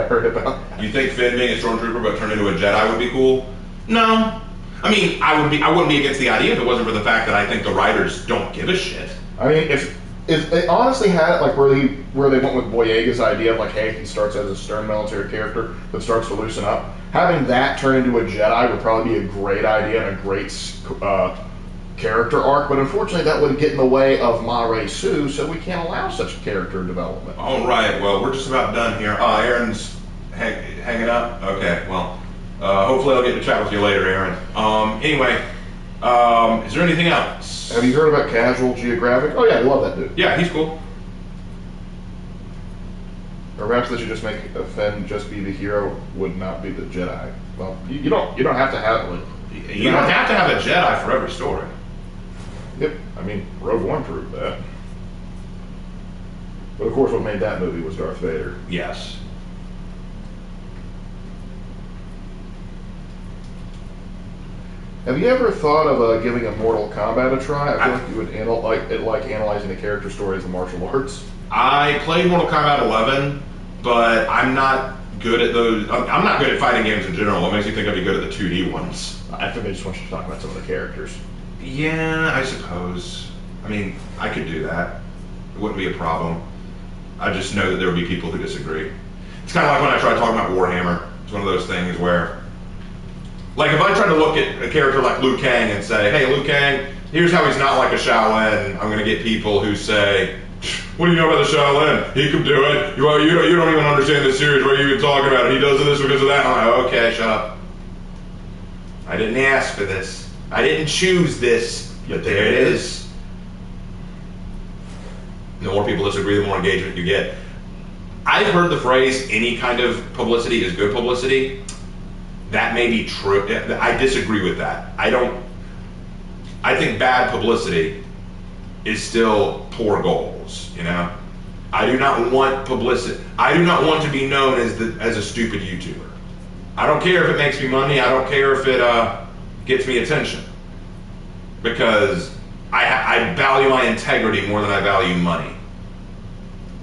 heard about that. You think Finn being a stormtrooper but turned into a Jedi would be cool? No. I mean, I wouldn't be against the idea if it wasn't for the fact that I think the writers don't give a shit. I mean, if they honestly had it like where they went with Boyega's idea of like, hey, he starts as a stern military character but starts to loosen up, having that turn into a Jedi would probably be a great idea and a great character arc, but unfortunately that would get in the way of Mare Su, so we can't allow such character development. All right, well, we're just about done here. Aaron's hanging up? Okay, well, hopefully I'll get to chat with you later, Aaron. Anyway, is there anything else? Have you heard about Casual Geographic? Oh yeah, I love that dude. Yeah, he's cool. Or perhaps they should just make Finn just be the hero, would not be the Jedi. Well, you don't have to have it. You don't have to have a Jedi for every story. Yep, I mean, Rogue One proved that. But of course, what made that movie was Darth Vader. Yes. Have you ever thought of giving a Mortal Kombat a try? I feel like you would like analyzing the character stories of martial arts. I played Mortal Kombat 11, but I'm not good at those. I'm not good at fighting games in general. What makes you think I'd be good at the 2D ones? I think they just want you to talk about some of the characters. Yeah, I suppose. I mean, I could do that. It wouldn't be a problem. I just know that there would be people who disagree. It's kind of like when I tried talking about Warhammer. It's one of those things where, like, if I tried to look at a character like Liu Kang and say, hey, Liu Kang, here's how he's not like a Shaolin, I'm going to get people who say, what do you know about the Shaolin? He could do it. Well, you don't even understand this series. What are you even talking about? He does this because of that. I'm like, okay, shut up. I didn't ask for this. I didn't choose this, but there it is. The more people disagree, the more engagement you get. I've heard the phrase, any kind of publicity is good publicity. That may be true. I disagree with that. I think bad publicity is still poor goals, you know? I do not want publicity. I do not want to be known as a stupid YouTuber. I don't care if it makes me money. I don't care if it gets me attention. Because I value my integrity more than I value money.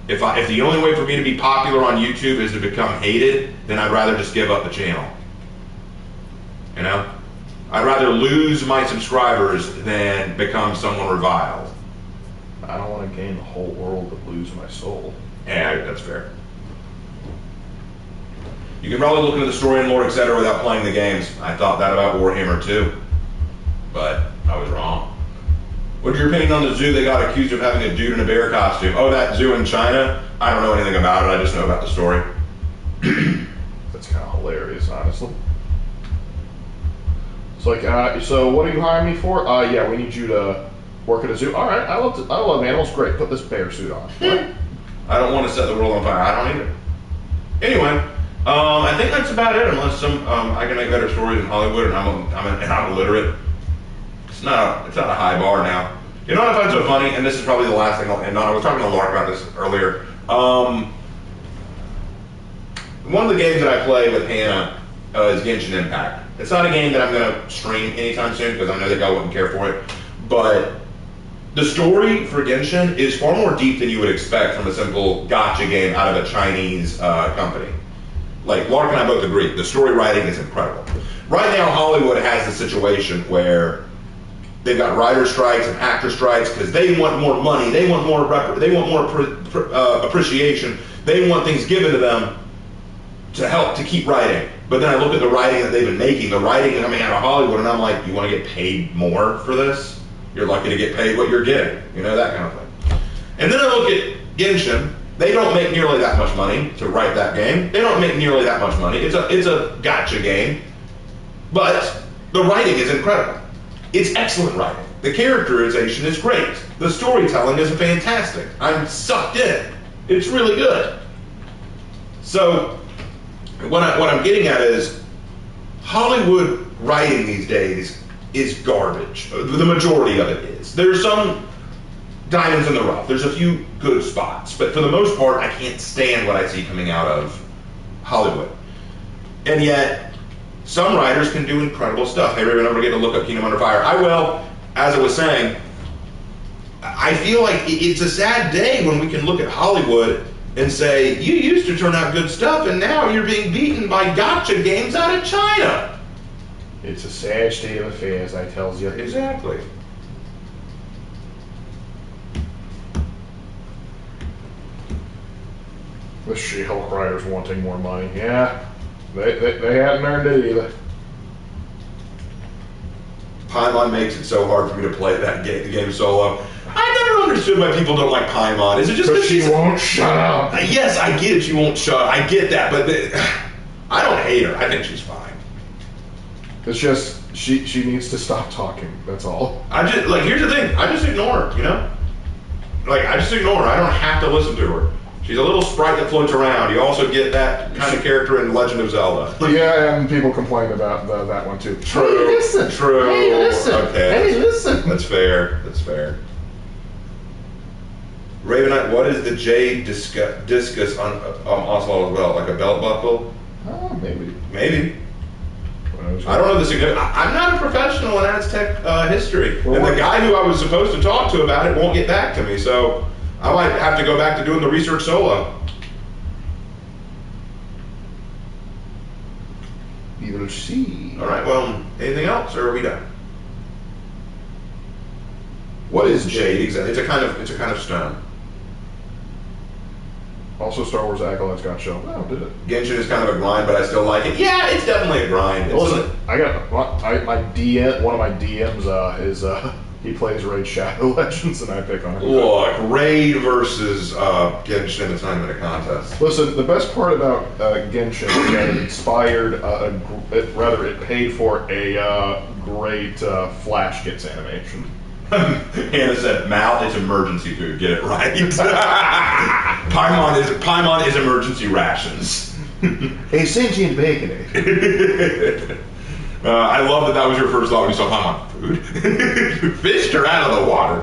If the only way for me to be popular on YouTube is to become hated, then I'd rather just give up the channel. You know? I'd rather lose my subscribers than become someone reviled. I don't want to gain the whole world but lose my soul. Yeah, that's fair. You can probably look into the story and lore, etc. without playing the games. I thought that about Warhammer too, but I was wrong. What's your opinion on the zoo they got accused of having a dude in a bear costume? Oh, that zoo in China? I don't know anything about it. I just know about the story. That's kind of hilarious, honestly. It's like, so what are you hiring me for? Yeah, we need you to work at a zoo. All right, I love animals. Great, put this bear suit on. What? I don't want to set the world on fire. I don't either. Anyway, I think that's about it. Unless I can make better stories in Hollywood, and I'm illiterate. It's not a high bar now. You know what I find so funny, and this is probably the last thing I'll end on. I was talking to Lark about this earlier. One of the games that I play with Hannah is Genshin Impact. It's not a game that I'm going to stream anytime soon because I know that y'all wouldn't care for it. But the story for Genshin is far more deep than you would expect from a simple gacha game out of a Chinese company. Like, Lark and I both agree, the story writing is incredible. Right now, Hollywood has a situation where they've got writer strikes and actor strikes because they want more money, they want more appreciation, they want things given to them to help to keep writing. But then I look at the writing that they've been making, the writing coming out of Hollywood, and I'm like, you want to get paid more for this? You're lucky to get paid what you're getting, you know, that kind of thing. And then I look at Genshin. They don't make nearly that much money to write that game. They don't make nearly that much money. It's a gacha game, but the writing is incredible. It's excellent writing. The characterization is great. The storytelling is fantastic. I'm sucked in. It's really good. So what I'm getting at is Hollywood writing these days is garbage. The majority of it is. There's some diamonds in the rough. There's a few good spots, but for the most part, I can't stand what I see coming out of Hollywood. And yet, some writers can do incredible stuff. Hey, Raven, I'm going to look up Kingdom Under Fire. I will. As I was saying, I feel like it's a sad day when we can look at Hollywood and say, you used to turn out good stuff, and now you're being beaten by gacha games out of China. It's a sad state of affairs, I tells you. Exactly. The She-Hulk writers wanting more money. Yeah, they hadn't earned it either. Paimon makes it so hard for me to play that game solo. I never understood why people don't like Paimon. Is it just because she won't shut up? Yes, I get it. She won't shut up. I get that, but I don't hate her. I think she's fine. It's just she needs to stop talking. That's all. Here's the thing. I just ignore her. You know, I just ignore her. I don't have to listen to her. She's a little sprite that floats around. You also get that kind of character in Legend of Zelda. Yeah, and people complain about that one too. True. Hey, listen. True. Hey, listen. Okay. Hey, listen. That's fair. That's fair. Ravenite, what is the J discus on Oswald as well? Like a belt buckle? Maybe. Maybe. I don't know the significance. I'm not a professional in Aztec history. And the guy who I was supposed to talk to about it won't get back to me, so I might have to go back to doing the research solo. Either C. All right, well, anything else, or are we done? What is jade exactly? It's a kind of stone. Also, Star Wars Acolyte's got show. Oh, did it? Genshin is kind of a grind, but I still like it. Yeah, it's definitely a grind. Listen, I got my DM. One of my DMs is he plays Raid Shadow Legends, and I pick on him. Look, Raid versus Genshin. It's not even a contest. Listen, the best part about Genshin is that it inspired, it paid for a great Flash Gets animation. Hannah said, Mal, it's emergency food. Get it right. Paimon is emergency rations. A sentient bacon. I love that was your first thought when you saw Paimon. Food? Fished her out of the water.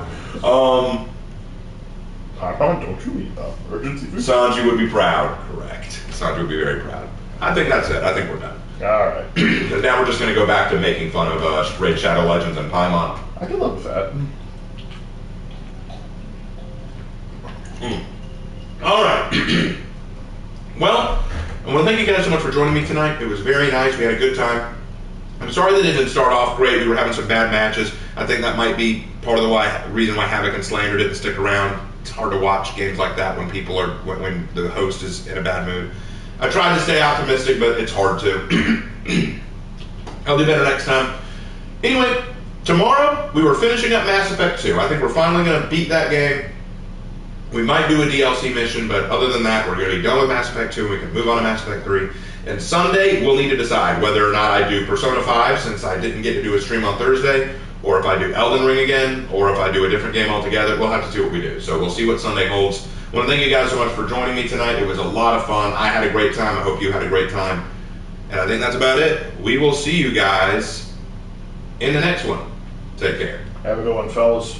Paimon, don't you eat emergency food? Sanji would be proud. Correct. Sanji would be very proud. I think that's it. I think we're done. All right. Because now we're just going to go back to making fun of Raid Shadow Legends and Paimon. I can live with that. All right. Well, I want to thank you guys so much for joining me tonight. It was very nice. We had a good time. I'm sorry that it didn't start off great. We were having some bad matches. I think that might be part of the reason why Havoc and Slander didn't stick around. It's hard to watch games like that when when the host is in a bad mood. I tried to stay optimistic, but it's hard to. I'll do better next time. Anyway, tomorrow we were finishing up Mass Effect 2. I think we're finally going to beat that game. We might do a DLC mission, but other than that, we're going to be done with Mass Effect 2. We can move on to Mass Effect 3. And Sunday, we'll need to decide whether or not I do Persona 5, since I didn't get to do a stream on Thursday, or if I do Elden Ring again, or if I do a different game altogether. We'll have to see what we do. So we'll see what Sunday holds. I want to thank you guys so much for joining me tonight. It was a lot of fun. I had a great time. I hope you had a great time. And I think that's about it. We will see you guys in the next one. Take care. Have a good one, fellas.